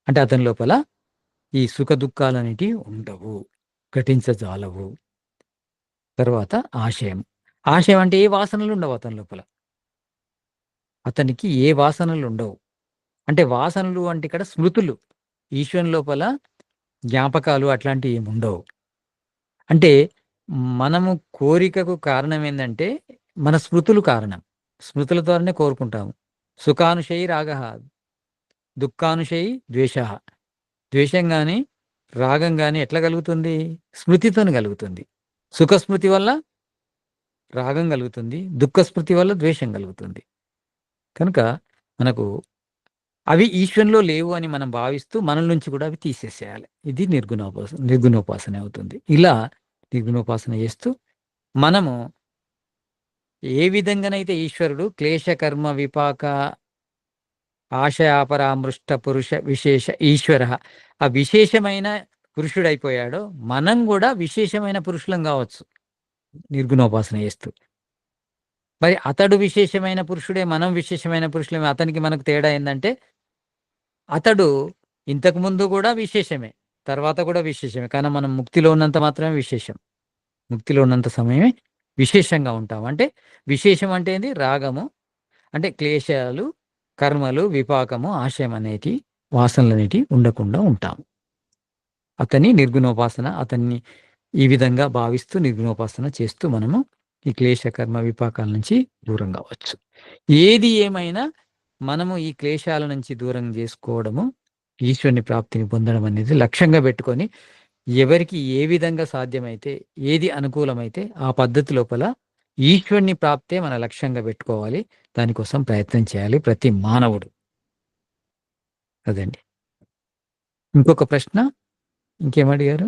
అంటే అతని లోపల ఈ సుఖ దుఃఖాలనేటివి ఉండవు, ఘటించజాలవు. తర్వాత ఆశయం అంటే ఏ వాసనలు ఉండవు అతని లోపల. అతనికి ఏ వాసనలు ఉండవు. అంటే వాసనలు అంటే ఇక్కడ స్మృతులు. ఈశ్వరుని లోపల జ్ఞాపకాలు అట్లాంటివి ఏమి ఉండవు. అంటే మనము కోరికకు కారణం ఏంటంటే మన స్మృతులు కారణం. స్మృతుల ద్వారానే కోరుకుంటాము. సుఖానుశయి రాగ, దుఃఖానుశయి ద్వేష. ద్వేషం కానీ రాగం కానీ ఎట్లా కలుగుతుంది? స్మృతితోని కలుగుతుంది. సుఖస్మృతి వల్ల రాగం కలుగుతుంది, దుఃఖస్మృతి వల్ల ద్వేషం కలుగుతుంది. కనుక మనకు అవి ఈశ్వరంలో లేవు అని మనం భావిస్తూ మనల నుంచి కూడా అవి తీసేసేయాలి. ఇది నిర్గుణోపాసన అవుతుంది. ఇలా నిర్గుణోపాసన చేస్తూ మనము ఏ విధంగానైతే ఈశ్వరుడు క్లేశకర్మ విపాక ఆశయాపరామృష్ట పురుష విశేష ఈశ్వర ఆ విశేషమైన పురుషుడైపోయాడో మనం కూడా విశేషమైన పురుషులం కావచ్చు నిర్గుణోపాసన చేస్తూ. మరి అతడు విశేషమైన పురుషుడే, మనం విశేషమైన పురుషులమే. అతనికి మనకు తేడా ఏంటంటే అతడు ఇంతకు ముందు కూడా విశేషమే, తర్వాత కూడా విశేషమే. కానీ మనం ముక్తిలో ఉన్నంత మాత్రమే విశేషం. ముక్తిలో ఉన్నంత సమయమే విశేషంగా ఉంటాం. అంటే విశేషం అంటే ఏంది? రాగము అంటే క్లేశాలు, కర్మలు, విపాకము, ఆశయం అనేటి వాసనలు అనేటివి ఉండకుండా ఉంటాం. అతన్ని ఈ విధంగా భావిస్తూ నిర్గుణోపాసన చేస్తూ మనము ఈ క్లేశ కర్మ విపాకాల నుంచి దూరం కావచ్చు. ఏది ఏమైనా మనము ఈ క్లేశాల నుంచి దూరం చేసుకోవడము, ఈశ్వరుని ప్రాప్తిని పొందడం అనేది లక్ష్యంగా పెట్టుకొని ఎవరికి ఏ విధంగా సాధ్యమైతే, ఏది అనుకూలమైతే ఆ పద్ధతి లోపల ఈశ్వరుని ప్రాప్తే మన లక్ష్యంగా పెట్టుకోవాలి. దానికోసం ప్రయత్నం చేయాలి ప్రతి మానవుడు. అదండి. ఇంకొక ప్రశ్న ఇంకేమడిగారు?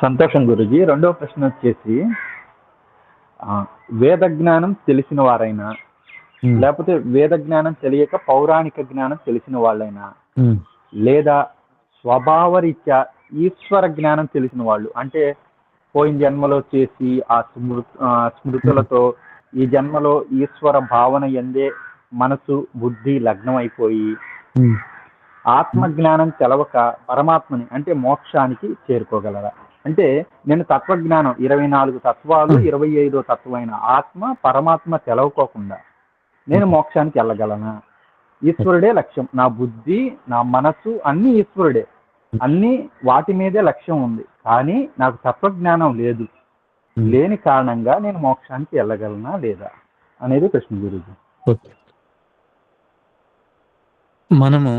సంతోషం గురుజీ. రెండవ ప్రశ్న వచ్చేసి వేద జ్ఞానం తెలిసిన వారైనా లేకపోతే వేద జ్ఞానం తెలియక పౌరాణిక జ్ఞానం తెలిసిన వాళ్ళైనా లేదా స్వభావరీత్యా ఈశ్వర జ్ఞానం తెలిసిన వాళ్ళు, అంటే పోయిన జన్మలో చేసి ఆ స్మృతులతో ఈ జన్మలో ఈశ్వర భావన ఎందే మనసు బుద్ధి లగ్నం అయిపోయి ఆత్మజ్ఞానం తెలవక పరమాత్మని అంటే మోక్షానికి చేరుకోగలరా? అంటే నేను తత్వజ్ఞానం 24 తత్వాలు 25వ తత్వమైన ఆత్మ పరమాత్మ తెలవకోకుండా నేను మోక్షానికి వెళ్ళగలనా? ఈశ్వరుడే లక్ష్యం, నా బుద్ధి నా మనసు అన్ని ఈశ్వరుడే, అన్ని వాటి మీదే లక్ష్యం ఉంది. కానీ నాకు తత్వజ్ఞానం లేదు, లేని కారణంగా నేను మోక్షానికి వెళ్ళగలనా లేదా అనేది ప్రశ్న గురించి. మనము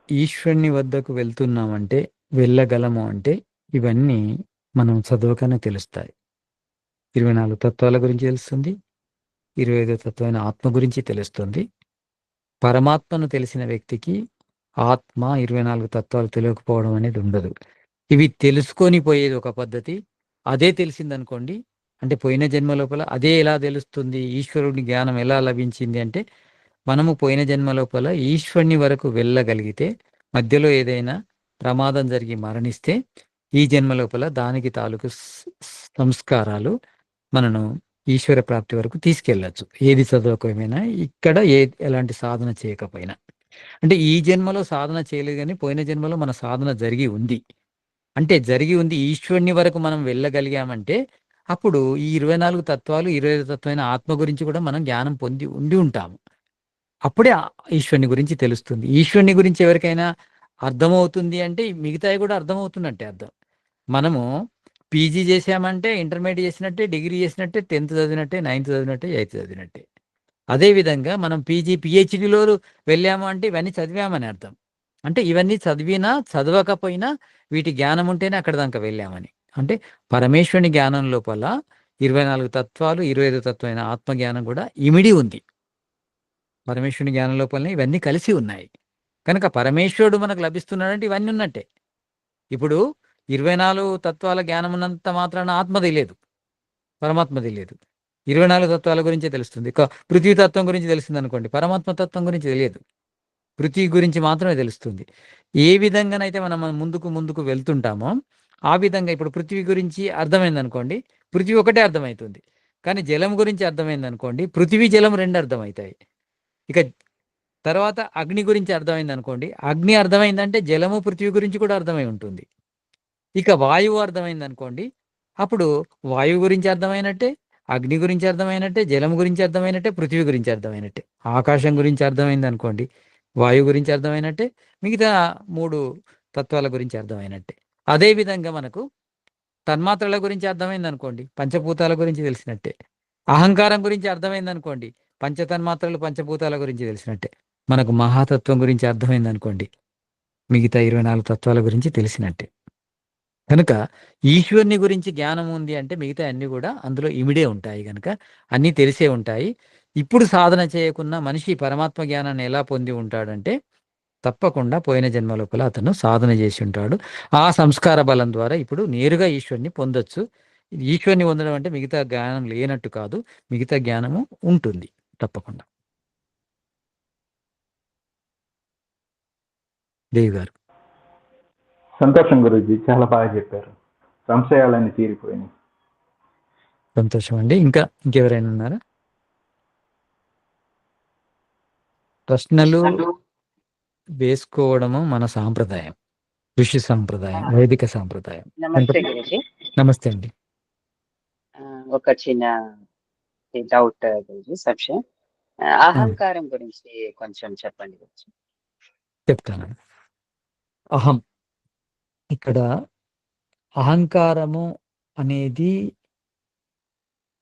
ఈశ్వరుని వద్దకు వెళ్తున్నామంటే, వెళ్ళగలము అంటే ఇవన్నీ మనం చదవకనే తెలుస్తాయి. 24 తత్వాల గురించి తెలుస్తుంది, 25వ తత్వమైన ఆత్మ గురించి తెలుస్తుంది. పరమాత్మను తెలిసిన వ్యక్తికి ఆత్మ 24 తత్వాలు తెలియకపోవడం అనేది ఉండదు. ఇవి తెలుసుకొని పోయేది ఒక పద్ధతి. అదే తెలిసిందనుకోండి, అంటే పోయిన జన్మ లోపల అదే ఎలా తెలుస్తుంది? ఈశ్వరుని జ్ఞానం ఎలా లభించింది అంటే, మనము పోయిన జన్మ లోపల ఈశ్వరుని వరకు వెళ్ళగలిగితే, మధ్యలో ఏదైనా ప్రమాదం జరిగి మరణిస్తే, ఈ జన్మ లోపల దానికి తాలూకు సంస్కారాలు మనను ఈశ్వర ప్రాప్తి వరకు తీసుకెళ్ళొచ్చు. ఏది చదవకపోయినా, ఇక్కడ ఎలాంటి సాధన చేయకపోయినా. అంటే ఈ జన్మలో సాధన చేయలేదు గానీ, పోయిన జన్మలో మన సాధన జరిగి ఉంది. అంటే జరిగి ఉంది. ఈశ్వరుని వరకు మనం వెళ్ళగలిగామంటే, అప్పుడు ఈ 24 తత్వాలు, 25 తత్వమైన ఆత్మ గురించి కూడా మనం జ్ఞానం పొంది ఉండి ఉంటాము. అప్పుడే ఈశ్వరుని గురించి తెలుస్తుంది. ఈశ్వరుని గురించి ఎవరికైనా అర్థమవుతుంది అంటే, మిగతాయి కూడా అర్థమవుతున్నట్టే అర్థం. మనము పీజీ చేశామంటే, ఇంటర్మీడియేట్ చేసినట్టే, డిగ్రీ చేసినట్టే, 10థ్ చదివినట్టే, 9థ్ చదివినట్టే, 8థ్ చదివినట్టే. అదే విధంగా మనం పీజీ, పీహెచ్‌డీలో వెళ్ళాము అంటే ఇవన్నీ చదివామని అర్థం. అంటే ఇవన్నీ చదివినా, చదవకపోయినా వీటి జ్ఞానం ఉంటేనే అక్కడి దాకా వెళ్ళామని. అంటే పరమేశ్వరుని జ్ఞానం లోపల 24 తత్వాలు, 25 తత్వమైన ఆత్మ జ్ఞానం కూడా ఇమిడి ఉంది. పరమేశ్వరుని జ్ఞానం లోపలనే ఇవన్నీ కలిసి ఉన్నాయి. కనుక పరమేశ్వరుడు మనకు లభిస్తున్నాడంటే ఇవన్నీ ఉన్నట్టే. ఇప్పుడు 24 తత్వాల జ్ఞానం ఉన్నంత మాత్రాన ఆత్మ తెలియదు. పరమాత్మ తెలియదు. 24 తత్వాల గురించే తెలుస్తుంది. పృథ్వీ తత్వం గురించి తెలిసిందనుకోండి, పరమాత్మ తత్వం గురించి తెలియదు. పృథ్వీ గురించి మాత్రమే తెలుస్తుంది. ఏ విధంగానైతే మనం ముందుకు వెళ్తుంటామో, ఆ విధంగా ఇప్పుడు పృథ్వీ గురించి అర్థమైందనుకోండి, పృథ్వీ ఒకటే అర్థమవుతుంది. కానీ జలం గురించి అర్థమైందనుకోండి, పృథ్వీ, జలం 2 అర్థమవుతాయి. ఇక తర్వాత అగ్ని గురించి అర్థమైందనుకోండి, అగ్ని అర్థమైందంటే జలము, పృథ్వీ గురించి కూడా అర్థమై ఉంటుంది. ఇక వాయువు అర్థమైందనుకోండి, అప్పుడు వాయువు గురించి అర్థమైనట్టే, అగ్ని గురించి అర్థమైనట్టే, జలం గురించి అర్థమైనట్టే, పృథ్వీ గురించి అర్థమైనట్టే. ఆకాశం గురించి అర్థమైందనుకోండి, వాయువు గురించి అర్థమైనట్టే, మిగతా 3 తత్వాల గురించి అర్థమైనట్టే. అదే విధంగా మనకు తన్మాత్రల గురించి అర్థమైందనుకోండి, పంచభూతాల గురించి తెలిసినట్టే. అహంకారం గురించి అర్థమైందనుకోండి, పంచతన్మాత్రలు, పంచభూతాల గురించి తెలిసినట్టే. మనకు మహాతత్వం గురించి అర్థమైందనుకోండి, మిగతా 24 తత్వాల గురించి తెలిసినట్టే. కనుక ఈశ్వరుని గురించి జ్ఞానం ఉంది అంటే మిగతా అన్నీ కూడా అందులో ఇమిడే ఉంటాయి. గనుక అన్నీ తెలిసే ఉంటాయి. ఇప్పుడు సాధన చేయకున్న మనిషి పరమాత్మ జ్ఞానాన్ని ఎలా పొంది ఉంటాడంటే, తప్పకుండా పోయిన జన్మ లోపల అతను సాధన చేసి ఉంటాడు. ఆ సంస్కార బలం ద్వారా ఇప్పుడు నేరుగా ఈశ్వరుని పొందొచ్చు. ఈశ్వరుని పొందడం అంటే మిగతా జ్ఞానం లేనట్టు కాదు. మిగతా జ్ఞానము ఉంటుంది తప్పకుండా. దేవి గారు. సంతోషం గురూజీ, చాలా బాగా చెప్పారు. సంశయాలన్నీ తీరిపోయినాయి. సంతోషం అండి. ఇంకెవరైనా ఉన్నారా? ప్రశ్నలు వేసుకోవడము మన సాంప్రదాయం, ఋషి సాంప్రదాయం, వైదిక సాంప్రదాయం. నమస్తే గురుజీ. నమస్తే అండి. ఒక చిన్న డౌట్ గురుజీ, సంశయం. అహంకారం గురించి కొంచెం చెప్పండి గురుజీ. చెప్తాను. అహం, ఇక్కడ అహంకారము అనేది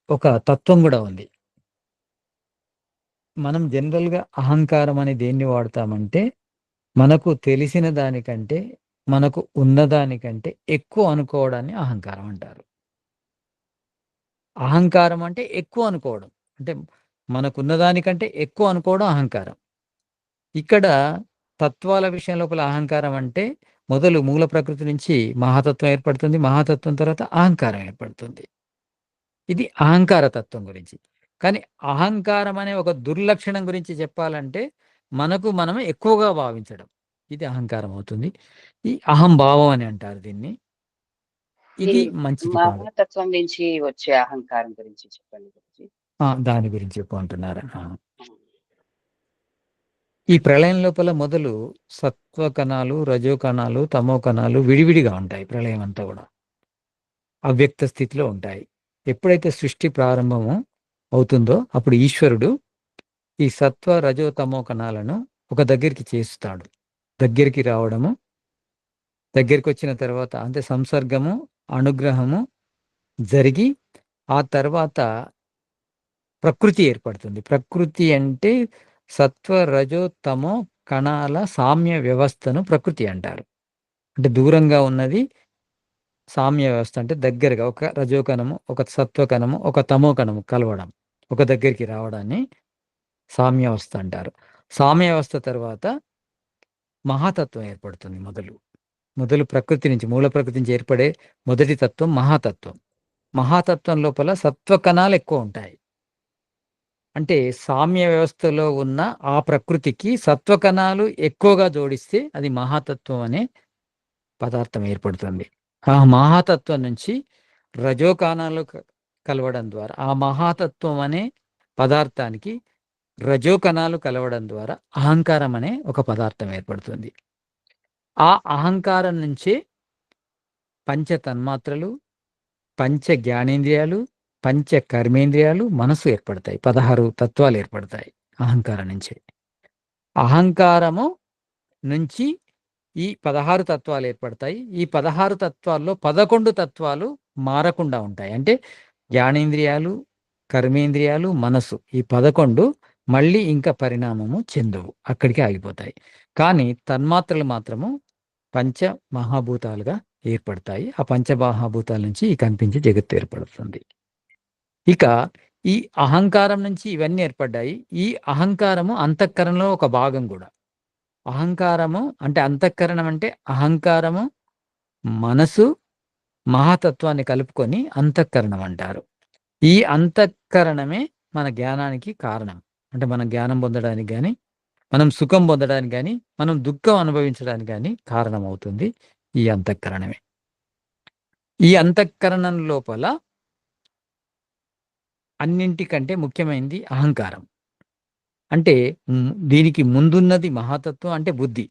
ఒక తత్వం కూడా ఉంది. మనం జనరల్గా అహంకారం అనే దేన్ని వాడతామంటే, మనకు తెలిసిన దానికంటే, మనకు ఉన్నదానికంటే ఎక్కువ అనుకోవడాన్ని అహంకారం అంటారు. అహంకారం అంటే ఎక్కువ అనుకోవడం, అంటే మనకున్న దానికంటే ఎక్కువ అనుకోవడం అహంకారం. ఇక్కడ తత్వాల విషయం లోపల అహంకారం అంటే మొదలు మూల ప్రకృతి నుంచి మహాతత్వం ఏర్పడుతుంది. మహాతత్వం తర్వాత అహంకారం ఏర్పడుతుంది. ఇది అహంకార తత్వం గురించి. కానీ అహంకారం అనే ఒక దుర్లక్షణం గురించి చెప్పాలంటే, మనకు మనం ఎక్కువగా భావించడం, ఇది అహంకారం అవుతుంది. ఈ అహంభావం అని అంటారు దీన్ని. ఇది మంచిది కాదు. మహాతత్వం నుంచి వచ్చే అహంకారం గురించి చెప్పండి గురుజీ. దాని గురించి చెప్పు అంటున్నారా? ఈ ప్రళయం లోపల మొదలు సత్వ కణాలు, రజో కణాలు, తమో కణాలు విడివిడిగా ఉంటాయి. ప్రళయం అంతా కూడా అవ్యక్త స్థితిలో ఉంటాయి. ఎప్పుడైతే సృష్టి ప్రారంభము అవుతుందో అప్పుడు ఈశ్వరుడు ఈ సత్వ, రజో, తమో కణాలను ఒక దగ్గరికి చేస్తాడు. దగ్గరికి రావడము, దగ్గరికి వచ్చిన తర్వాత అంటే సంసర్గము, అనుగ్రహము జరిగి ఆ తర్వాత ప్రకృతి ఏర్పడుతుంది. ప్రకృతి అంటే సత్వ, రజో, తమో కణాల సామ్య వ్యవస్థను ప్రకృతి అంటారు. అంటే దూరంగా ఉన్నది సామ్య వ్యవస్థ, అంటే దగ్గరగా ఒక రజోకణము, ఒక సత్వకణము, ఒక తమోకణము కలవడం, ఒక దగ్గరికి రావడాన్ని సామ్యావస్థ అంటారు. సామ్యావస్థ తర్వాత మహాతత్వం ఏర్పడుతుంది. మొదలు ప్రకృతి నుంచి, మూల ప్రకృతి నుంచి ఏర్పడే మొదటి తత్వం మహాతత్వం. మహాతత్వం లోపల సత్వ కణాలు ఎక్కువ ఉంటాయి. అంటే సామ్య వ్యవస్థలో ఉన్న ఆ ప్రకృతికి సత్వ కణాలు ఎక్కువగా జోడిస్తే అది మహాతత్వం అనే పదార్థం ఏర్పడుతుంది. ఆ మహాతత్వం నుంచి రజోకణాలు కలవడం ద్వారా, ఆ మహాతత్వం అనే పదార్థానికి రజోకణాలు కలవడం ద్వారా అహంకారం అనే ఒక పదార్థం ఏర్పడుతుంది. ఆ అహంకారం నుంచే పంచ తన్మాత్రలు, పంచ జ్ఞానేంద్రియాలు, పంచ కర్మేంద్రియాలు, మనసు ఏర్పడతాయి. 16 తత్వాలు ఏర్పడతాయి అహంకారం నుంచే. అహంకారము నుంచి ఈ 16 తత్వాలు ఏర్పడతాయి. ఈ 16 తత్వాల్లో 11 తత్వాలు మారకుండా ఉంటాయి. అంటే జ్ఞానేంద్రియాలు, కర్మేంద్రియాలు, మనసు ఈ 11 మళ్ళీ ఇంకా పరిణామము చెందవు. అక్కడికే ఆగిపోతాయి. కానీ తన్మాత్రలు మాత్రము పంచ మహాభూతాలుగా ఏర్పడతాయి. ఆ పంచమహాభూతాల నుంచి ఈ కనిపించే జగత్తు ఏర్పడుతుంది. ఇక ఈ అహంకారం నుంచి ఇవన్నీ ఏర్పడ్డాయి. ఈ అహంకారము అంతఃకరణలో ఒక భాగం కూడా. అహంకారము అంటే అంతఃకరణం అంటే అహంకారము, మనసు, మహాతత్వాన్ని కలుపుకొని అంతఃకరణం అంటారు. ఈ అంతఃకరణమే మన జ్ఞానానికి కారణం. అంటే మనం జ్ఞానం పొందడానికి గాని, మనం సుఖం పొందడానికి గాని, మనం దుఃఖం అనుభవించడానికి గాని కారణమవుతుంది ఈ అంతఃకరణమే. ఈ అంతఃకరణం లోపల అన్నింటికంటే ముఖ్యమైనది అహంకారం. అంటే దీనికి ముందున్నది మహాతత్వం అంటే బుద్ధి.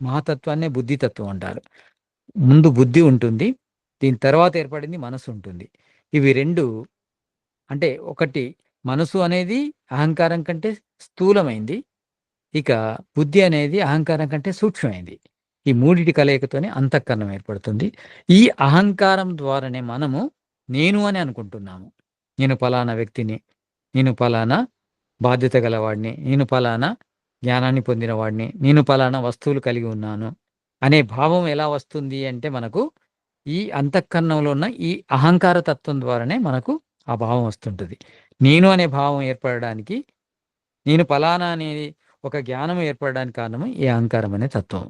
మహాతత్వాన్నే బుద్ధితత్వం అంటారు. ముందు బుద్ధి ఉంటుంది. దీని తర్వాత ఏర్పడింది మనసు ఉంటుంది. ఇవి 2 అంటే ఒకటి మనసు అనేది అహంకారం కంటే స్థూలమైంది. ఇక బుద్ధి అనేది అహంకారం కంటే సూక్ష్మమైంది. ఈ మూడిటి కలయికతోనే అంతఃకరణం ఏర్పడుతుంది. ఈ అహంకారం ద్వారానే మనము నేను అని అనుకుంటున్నాము. నేను పలానా వ్యక్తిని, నేను పలానా బాధ్యత గలవాడిని, నేను పలానా జ్ఞానాన్ని పొందిన వాడిని, నేను పలానా వస్తువులు కలిగి ఉన్నాను అనే భావం ఎలా వస్తుంది అంటే మనకు ఈ అంతఃకరణంలో ఉన్న ఈ అహంకార తత్వం ద్వారానే మనకు ఆ భావం వస్తుంటుంది. నేను అనే భావం ఏర్పడడానికి, నేను పలానా అనేది ఒక జ్ఞానం ఏర్పడడానికి కారణము ఈ అహంకారం అనే తత్వం.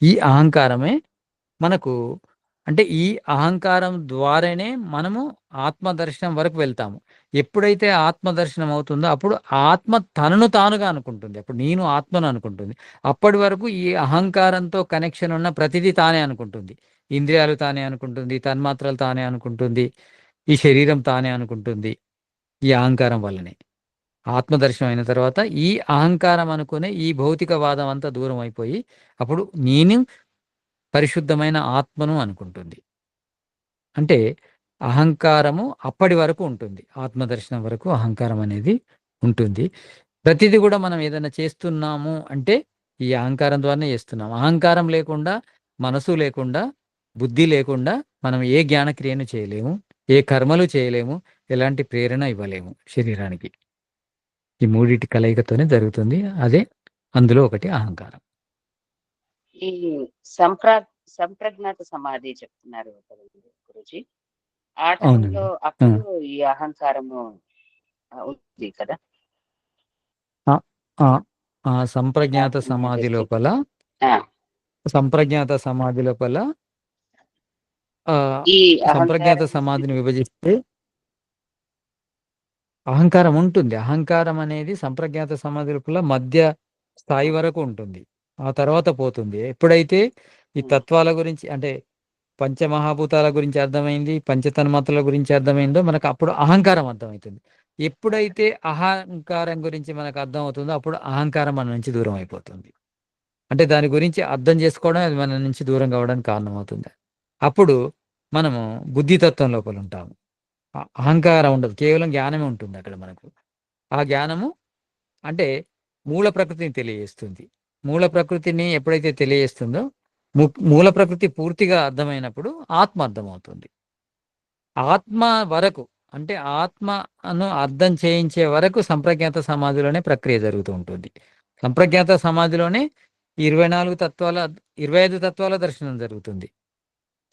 ఈ అహంకారమే మనకు అంటే ఈ అహంకారం ద్వారానే మనము ఆత్మదర్శనం వరకు వెళ్తాము. ఎప్పుడైతే ఆత్మదర్శనం అవుతుందో అప్పుడు ఆత్మ తనను తానుగా అనుకుంటుంది. అప్పుడు నేను ఆత్మను అనుకుంటుంది. అప్పటి వరకు ఈ అహంకారంతో కనెక్షన్ ఉన్న ప్రతిదీ తానే అనుకుంటుంది. ఇంద్రియాలు తానే అనుకుంటుంది, తన్మాత్రలు తానే అనుకుంటుంది, ఈ శరీరం తానే అనుకుంటుంది. ఈ అహంకారం వల్లనే. ఆత్మదర్శనం అయిన తర్వాత ఈ అహంకారం అనుకునే ఈ భౌతికవాదం అంతా దూరం అయిపోయి అప్పుడు నేను పరిశుద్ధమైన ఆత్మను అనుకుంటుంది. అంటే అహంకారము అప్పటి వరకు ఉంటుంది. ఆత్మదర్శనం వరకు అహంకారం అనేది ఉంటుంది. ప్రతిదీ కూడా మనం ఏదైనా చేస్తున్నాము అంటే ఈ అహంకారం ద్వారానే చేస్తున్నాం. అహంకారం లేకుండా, మనసు లేకుండా, బుద్ధి లేకుండా మనం ఏ జ్ఞానక్రియను చేయలేము, ఏ కర్మలు చేయలేము, ఎలాంటి ప్రేరణ ఇవ్వలేము శరీరానికి. ఈ మూడిటి కలయికతోనే జరుగుతుంది. అదే అందులో ఒకటి అహంకారం. ఈ సంప్రజ్ఞాత సమాధి చెప్తున్నారు కదండి గురూజీ. ఆ టైంలో అవునండి. అప్పుడు ఈ అహంకారము ఉంది కదా. ఆ! ఆ! ఆ సంప్రజ్ఞాత సమాధి లోపల ఆ, సంప్రజ్ఞాత సమాధి లోపల ఈ సంప్రజ్ఞాత అహంకారం సమాధిని విభజిస్తే అహంకారం ఉంటుంది. అహంకారం అనేది సంప్రజ్ఞాత సమాధి లోపల మధ్య స్థాయి వరకు ఉంటుంది. ఆ తర్వాత పోతుంది. ఎప్పుడైతే ఈ తత్వాల గురించి అంటే పంచమహాభూతాల గురించి అర్థమైంది, పంచతన్మాత్రల గురించి అర్థమైందో మనకు అప్పుడు అహంకారం అర్థమవుతుంది. ఎప్పుడైతే అహంకారం గురించి మనకు అర్థమవుతుందో అప్పుడు అహంకారం మన నుంచి దూరం అయిపోతుంది. అంటే దాని గురించి అర్థం చేసుకోవడం అది మన నుంచి దూరం కావడానికి కారణమవుతుంది. అప్పుడు మనము బుద్ధితత్వం లోపల ఉంటాము. అహంకారం ఉండదు. కేవలం జ్ఞానమే ఉంటుంది అక్కడ మనకు. ఆ జ్ఞానము అంటే మూల ప్రకృతిని తెలియజేస్తుంది. మూల ప్రకృతిని ఎప్పుడైతే తెలియజేస్తుందో మూల ప్రకృతి పూర్తిగా అర్థమైనప్పుడు ఆత్మ అర్థమవుతుంది. ఆత్మ వరకు అంటే ఆత్మను అర్థం చేయించే వరకు సంప్రజ్ఞాత సమాధిలోనే ప్రక్రియ జరుగుతూ ఉంటుంది. సంప్రజ్ఞాత సమాధిలోనే 24 తత్వాల 25 తత్వాల దర్శనం జరుగుతుంది.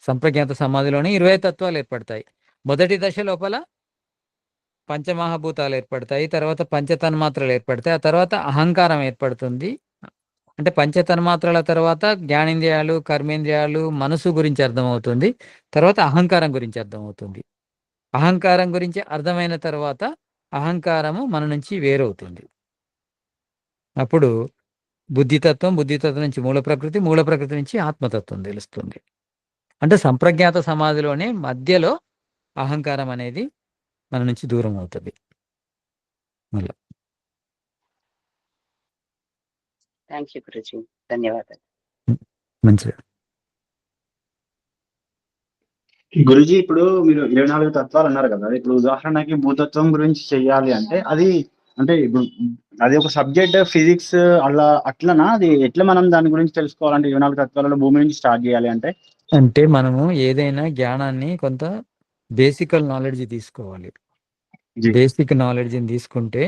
సంప్రజ్ఞాత సమాధిలోనే 25 తత్వాలు ఏర్పడతాయి. మొదటి దశ లోపల పంచమహాభూతాలు ఏర్పడతాయి. తర్వాత పంచతన్మాత్రలు ఏర్పడతాయి. ఆ తర్వాత అహంకారం ఏర్పడుతుంది. అంటే పంచతన్మాత్రల తర్వాత జ్ఞానేంద్రియాలు, కర్మేంద్రియాలు, మనసు గురించి అర్థమవుతుంది. తర్వాత అహంకారం గురించి అర్థమవుతుంది. అహంకారం గురించి అర్థమైన తర్వాత అహంకారము మన నుంచి వేరవుతుంది. అప్పుడు బుద్ధితత్వం నుంచి మూల ప్రకృతి నుంచి ఆత్మతత్వం తెలుస్తుంది. అంటే సంప్రజ్ఞాత సమాధిలోనే మధ్యలో అహంకారం అనేది మన నుంచి దూరం అవుతుంది. అలా థ్యాంక్ యూ గురుజీ, ధన్యవాదాలు. మంచిది. గురుజీ, ఇప్పుడు మీరు 24 తత్వాలు అన్నారు కదా, ఇప్పుడు ఉదాహరణకి భూతత్వం గురించి చెయ్యాలి అంటే అది అంటే ఇప్పుడు అది ఒక సబ్జెక్ట్ ఫిజిక్స్ అట్లనా, అది ఎట్లా మనం దాని గురించి తెలుసుకోవాలంటే 24 తత్వాలలో భూమి నుంచి స్టార్ట్ చేయాలి అంటే? అంటే మనము ఏదైనా జ్ఞానాన్ని కొంత బేసికల్ నాలెడ్జ్ తీసుకోవాలి. జీ. బేసిక్ నాలెడ్జ్ని తీసుకుంటే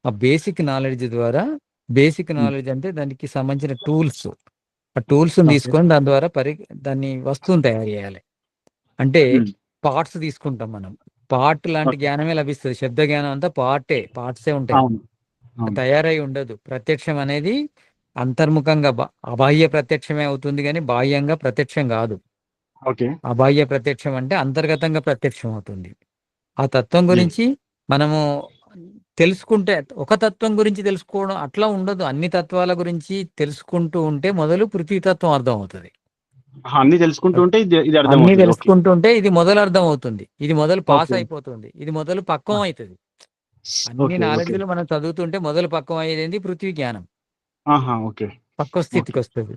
ఆ బేసిక్ నాలెడ్జ్ ద్వారా బేసిక్ నాలెడ్జ్ అంటే దానికి సంబంధించిన టూల్స్, ఆ టూల్స్ని Okay. తీసుకొని దాని ద్వారా దాన్ని వస్తువుని తయారు చేయాలి. అంటే పార్ట్స్ తీసుకుంటాం మనం, పార్ట్ లాంటి Okay. జ్ఞానమే లభిస్తుంది. శబ్ద జ్ఞానం అంతా పార్ట్సే ఉంటాయి, అవును, అవును. తయారై ఉండదు. ప్రత్యక్షం అనేది అంతర్ముఖంగా అబాహ్య ప్రత్యక్షమే అవుతుంది, కానీ బాహ్యంగా ప్రత్యక్షం కాదు. ఓకే. అబాహ్య ప్రత్యక్షం అంటే అంతర్గతంగా ప్రత్యక్షం అవుతుంది. ఆ తత్వం గురించి మనము తెలుసుకుంటే, ఒక తత్వం గురించి తెలుసుకోవడం అట్లా ఉండదు. అన్ని తత్వాల గురించి తెలుసుకుంటూ ఉంటే మొదలు పృథ్వీతత్వం అర్థం అవుతుంది. అన్ని తెలుసుకుంటూ ఉంటే ఇది అన్ని అర్థమవుతుంది. ఓకే. తెలుసుకుంటూ ఉంటే ఇది మొదలు అర్థం అవుతుంది, ఇది మొదలు పాస్ Okay. అయిపోతుంది, ఇది మొదలు పక్వం అవుతుంది. అన్ని ఓకే. ఓకే. నాలెడ్జ్లు మనం చదువుతుంటే మొదలు పక్వం అయ్యేది పృథ్వీ జ్ఞానం, ఆహా. ఓకే. పక్వ స్థితికి Okay. వస్తుంది.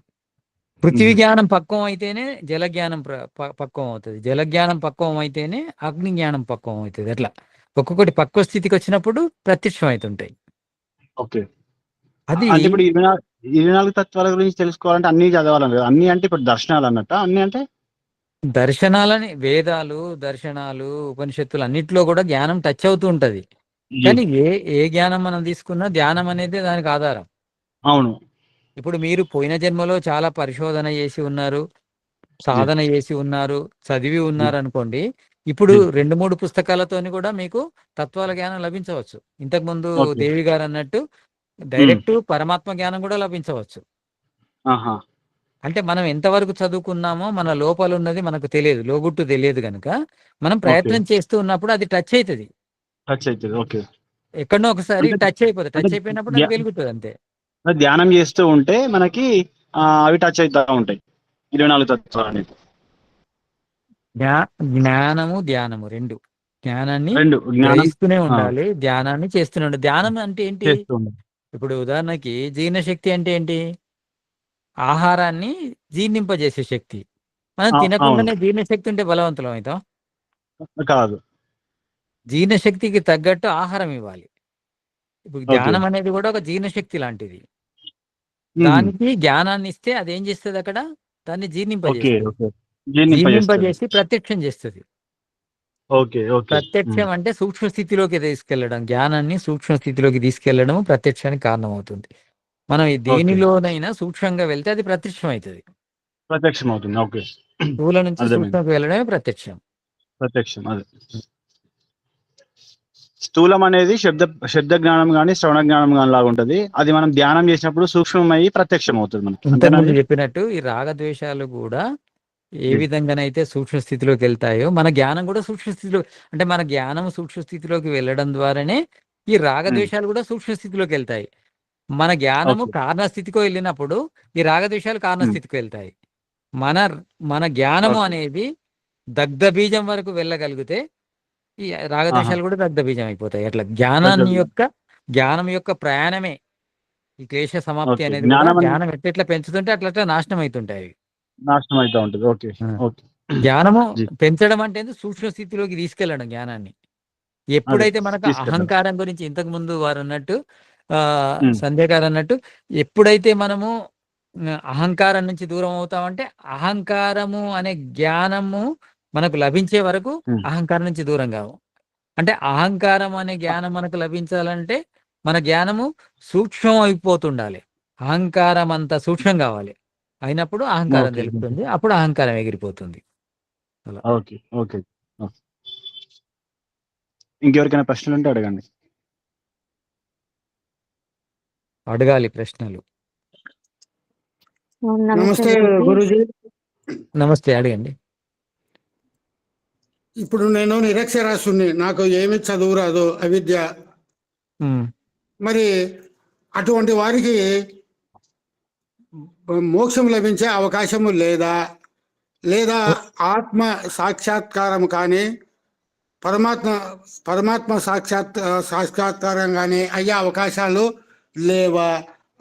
పృథ్వీ జ్ఞానం పక్వం అయితేనే జల జ్ఞానం పక్వం అవుతుంది, జల జ్ఞానం పక్వం అయితేనే అగ్ని జ్ఞానం పక్వం అవుతుంది. అట్లా ఒక్కొక్కటి పక్వ స్థితికి వచ్చినప్పుడు ప్రత్యక్షం అవుతుంటాయి. ఓకే. అది అంటే ఇప్పుడు 24 తత్వాల గురించి తెలుసుకోవాలంటే అన్ని చదవాలని కదా? అన్ని అంటే ఇప్పుడు దర్శనాలు అన్నట్ట, అన్ని అంటే దర్శనాలని, వేదాలు, దర్శనాలు, ఉపనిషత్తులు అన్నిట్లో కూడా జ్ఞానం టచ్ అవుతూ ఉంటది. కానీ ఏ జ్ఞానం మనం తీసుకున్నా ధ్యానం అనేది దానికి ఆధారం. అవును. ఇప్పుడు మీరు పోయిన జన్మలో చాలా పరిశోధన చేసి ఉన్నారు, సాధన చేసి ఉన్నారు, చదివి ఉన్నారు అనుకోండి. ఇప్పుడు 2-3 పుస్తకాలతోని కూడా మీకు తత్వాల జ్ఞానం లభించవచ్చు. ఇంతకుముందు Okay. దేవి గారు అన్నట్టు డైరెక్ట్ పరమాత్మ జ్ఞానం కూడా లభించవచ్చు. ఆహా. అంటే మనం ఎంతవరకు చదువుకున్నామో మన లోపల ఉన్నది మనకు తెలియదు, లోగుట్టు తెలియదు కనుక మనం ప్రయత్నం చేస్తూ ఉన్నప్పుడు అది టచ్ అవుతుంది. టచ్ అవుతుంది. ఓకే. ఎక్కడనో ఒకసారి అంటే టచ్ అయిపోతుంది, టచ్ అయిపోయినప్పుడు అది వెలుగుతుంది అంతే. ధ్యానం చేస్తూ ఉంటే మనకి అవి టచ్ అవుతా ఉంటాయి 24 తత్వాలు అనేది. జ్ఞానము ధ్యానము రెండు, జ్ఞానాన్ని రెండు జ్ఞానం గ్రహిస్తూనే ఉండాలి, ధ్యానాన్ని చేస్తూనే ఉండాలి. ధ్యానం అంటే ఏంటి? చేస్తూ ఉండాలి. ఇప్పుడు ఉదాహరణకి జీర్ణశక్తి అంటే ఏంటి? ఆహారాన్ని జీర్ణింపజేసే శక్తి. మనం అవును. తినకుండానే జీర్ణశక్తి ఉంటే బలవంతులం అవుతాం? కాదు. జీర్ణశక్తికి తగ్గట్టు ఆహారం ఇవ్వాలి. ఇప్పుడు ఓకే. ధ్యానం అనేది కూడా ఒక జీర్ణశక్తి లాంటిది. దానికి జ్ఞానాన్ని ఇస్తే అది ఏం చేస్తుంది అక్కడ? దాన్ని ఓకే. జీర్ణింపజేస్తుంది, ఓకే. జీర్ణింపజేస్తుంది. జీర్ణింపజేసి ప్రత్యక్షం చేస్తుంది. ఓకే. ఓకే. ప్రత్యక్షం అంటే సూక్ష్మ స్థితిలోకి తీసుకెళ్లడం, జ్ఞానాన్ని సూక్ష్మ స్థితిలోకి తీసుకెళ్లడం ప్రత్యక్షానికి కారణమవుతుంది. మనం దేనిలోనైనా సూక్ష్మంగా వెళ్తే అది ప్రత్యక్షం అవుతుంది. ప్రత్యక్షం అవుతుంది. ఓకే. స్థూల నుంచి సూక్ష్మకు వెళ్ళడమే ప్రత్యక్షం. ప్రత్యక్షం అదే. స్థూలం అనేది శబ్ద జ్ఞానం కానీ శ్రవణ జ్ఞానం కానీ లాగా ఉంటది. అది మనం ధ్యానం చేసినప్పుడు సూక్ష్మమయ్యి ప్రత్యక్షం అవుతుంది మనకి. ఇంతకుముందు చెప్పినట్టు ఈ రాగద్వేషాలు కూడా ఏ విధంగానైతే సూక్ష్మ స్థితిలోకి వెళ్తాయో మన జ్ఞానం కూడా సూక్ష్మ స్థితిలో, అంటే మన జ్ఞానం సూక్ష్మ స్థితిలోకి వెళ్ళడం ద్వారానే ఈ రాగద్వేషాలు కూడా సూక్ష్మ స్థితిలోకి వెళ్తాయి. మన జ్ఞానము కారణస్థితికి వెళ్ళినప్పుడు ఈ రాగద్వేషాలు కారణస్థితికి వెళ్తాయి. మన జ్ఞానము అనేది దగ్ధ బీజం వరకు వెళ్ళగలిగితే ఈ రాగద్వేషాలు కూడా దగ్ధ బీజం అయిపోతాయి. అట్లా జ్ఞానం యొక్క ప్రయాణమే ఈ క్లేశ సమాప్తి అనేది కూడా. జ్ఞానం ఎట్లా పెంచుతుంటే అట్లా నాశనం అవుతుంటాయి. నాశనం అవుతా ఉంటుంది. ఓకే. ఓకే. జ్ఞానము పెంచడం అంటే సూక్ష్మ స్థితిలోకి తీసుకెళ్ళడం జ్ఞానాన్ని. ఎప్పుడైతే మనకు అహంకారం గురించి ఇంతకు ముందు వారు అన్నట్టు సంధ్య గారు అన్నట్టు, ఎప్పుడైతే మనము అహంకారం నుంచి దూరం అవుతామంటే అహంకారము అనే జ్ఞానము మనకు లభించే వరకు అహంకారం నుంచి దూరం కావు. అంటే అహంకారం అనే జ్ఞానం మనకు లభించాలంటే మన జ్ఞానము సూక్ష్మం అయిపోతుండాలి. అహంకారం అంత సూక్ష్మం కావాలి, అయినప్పుడు అహంకారం తెలుస్తుంది, అప్పుడు అహంకారం ఎగిరిపోతుంది. ఓకే. ఓకే. ఇంకెవరికైనా ప్రశ్నలు ఉంటే అడగండి. అడగాలి ప్రశ్నలు. నమస్తే నమస్తే గురూజీ. గురూజీ. నమస్తే, అడగండి. ఇప్పుడు నేను నిరక్షరాస్యుని, నాకు ఏమి చదువు రాదు, అవిద్య. ఉమ్. మరి అటువంటి వారికి మోక్షం లభించే అవకాశము లేదా? లేదా ఆత్మ సాక్షాత్కారం కానీ పరమాత్మ పరమాత్మ సాక్షాత్కారం కానీ అయ్యే అవకాశాలు లేవా?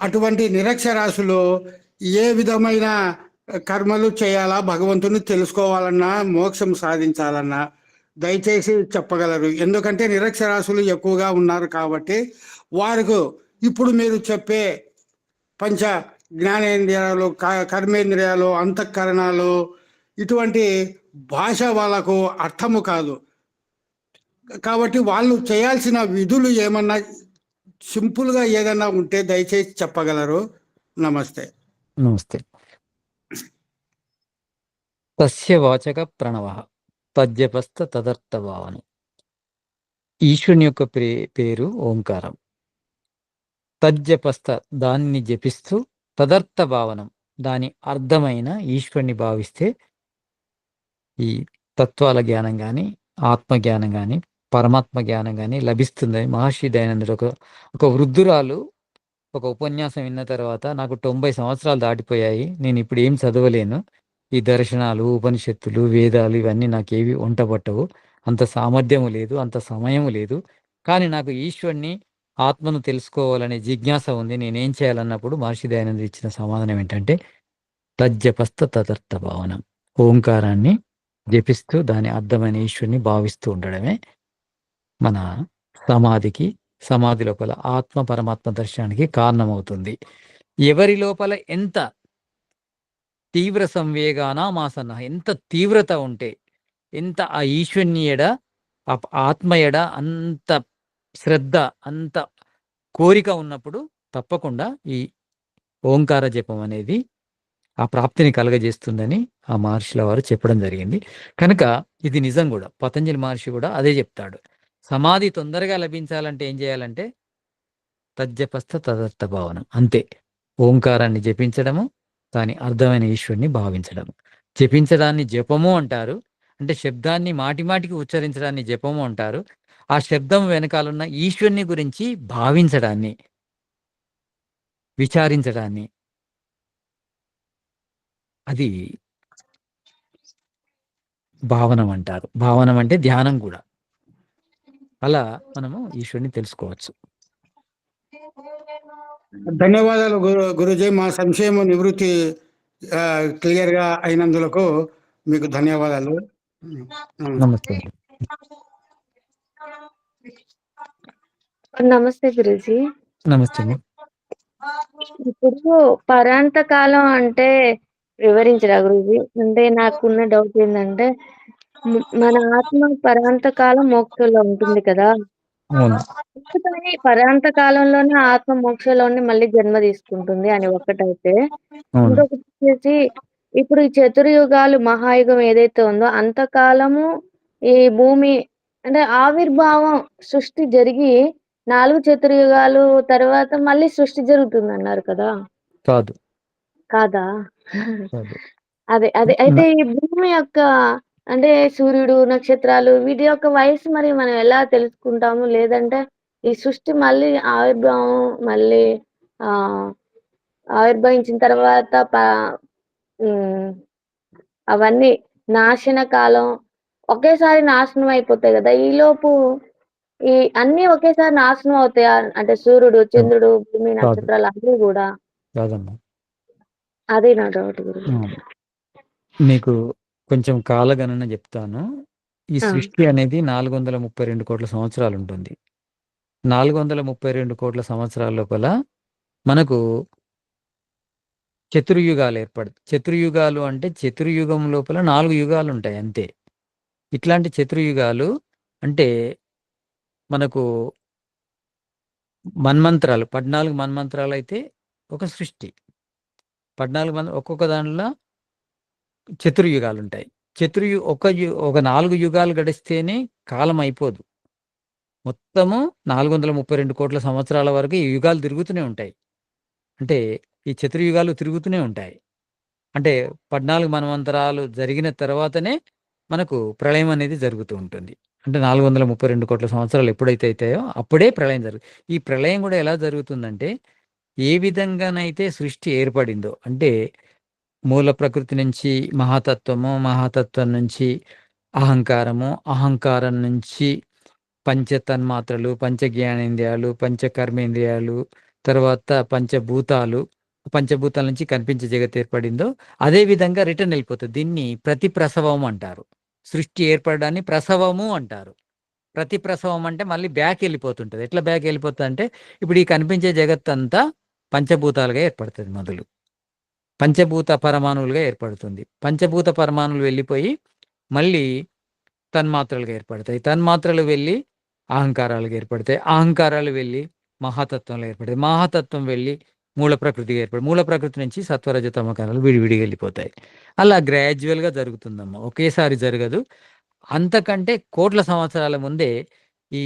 అటువంటి నిరక్షరాశులు ఏ విధమైన కర్మలు చేయాలా, భగవంతుని తెలుసుకోవాలన్నా, మోక్షం సాధించాలన్నా దయచేసి చెప్పగలరు. ఎందుకంటే నిరక్షరాశులు ఎక్కువగా ఉన్నారు కాబట్టి వారికి ఇప్పుడు మీరు చెప్పే పంచ జ్ఞానేంద్రియాలు, కర్మేంద్రియాలు, అంతఃకరణాలు ఇటువంటి భాష వాళ్ళకు అర్థము కాదు. కాబట్టి వాళ్ళు చేయాల్సిన విధులు ఏమన్నా సింపుల్గా ఏదన్నా ఉంటే దయచేసి చెప్పగలరు. నమస్తే. నమస్తే. తస్య వాచక ప్రణవ తజ్జపస్థ తదర్థ భావన. ఈశ్వరుని యొక్క పేరు ఓంకారం. తజ్జపస్థ దాన్ని జపిస్తూ, తదర్థ భావనం దాని అర్థమైన ఈశ్వరుని భావిస్తే ఈ తత్వాల జ్ఞానం కానీ, ఆత్మజ్ఞానం కానీ, పరమాత్మ జ్ఞానం కానీ లభిస్తుందని మహర్షి దయానందుడు ఒక వృద్ధురాలు ఒక ఉపన్యాసం విన్న తర్వాత, నాకు 90 సంవత్సరాలు దాటిపోయాయి, నేను ఇప్పుడు ఏం చదవలేను, ఈ దర్శనాలు, ఉపనిషత్తులు, వేదాలు ఇవన్నీ నాకేవి వంటబట్టవు, అంత సామర్థ్యము లేదు, అంత సమయము లేదు, కానీ నాకు ఈశ్వరుని ఆత్మను తెలుసుకోవాలనే జిజ్ఞాస ఉంది, నేనేం చేయాలన్నప్పుడు మహర్షి దయానందుడు ఇచ్చిన సమాధానం ఏంటంటే తజ్జపస్థ తదర్థ భావనం. ఓంకారాన్ని జపిస్తూ దాని అర్థమైన ఈశ్వరుని భావిస్తూ ఉండడమే మన సమాధి లోపల ఆత్మ పరమాత్మ దర్శనానికి కారణమవుతుంది. ఎవరి లోపల ఎంత తీవ్ర సంవేగానామాసన్న, ఎంత తీవ్రత ఉంటే, ఎంత ఆ ఈశ్వరుని ఎడ, ఆత్మ ఎడ అంత శ్రద్ధ, అంత కోరిక ఉన్నప్పుడు తప్పకుండా ఈ ఓంకార జపం అనేది ఆ ప్రాప్తిని కలగజేస్తుందని ఆ మహర్షుల వారు చెప్పడం జరిగింది. కనుక ఇది నిజం కూడా. పతంజలి మహర్షి కూడా అదే చెప్తాడు. సమాధి తొందరగా లభించాలంటే ఏం చేయాలంటే తజ్జపస్థ తదర్థ భావనం, అంతే. ఓంకారాన్ని జపించడము, దాని అర్థమైన ఈశ్వరుని భావించడము. జపించడాన్ని జపము అంటారు, అంటే శబ్దాన్ని మాటిమాటికి ఉచ్చరించడాన్ని జపము అంటారు. ఆ శబ్దం వెనకాలన్న ఈశ్వరుని గురించి భావించడాన్ని, విచారించడాన్ని, అది భావనం అంటారు. భావనం అంటే ధ్యానం కూడా. అలా మనము ఈశ్వరుని తెలుసుకోవచ్చు. ధన్యవాదాలు గురుజీ. మా సంశయం నివృత్తి క్లియర్ గా అయినందులకు మీకు ధన్యవాదాలు. నమస్తే. నమస్తే గురూజీ. నమస్తే. ఇప్పుడు పరాంత కాలం అంటే వివరించరా గురూజీ? అంటే నాకున్న డౌట్ ఏంటంటే, మన ఆత్మ పరాంత కాలం మోక్షంలో ఉంటుంది కదా, కానీ పరాంత కాలంలోనే ఆత్మ మోక్షంలోనే మళ్ళీ జన్మ తీసుకుంటుంది అని ఒకటైతే, ఇంకొకటి వచ్చేసి ఇప్పుడు ఈ చతుర్యుగాలు, మహాయుగం ఏదైతే ఉందో అంతకాలము ఈ భూమి అంటే ఆవిర్భావం, సృష్టి జరిగి 4 చతుర్యుగాలు తర్వాత మళ్ళీ సృష్టి జరుగుతుంది అన్నారు కదా? కాదు. కాదా? అదే అదే. అయితే ఈ భూమి యొక్క అంటే సూర్యుడు, నక్షత్రాలు వీటి యొక్క వయసు మరి మనం ఎలా తెలుసుకుంటాము? లేదంటే ఈ సృష్టి మళ్ళీ ఆవిర్భావం, మళ్ళీ ఆవిర్భవించిన తర్వాత అవన్నీ నాశన కాలం ఒకేసారి నాశనం అయిపోతాయి కదా, ఈలోపు ఈ అన్ని ఒకేసారి నాశనం అవుతాయా? అంటే సూర్యుడు, చంద్రుడు, భూమి, నక్షత్రాలు అన్నీ కూడా? అదే నా డౌట్ గురించి. మీకు కొంచెం కాలగణన చెప్తాను. ఈ సృష్టి అనేది 432 కోట్ల సంవత్సరాలు ఉంటుంది. 432 కోట్ల సంవత్సరాల లోపల మనకు చతుర్యుగాలు ఏర్పడతాయి. చతుర్యుగాలు అంటే చతుర్యుగం లోపల 4 యుగాలు ఉంటాయి అంతే. ఇట్లాంటి చతుర్యుగాలు అంటే మనకు మన్మంత్రాలు, 14 మన్మంత్రాలు అయితే ఒక సృష్టి. 14 ఒక్కొక్క దానిలో చతుర్యుగాలు ఉంటాయి. ఒక 4 యుగాలు గడిస్తేనే కాలం అయిపోదు. మొత్తము 432 కోట్ల సంవత్సరాల వరకు ఈ యుగాలు తిరుగుతూనే ఉంటాయి. అంటే ఈ చతుర్యుగాలు తిరుగుతూనే ఉంటాయి. అంటే 14 మన్వంతరాలు జరిగిన తర్వాతనే మనకు ప్రళయం అనేది జరుగుతూ ఉంటుంది. అంటే 432 కోట్ల సంవత్సరాలు ఎప్పుడైతే అయితాయో అప్పుడే ప్రళయం ఈ ప్రళయం కూడా ఎలా జరుగుతుందంటే, ఏ విధంగానైతే సృష్టి ఏర్పడిందో, అంటే మూల ప్రకృతి నుంచి మహాతత్వము, మహాతత్వం నుంచి అహంకారము, అహంకారం నుంచి పంచతన్మాత్రలు, పంచజ్ఞానేంద్రియాలు, పంచకర్మేంద్రియాలు, తర్వాత పంచభూతాలు, పంచభూతాల నుంచి కనిపించే జగత్తు ఏర్పడిందో అదే విధంగా రిటర్న్ వెళ్ళిపోతుంది. దీన్ని ప్రతి ప్రసవం అంటారు. సృష్టి ఏర్పడడాన్ని ప్రసవము అంటారు. ప్రతి ప్రసవం అంటే మళ్ళీ బ్యాక్ వెళ్ళిపోతుంటది. ఎట్లా బ్యాక్ వెళ్ళిపోతుంది అంటే, ఇప్పుడు ఈ కనిపించే జగత్తంతా పంచభూతాలుగా ఏర్పడుతుంది. మొదలు పంచభూత పరమాణువులుగా ఏర్పడుతుంది. పంచభూత పరమాణువులు వెళ్ళిపోయి మళ్ళీ తన్మాత్రలుగా ఏర్పడతాయి. తన్మాత్రలు వెళ్ళి అహంకారాలుగా ఏర్పడతాయి. అహంకారాలు వెళ్ళి మహాతత్వంలో ఏర్పడతాయి. మహాతత్వం వెళ్ళి మూల ప్రకృతిగా ఏర్పడి మూల ప్రకృతి నుంచి సత్వరజ తమకారాలు విడివిడిగా వెళ్ళిపోతాయి. అలా గ్రాడ్యువల్గా జరుగుతుందమ్మా, ఒకేసారి జరగదు. అంతకంటే కోట్ల సంవత్సరాల ముందే ఈ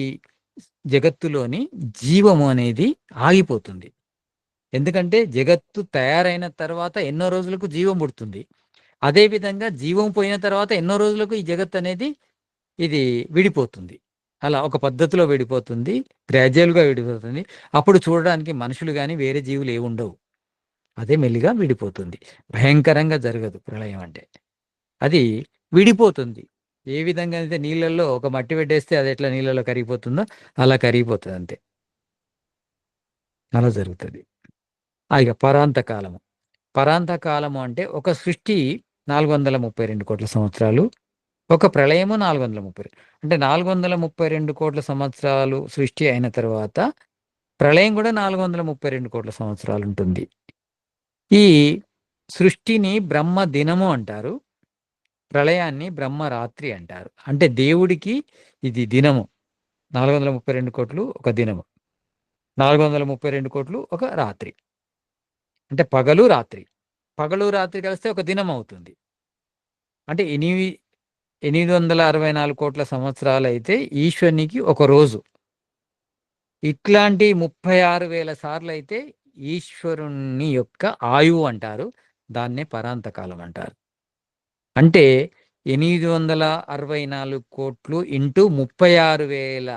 జగత్తులోని జీవము అనేది ఆగిపోతుంది. ఎందుకంటే జగత్తు తయారైన తర్వాత ఎన్నో రోజులకు జీవం పుడుతుంది. అదేవిధంగా జీవం పోయిన తర్వాత ఎన్నో రోజులకు ఈ జగత్ అనేది ఇది విడిపోతుంది. అలా ఒక పద్ధతిలో విడిపోతుంది, గ్రాడ్యువల్గా విడిపోతుంది. అప్పుడు చూడడానికి మనుషులు కానీ వేరే జీవులు ఏ ఉండవు. అదే మెల్లిగా విడిపోతుంది. భయంకరంగా జరగదు ప్రళయం అంటే. అది విడిపోతుంది. ఏ విధంగా అయితే నీళ్ళల్లో ఒక మట్టి పెట్టేస్తే అది ఎట్లా నీళ్ళలో కరిగిపోతుందో అలా కరిగిపోతుంది అంతే. అలా జరుగుతుంది. ఇక పరాంతకాలము. పరాంతకాలము అంటే ఒక సృష్టి 432 కోట్ల సంవత్సరాలు, ఒక ప్రళయము 432. అంటే 432 కోట్ల సంవత్సరాలు సృష్టి అయిన తర్వాత ప్రళయం కూడా 432 కోట్ల సంవత్సరాలు ఉంటుంది. ఈ సృష్టిని బ్రహ్మ దినము అంటారు, ప్రళయాన్ని బ్రహ్మరాత్రి అంటారు. అంటే దేవుడికి ఇది దినము. 432 కోట్లు ఒక దినము, 432 కోట్లు ఒక రాత్రి. అంటే పగలు రాత్రి, పగలు రాత్రి కలిస్తే ఒక దినం అవుతుంది. అంటే 864 కోట్ల సంవత్సరాలు అయితే ఈశ్వరునికి ఒక రోజు. ఇట్లాంటి 36,000 సార్లు అయితే ఈశ్వరుని యొక్క ఆయువు అంటారు. దాన్నే పరాంతకాలం అంటారు. అంటే 864 కోట్లు ఇంటూ 36,000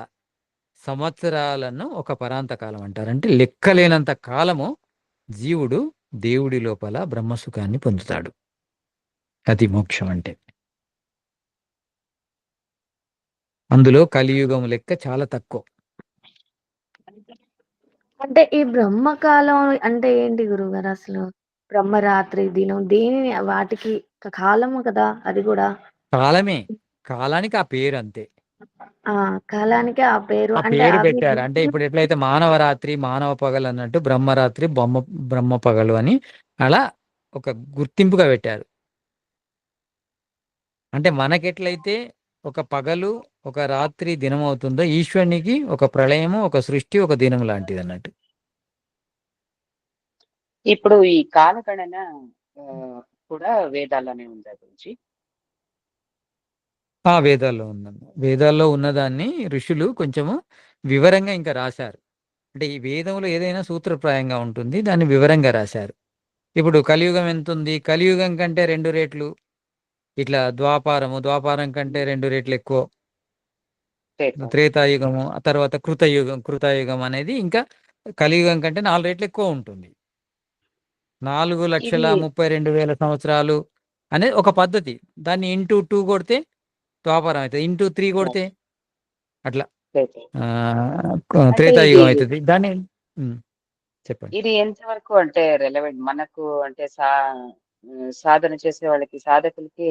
సంవత్సరాలను ఒక పరాంతకాలం అంటారు. అంటే లెక్కలేనంత కాలము జీవుడు దేవుడి లోపల బ్రహ్మసుఖాన్ని పొందుతాడు. అది మోక్షం అంటే. అందులో కలియుగం లెక్క చాలా తక్కువ. అంటే ఈ బ్రహ్మకాలం అంటే ఏంటి గురువుగారు అసలు? బ్రహ్మరాత్రి దినం దేనిని వాటికి కాలము కదా అది కూడా. కాలమే, కాలానికి ఆ పేరు అంతే. కాలానికి ఆ పేరు ఆ అంటే పేరు అవి పెట్టారు. అంటే ఇప్పుడు ఎట్లయితే మానవరాత్రి, మానవ పగలు అన్నట్టు బ్రహ్మరాత్రి, బ్రహ్మ పగలు అని అలా ఒక గుర్తింపుగా పెట్టారు. అంటే మనకెట్లయితే ఒక పగలు, ఒక రాత్రి దినం అవుతుందో, ఈశ్వరునికి ఒక ప్రళయము, ఒక సృష్టి, ఒక దినం లాంటిది అన్నట్టు. ఇప్పుడు ఈ కాలగణన కూడా వేదాల్లోనే ఉందా గురించి? వేదాల్లో ఉందన్న. వేదాల్లో ఉన్నదాన్ని ఋషులు కొంచెము వివరంగా ఇంకా రాశారు. అంటే ఈ వేదంలో ఏదైనా సూత్రప్రాయంగా ఉంటుంది, దాన్ని వివరంగా రాశారు. ఇప్పుడు కలియుగం ఎంత ఉంది? కలియుగం కంటే 2 రెట్లు ఇట్లా ద్వాపారం కంటే 2 రెట్లు ఎక్కువ త్రేతాయుగము, ఆ తర్వాత కృతయుగం అనేది ఇంకా కలియుగం కంటే 4 రెట్లు ఎక్కువ ఉంటుంది. 4,32,000 సంవత్సరాలు అనేది ఒక పద్ధతి. దాన్ని ఇంటూ 2 కొడితే ద్వాపారం అవుతుంది, ఇంటూ 3 కొడితే అట్లా త్రేతాయుగం అవుతుంది. దాన్ని చెప్పండి. ఇది ఎంతవరకు అంటే రెలవెంట్ మనకు అంటే సాధన చేసే వాళ్ళకి, సాధకులకి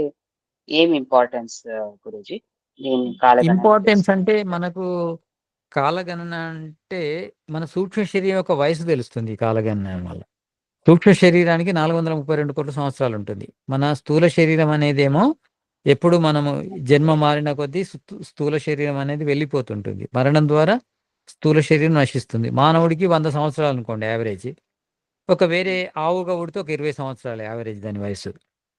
ఏం ఇంపార్టెన్స్ గురూజీ? ఇంపార్టెన్స్ అంటే మనకు కాలగణన అంటే మన సూక్ష్మ శరీరం యొక్క వయసు తెలుస్తుంది. ఈ కాలగణన వల్ల సూక్ష్మ శరీరానికి 432 కోట్ల సంవత్సరాలు ఉంటుంది. మన స్థూల శరీరం అనేదేమో ఎప్పుడు మనము జన్మ మారిన కొద్దీ స్థూల శరీరం అనేది వెళ్ళిపోతుంటుంది. మరణం ద్వారా స్థూల శరీరం నశిస్తుంది. మానవుడికి 100 సంవత్సరాలు అనుకోండి యావరేజ్. ఒక వేరే ఆవుగా ఉడితే ఒక 20 సంవత్సరాలు యావరేజ్ దాని వయసు.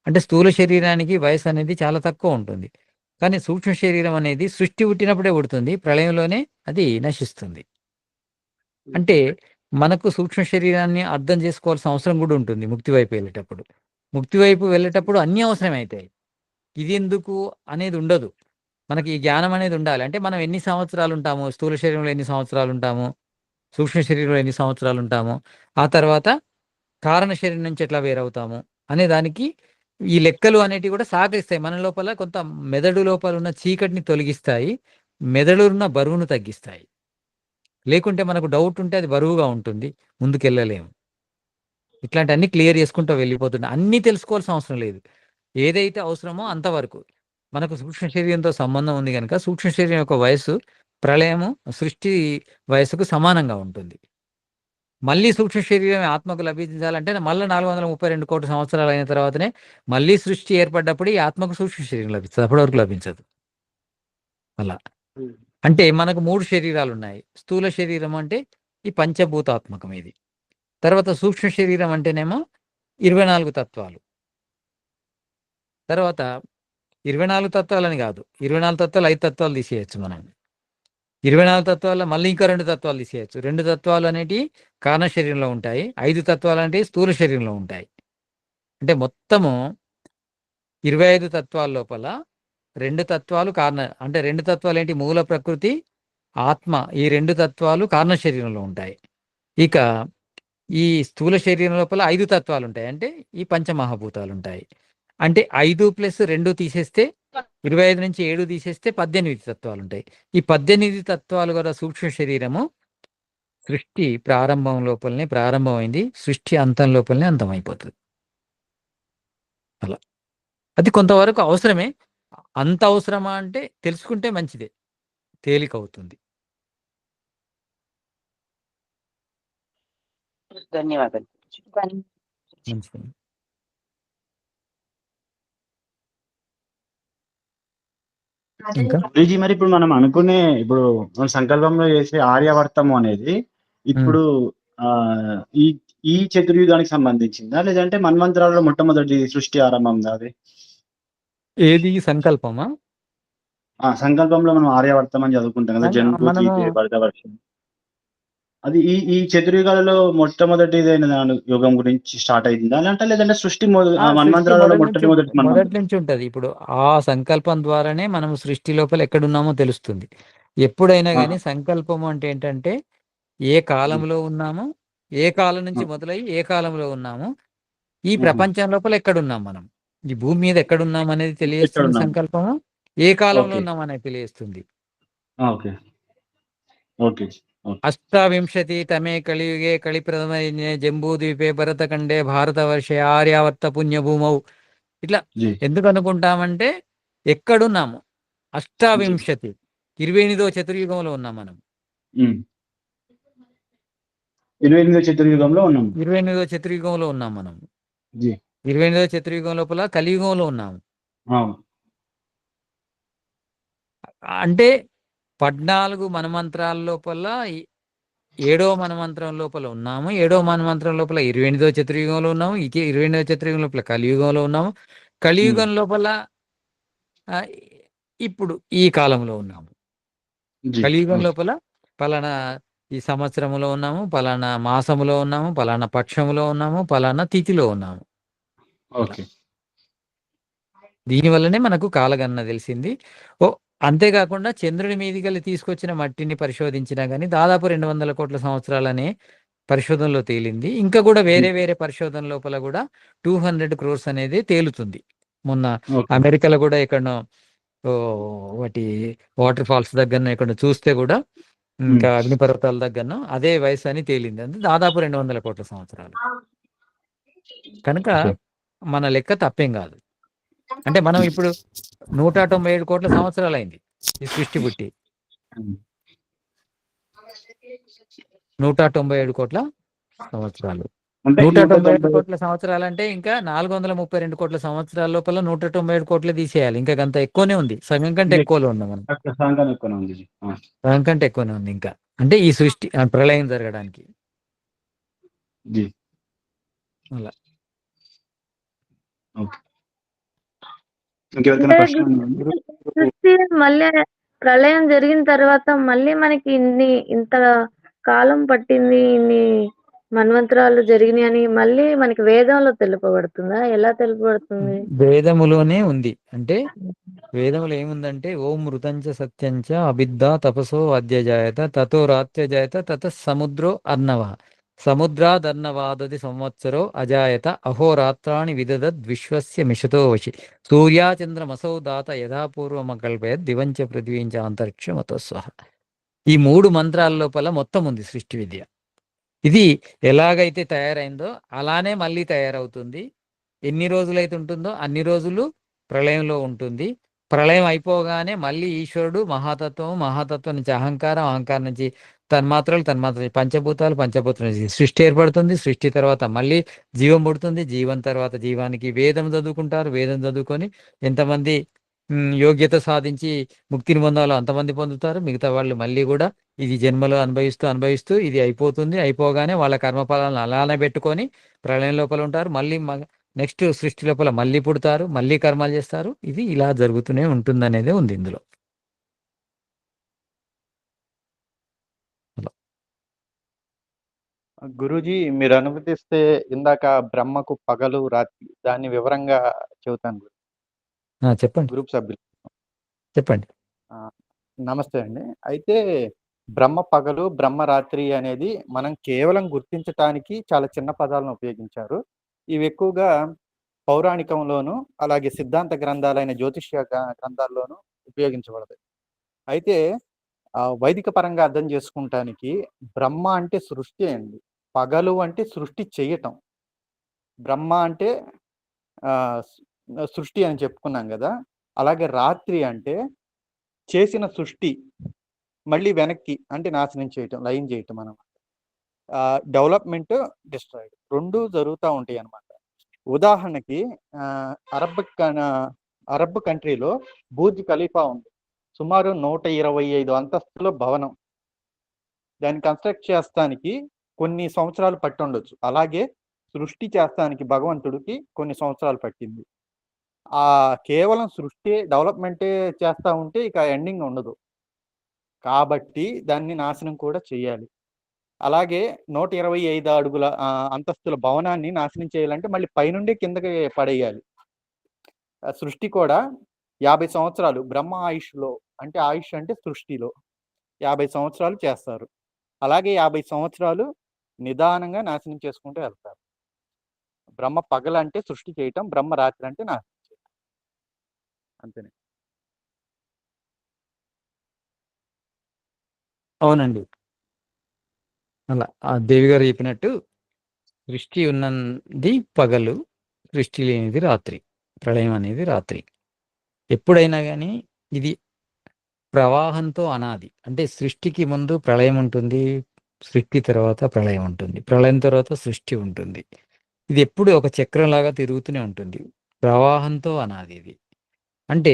అంటే స్థూల శరీరానికి వయసు అనేది చాలా తక్కువ ఉంటుంది. కానీ సూక్ష్మ శరీరం అనేది సృష్టి పుట్టినప్పుడే పుడుతుంది, ప్రళయంలోనే అది నశిస్తుంది. అంటే మనకు సూక్ష్మ శరీరాన్ని అర్థం చేసుకోవాల్సిన అవసరం కూడా ఉంటుంది ముక్తి వైపు వెళ్ళేటప్పుడు. ముక్తి వైపు వెళ్ళేటప్పుడు అన్నీ అవసరమవుతాయి. ఇది ఎందుకు అనేది ఉండదు. మనకి ఈ జ్ఞానం అనేది ఉండాలి. అంటే మనం ఎన్ని సంవత్సరాలు ఉంటాము, స్థూల శరీరంలో ఎన్ని సంవత్సరాలు ఉంటాము, సూక్ష్మ శరీరంలో ఎన్ని సంవత్సరాలు ఉంటాము, ఆ తర్వాత కారణ శరీరం నుంచి ఎట్లా వేరవుతాము అనే దానికి ఈ లెక్కలు అనేటివి కూడా సహకరిస్తాయి. మన లోపల కొంత మెదడు లోపల ఉన్న చీకటిని తొలగిస్తాయి. మెదడు ఉన్న బరువును తగ్గిస్తాయి. లేకుంటే మనకు డౌట్ ఉంటే అది బరువుగా ఉంటుంది, ముందుకెళ్ళలేము. ఇట్లాంటివన్నీ క్లియర్ చేసుకుంటూ వెళ్ళిపోతున్నాయి. అన్నీ తెలుసుకోవాల్సిన అవసరం లేదు. ఏదైతే అవసరమో అంతవరకు. మనకు సూక్ష్మ శరీరంతో సంబంధం ఉంది కనుక సూక్ష్మ శరీరం యొక్క వయస్సు ప్రళయము, సృష్టి వయస్సుకు సమానంగా ఉంటుంది. మళ్ళీ సూక్ష్మ శరీరం ఆత్మకు లభించాలంటే మళ్ళీ 432 కోట్ల సంవత్సరాలు అయిన తర్వాతనే మళ్ళీ సృష్టి ఏర్పడ్డప్పుడు ఈ ఆత్మకు సూక్ష్మ శరీరం లభిస్తుంది. అప్పటి వరకు లభించదు. అలా అంటే మనకు 3 శరీరాలు ఉన్నాయి. స్థూల శరీరం అంటే ఈ పంచభూతాత్మకం ఇది. తర్వాత సూక్ష్మ శరీరం అంటేనేమో 24 తత్వాలు. తర్వాత 24 తత్వాలని కాదు, 24 తత్వాలు 5 తత్వాలు తీసేయచ్చు మనం. 24 తత్వాల్లో మళ్ళీ ఇంకా 2 తత్వాలు తీసేయచ్చు. 2 తత్వాలు అనేటివి కారణ శరీరంలో ఉంటాయి. 5 తత్వాలు అంటే స్థూల శరీరంలో ఉంటాయి. అంటే మొత్తము 25 తత్వాల లోపల 2 తత్వాలు కారణ, అంటే 2 తత్వాలు ఏంటి, మూల ప్రకృతి, ఆత్మ. ఈ 2 తత్వాలు కారణ శరీరంలో ఉంటాయి. ఇక ఈ స్థూల శరీరం లోపల 5 తత్వాలు ఉంటాయి. అంటే ఈ పంచమహాభూతాలు ఉంటాయి. అంటే 5 + 2 తీసేస్తే 25 నుంచి 7 తీసేస్తే 18 తత్వాలు ఉంటాయి. ఈ 18 తత్వాలు గల సూక్ష్మ శరీరము సృష్టి ప్రారంభం లోపలనే ప్రారంభమైంది, సృష్టి అంతం లోపలనే అంతమైపోతుంది. అలా అది కొంతవరకు అవసరమే. అంత అవసరమా అంటే తెలుసుకుంటే మంచిదే, తేలికవుతుంది. ధన్యవాదాలు. మంచిది. ఇంకా గురూజీ మరి ఇప్పుడు మనం అనుకునే ఇప్పుడు మన సంకల్పంలో చేసే ఆర్యావర్తము అనేది ఇప్పుడు ఈ ఈ చతుర్యుగానికి సంబంధించిందా, లేదంటే మన్వంతరాలలో మొట్టమొదటి సృష్టి ఆరంభందా అది? ఏది సంకల్పమా? సంకల్పంలో మనం ఆర్యావర్తం అని చదువుకుంటాం కదా, జన్మ భరతవర్షం. అది ఈ ఈ చతుర్యుగాలలో మొట్టమొదటిదైన యుగం గురించి స్టార్ట్ అయిందా లేదంటే సృష్టి మన్వంతరాలలో మొదటి నుంచి ఉంటది. ఇప్పుడు ఆ సంకల్పం ద్వారానే మనం సృష్టి లోపల ఎక్కడున్నామో తెలుస్తుంది. ఎప్పుడైనా కానీ సంకల్పం అంటే ఏంటంటే ఏ కాలంలో ఉన్నామో, ఏ కాలం నుంచి మొదలై ఏ కాలంలో ఉన్నామో, ఈ ప్రపంచం లోపల ఎక్కడున్నాం మనం, ఈ భూమి మీద ఎక్కడున్నాం అనేది తెలియజేస్తుంది సంకల్పము. ఏ కాలంలో ఉన్నాం అనేది తెలియజేస్తుంది. అష్టావింశతి తమే కలియుగే కలిప్రథమే జంబూద్వీపే భరతఖండే భారతవర్షే ఆర్యావర్త పుణ్యభూమౌ. ఇట్లా ఎందుకు అనుకుంటామంటే ఎక్కడున్నాము, అష్టావింశతి 28వ చతుర్యుగంలో ఉన్నాం మనం. 28వ చతుర్యుగంలో ఉన్నాం. 28వ చతుర్యుగంలో ఉన్నాం మనం. 28వ చతుర్యుగం లోపల కలియుగంలో ఉన్నాము. అంటే 14 మన్వంతరాల లోపల 7వ మన్వంతరం లోపల ఉన్నాము. 7వ మన్వంతరం లోపల 28వ చతుర్యుగంలో ఉన్నాము. 28వ చతుర్యుగం లోపల కలియుగంలో ఉన్నాము. కలియుగం లోపల ఇప్పుడు ఈ కాలంలో ఉన్నాము. కలియుగం లోపల పలానా ఈ సంవత్సరంలో ఉన్నాము, పలానా మాసములో ఉన్నాము, పలానా పక్షములో ఉన్నాము, పలానా తిథిలో ఉన్నాము. దీనివల్లనే మనకు కాలగణన తెలిసింది. అంతేకాకుండా చంద్రుడి మీదికెళ్ళి తీసుకొచ్చిన మట్టిని పరిశోధించినా కానీ దాదాపు 200 కోట్ల సంవత్సరాలనే పరిశోధనలో తేలింది. ఇంకా కూడా వేరే వేరే పరిశోధన లోపల కూడా 200 crores అనేది తేలుతుంది. మొన్న అమెరికాలో కూడా ఎక్కడనో వాటి వాటర్ ఫాల్స్ దగ్గర ఎక్కడ చూస్తే కూడా, ఇంకా అగ్నిపర్వతాల దగ్గరనో అదే వయసు అని తేలింది. అంటే దాదాపు 200 కోట్ల సంవత్సరాలు. కనుక మన లెక్క తప్పేం కాదు. అంటే మనం ఇప్పుడు 197 కోట్ల సంవత్సరాలు అయింది ఈ సృష్టి పుట్టి. 197 కోట్ల సంవత్సరాలు. 197 కోట్ల సంవత్సరాలు అంటే ఇంకా 432 కోట్ల సంవత్సరాల లోపల 197 కోట్లు తీసేయాలి. ఇంకా అంత ఎక్కువనే ఉంది. సగం కంటే ఎక్కువలో ఉన్నాం మనం. సగం కంటే ఎక్కువనే ఉంది ఇంకా. అంటే ఈ సృష్టి ప్రళయం జరగడానికి అలా. సృష్టి మళ్ళీ ప్రళయం జరిగిన తర్వాత మళ్ళీ మనకి ఇంత కాలం పట్టింది, ఇన్ని మన్వంతరాలు జరిగినాయని మళ్ళీ మనకి వేదంలో తెలుపబడుతుందా? ఎలా తెలుపబడుతుంది? వేదములోనే ఉంది. అంటే వేదములో ఏముందంటే ఓం మృతంచ సత్యంచ అభిద్దా తపసో అద్యజాయత తతో రాత్యజాయత తత సముద్రో అర్ణవ సముద్రాదర్ణవాదది సంవత్సరో అజాయత అహోరాత్రాణి విదదద్ విశ్వస్య మిషతో వశి సూర్యాచంద్రమసౌ దాత యథాపూర్వమకల్పయత్ దివంచ పృథ్వీంచ అంతరిక్షమతో స్వహ. ఈ 3 మంత్రాల లోపల మొత్తం ఉంది సృష్టి విద్య. ఇది ఎలాగైతే తయారైందో అలానే మళ్ళీ తయారవుతుంది. ఎన్ని రోజులైతే ఉంటుందో అన్ని రోజులు ప్రళయంలో ఉంటుంది. ప్రళయం అయిపోగానే మళ్ళీ ఈశ్వరుడు మహాతత్వం నుంచి అహంకారం నుంచి తన్మాత్రలు పంచభూతాలు నుంచి సృష్టి ఏర్పడుతుంది. సృష్టి తర్వాత మళ్ళీ జీవం పుడుతుంది. జీవం తర్వాత జీవానికి వేదం చదువుకుంటారు. వేదం చదువుకొని ఎంతమంది యోగ్యత సాధించి ముక్తిని పొందాలో అంతమంది పొందుతారు. మిగతా వాళ్ళు మళ్ళీ కూడా ఇది జన్మలో అనుభవిస్తూ ఇది అయిపోతుంది. అయిపోగానే వాళ్ళ కర్మఫలాలను అలానే పెట్టుకొని ప్రళయం లోపల ఉంటారు. మళ్ళీ నెక్స్ట్ సృష్టి లోపల మళ్ళీ పుడతారు, మళ్ళీ కర్మలు చేస్తారు. ఇది ఇలా జరుగుతూనే ఉంటుంది అనేది ఉంది ఇందులో. గురూజీ మీరు అనుమతిస్తే ఇందాక బ్రహ్మకు పగలు రాత్రి దాన్ని వివరంగా చెబుతాను. చెప్పండి. గ్రూప్ సభ్యులు చెప్పండి. నమస్తే అండి. అయితే బ్రహ్మ పగలు బ్రహ్మ రాత్రి అనేది మనం కేవలం గుర్తించటానికి చాలా చిన్న పదాలను ఉపయోగించారు. ఇవి ఎక్కువగా పౌరాణికంలోను అలాగే సిద్ధాంత గ్రంథాలైన జ్యోతిష్య గ్రంథాల్లోనూ ఉపయోగించబడతాయి. అయితే వైదిక పరంగా అర్థం చేసుకుంటానికి బ్రహ్మ అంటే సృష్టి అండి, పగలు అంటే సృష్టి చేయటం. బ్రహ్మ అంటే సృష్టి అని చెప్పుకున్నాం కదా. అలాగే రాత్రి అంటే చేసిన సృష్టి మళ్ళీ వెనక్కి అంటే నాశనం చేయటం, లయం చేయటం అన్నమాట. డెవలప్మెంట్, డిస్ట్రాయిడ్ రెండు జరుగుతూ ఉంటాయి అన్నమాట. ఉదాహరణకి అరబ్ కంట్రీలో బూర్జ్ ఖలీఫా ఉంది. సుమారు 125 అంతస్తుల భవనం. దాన్ని కన్స్ట్రక్ట్ చేస్తానికి కొన్ని సంవత్సరాలు పట్టి ఉండొచ్చు. అలాగే సృష్టి చేస్తానికి భగవంతుడికి కొన్ని సంవత్సరాలు పట్టింది. కేవలం సృష్టి డెవలప్మెంటే చేస్తూ ఉంటే ఇక ఎండింగ్ ఉండదు. కాబట్టి దాన్ని నాశనం కూడా చేయాలి. అలాగే 125 అడుగుల అంతస్తుల భవనాన్ని నాశనం చేయాలంటే మళ్ళీ పైనుండి కిందకి పడేయాలి. సృష్టి కూడా 50 సంవత్సరాలు బ్రహ్మ ఆయుష్లో, అంటే ఆయుష్ అంటే సృష్టిలో 50 సంవత్సరాలు చేస్తారు. అలాగే 50 సంవత్సరాలు నిదానంగా నాశనం చేసుకుంటూ వెళ్తారు. బ్రహ్మ పగలంటే సృష్టి చేయటం, బ్రహ్మ రాత్రి అంటే నాశనం చేయటం. అంతేనే. అవునండి. అలా ఆ దేవి గారు చెప్పినట్టు సృష్టి ఉన్నది పగలు, సృష్టి లేనిది రాత్రి, ప్రళయం అనేది రాత్రి. ఎప్పుడైనా కానీ ఇది ప్రవాహంతో అనాది. అంటే సృష్టికి ముందు ప్రళయం ఉంటుంది, సృష్టి తర్వాత ప్రళయం ఉంటుంది, ప్రళయం తర్వాత సృష్టి ఉంటుంది. ఇది ఎప్పుడు ఒక చక్రంలాగా తిరుగుతూనే ఉంటుంది. ప్రవాహంతో అనాది ఇది. అంటే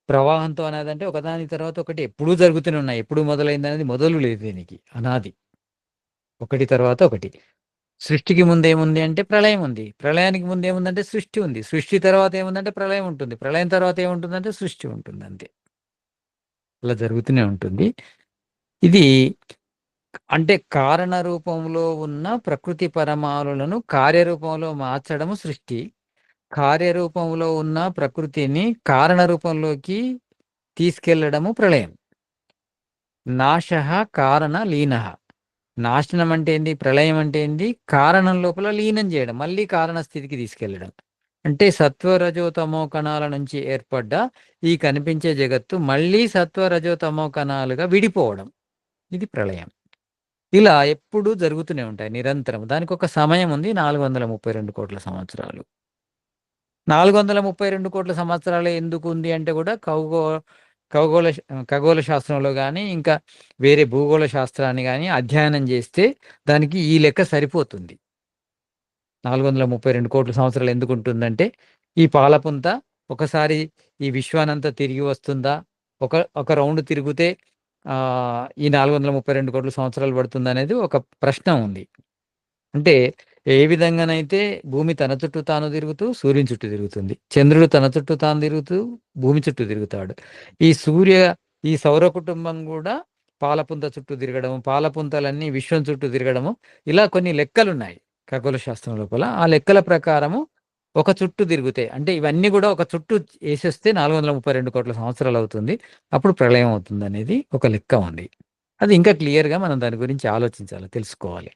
ప్రవాహంతో అనాది అంటే ఒకదాని తర్వాత ఒకటి ఎప్పుడూ జరుగుతూనే ఉన్నాయి. ఎప్పుడు మొదలైంది అనేది మొదలు లేదు దీనికి, అనాది. ఒకటి తర్వాత ఒకటి. సృష్టికి ముందేముంది అంటే ప్రళయం ఉంది. ప్రళయానికి ముందు ఏముందంటే సృష్టి ఉంది. సృష్టి తర్వాత ఏముందంటే ప్రళయం ఉంటుంది. ప్రళయం తర్వాత ఏముంటుందంటే సృష్టి ఉంటుంది. అంతే. అలా జరుగుతూనే ఉంటుంది. ఇది అంటే కారణ రూపంలో ఉన్న ప్రకృతి పరమాణులను కార్యరూపంలో మార్చడం సృష్టి. కార్యరూపంలో ఉన్న ప్రకృతిని కారణ రూపంలోకి తీసుకెళ్లడము ప్రళయం. నాశః కారణ లీనః. నాశనం అంటే ఏంది? ప్రళయం అంటే ఏంది? కారణం లోపల లీనం చేయడం, మళ్ళీ కారణ స్థితికి తీసుకెళ్లడం. అంటే సత్వరజోతమో కణాల నుంచి ఏర్పడ్డ ఈ కనిపించే జగత్తు మళ్ళీ సత్వరజోతమో కణాలుగా విడిపోవడం, ఇది ప్రళయం. ఇలా ఎప్పుడూ జరుగుతూనే ఉంటాయి నిరంతరం. దానికి ఒక సమయం ఉంది, 432 కోట్ల సంవత్సరాలు. 432 కోట్ల సంవత్సరాలు ఎందుకు ఉంది అంటే కూడా ఖగోళ శాస్త్రంలో కానీ ఇంకా వేరే భూగోళ శాస్త్రాన్ని కానీ అధ్యయనం చేస్తే దానికి ఈ లెక్క సరిపోతుంది. 432 కోట్ల సంవత్సరాలు ఎందుకు ఉంటుందంటే ఈ పాలపుంత ఒకసారి ఈ విశ్వానంతా తిరిగి వస్తుందా, ఒక రౌండ్ తిరిగితే ఈ 432 కోట్ల సంవత్సరాలు పడుతుంది అనేది ఒక ప్రశ్న ఉంది. అంటే ఏ విధంగానైతే భూమి తన చుట్టూ తాను తిరుగుతూ సూర్యుని చుట్టూ తిరుగుతుంది, చంద్రుడు తన చుట్టూ తాను తిరుగుతూ భూమి చుట్టూ తిరుగుతాడు. ఈ సౌర కుటుంబం కూడా పాలపుంత చుట్టూ తిరగడము, పాలపుంతలన్నీ విశ్వం చుట్టూ తిరగడము, ఇలా కొన్ని లెక్కలున్నాయి ఖగోళ శాస్త్రం లోపల. ఆ లెక్కల ప్రకారము ఒక చుట్టూ తిరుగుతాయి. అంటే ఇవన్నీ కూడా ఒక చుట్టూ వేసేస్తే 432 కోట్ల సంవత్సరాలు అవుతుంది. అప్పుడు ప్రళయం అవుతుందనేది ఒక లెక్క ఉంది. అది ఇంకా క్లియర్‌గా మనం దాని గురించి ఆలోచించాలి, తెలుసుకోవాలి.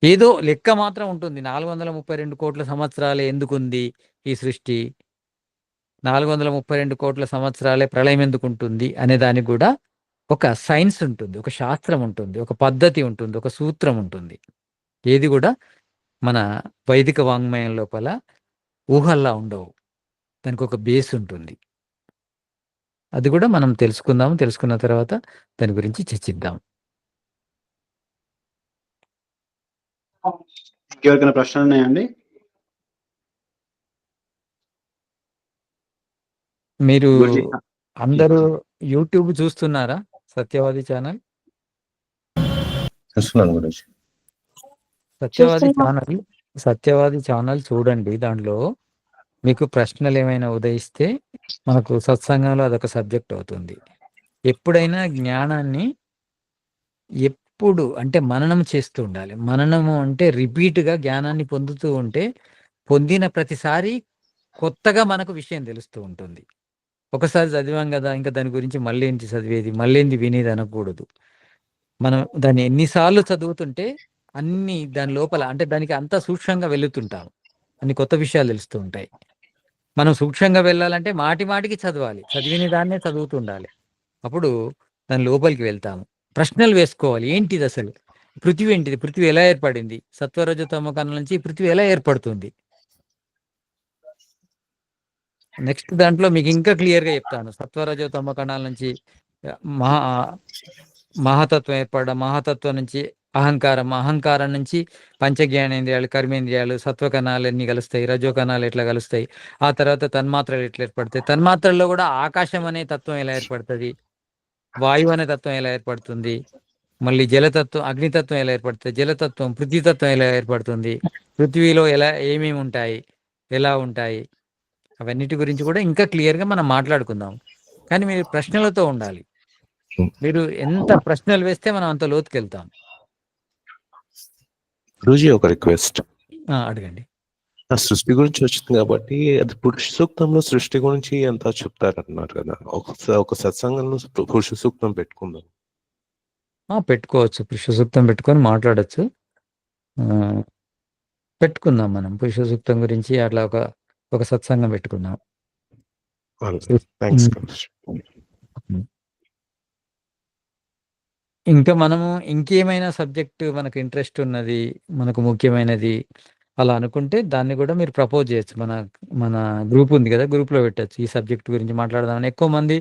ఏదో లెక్క మాత్రం ఉంటుంది. 432 కోట్ల సంవత్సరాలే ఎందుకుంది ఈ సృష్టి? 432 కోట్ల సంవత్సరాలే ప్రళయం ఎందుకుంటుంది అనే దానికి కూడా ఒక సైన్స్ ఉంటుంది, ఒక శాస్త్రం ఉంటుంది, ఒక పద్ధతి ఉంటుంది, ఒక సూత్రం ఉంటుంది. ఏది కూడా మన వైదిక వాంగ్మయం లోపల ఊహల్లా ఉండవు. దానికి ఒక బేస్ ఉంటుంది. అది కూడా మనం తెలుసుకుందాం. తెలుసుకున్న తర్వాత దాని గురించి చర్చిద్దాం. ఇంకెవరికైనా ప్రశ్నలు ఉన్నాయండి? మీరు గురుజీ అందరూ యూట్యూబ్ చూస్తున్నారా? సత్యవాది ఛానల్. చూస్తున్నాను గురించి. చూస్తున్నాం. సత్యవాది ఛానల్ చూడండి. దాంట్లో మీకు ప్రశ్నలు ఏమైనా ఉదయిస్తే మనకు సత్సంగంలో అదొక సబ్జెక్ట్ అవుతుంది. ఎప్పుడైనా జ్ఞానాన్ని ఎప్పుడు అంటే మననం చేస్తూ ఉండాలి. మననము అంటే రిపీట్‌గా జ్ఞానాన్ని పొందుతూ ఉంటే, పొందిన ప్రతిసారి కొత్తగా మనకు విషయం తెలుస్తూ ఉంటుంది. ఒకసారి చదివాం గదా! ఇంకా దాని గురించి మళ్ళేంటి చదివేది, మళ్ళేంది వినేది అనకూడదు. మనం దాన్ని ఎన్ని సార్లు చదువుతుంటే అన్ని దాని లోపల అంటే దానికి అంతా సూక్ష్మంగా వెళుతుంటాం. అన్ని కొత్త విషయాలు తెలుస్తూ ఉంటాయి. మనం సూక్ష్మంగా వెళ్ళాలంటే మాటి మాటికి చదవాలి. చదివిన దాన్నే చదువుతూ ఉండాలి. అప్పుడు దాని లోపలికి వెళ్తాము. ప్రశ్నలు వేసుకోవాలి. ఏంటిదసలు? పృథివీ ఏంటిది? పృథివీ ఎలా ఏర్పడింది? సత్వరజతమ కణాల నుంచి ఈ పృథివీ ఎలా ఏర్పడుతుంది? నెక్స్ట్ దాంట్లో మీకు ఇంకా క్లియర్‌గా చెప్తాను. సత్వరజతమ కణాల నుంచి మహా మహాతత్వం ఏర్పడడం, మహాతత్వం నుంచి అహంకారం, అహంకారం నుంచి పంచజ్ఞానేంద్రియాలు, కర్మేంద్రియాలు, సత్వ కణాలు ఎన్ని కలుస్తాయి, రజో కణాలు ఎట్లా కలుస్తాయి, ఆ తర్వాత తన్మాత్రలు ఎట్లా ఏర్పడతాయి, తన్మాత్రల్లో కూడా ఆకాశం అనే తత్వం ఎలా ఏర్పడుతుంది, వాయువు అనే తత్వం ఎలా ఏర్పడుతుంది, మళ్ళీ జలతత్వం, అగ్నితత్వం ఎలా ఏర్పడుతుంది, జలతత్వం, పృథ్వీతత్వం ఎలా ఏర్పడుతుంది, పృథ్వీలో ఏమేమి ఉంటాయి, ఎలా ఉంటాయి, అవన్నిటి గురించి కూడా ఇంకా క్లియర్‌గా మనం మాట్లాడుకుందాం. కానీ మీరు ప్రశ్నలతో ఉండాలి. మీరు ఎంత ప్రశ్నలు వేస్తే మనం అంత లోతుకెళ్తాం. గురూజీ ఒక రిక్వెస్ట్. అడగండి. ఆ సృష్టి గురించి వచ్చింది కాబట్టి అది పురుష సూక్తంలో సృష్టి గురించి ఎంత చెప్తారన్నారు కదా, ఒక సత్సంగంలో పురుష సూక్తం పెట్టుకుందాం. పెట్టుకోవచ్చు. పురుష సూక్తం పెట్టుకొని మాట్లాడొచ్చు. పెట్టుకుందాం మనం పురుష సూక్తం గురించి అట్లా ఒక సత్సంగం పెట్టుకుందాం. థ్యాంక్స్. ఇంకా మనము ఇంకేమైనా సబ్జెక్ట్ మనకు ఇంట్రెస్ట్ ఉన్నది, మనకు ముఖ్యమైనది అలా అనుకుంటే దాన్ని కూడా మీరు ప్రపోజ్ చేయొచ్చు. మన గ్రూప్ ఉంది కదా, గ్రూప్‌లో పెట్టొచ్చు. ఈ సబ్జెక్ట్ గురించి మాట్లాడదామని. ఎక్కువ మంది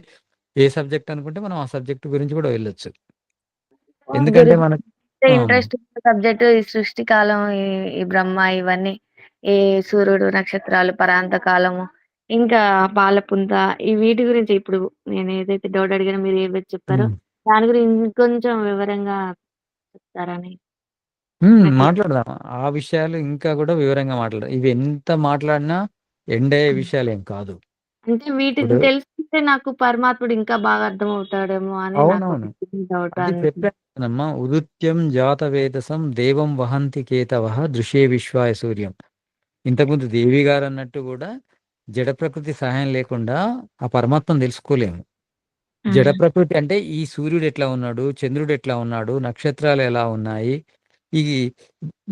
ఏ సబ్జెక్ట్ అనుకుంటే మనం ఆ సబ్జెక్ట్ గురించి కూడా వెళ్ళొచ్చు. ఎందుకంటే మనకు ఇంట్రెస్ట్ సబ్జెక్ట్ ఈ సృష్టి కాలం, ఈ బ్రహ్మ, ఇవన్నీ ఈ సూర్యుడు, నక్షత్రాలు, పరాంత కాలము, ఇంకా పాలపుంత, ఈ వీటి గురించి ఇప్పుడు నేను ఏదైతే డౌట్ అడిగానో మీరు ఏవైతే చెప్పారో దాని గురించి ఇంకొంచెం వివరంగా చెప్తారని. మాట్లాడదాం. ఆ విషయాలు ఇంకా కూడా వివరంగా మాట్లాడదాం. ఇవి ఎంత మాట్లాడినా ఎండ్ అయ్యే విషయాలు ఏం కాదు. అంటే వీటిని తెలుసుకుంటే నాకు పరమాత్ముడు ఇంకా బాగా అర్థమవుతాడేమో అని నాకు అవునవును. డౌట్. అది చెప్పానమ్మా. ఉదిత్యం జాతవేదసం దేవం వహంతి కేతవః దృశ్యే విశ్వాయ సూర్యం. ఇంతకుముందు దేవి గారు అన్నట్టు కూడా జడ ప్రకృతి సహాయం లేకుండా ఆ పరమాత్మను తెలుసుకోలేము. జడ ప్రకృతి అంటే ఈ సూర్యుడు ఎట్లా ఉన్నాడు, చంద్రుడు ఎట్లా ఉన్నాడు, నక్షత్రాలు ఎలా ఉన్నాయి, ఈ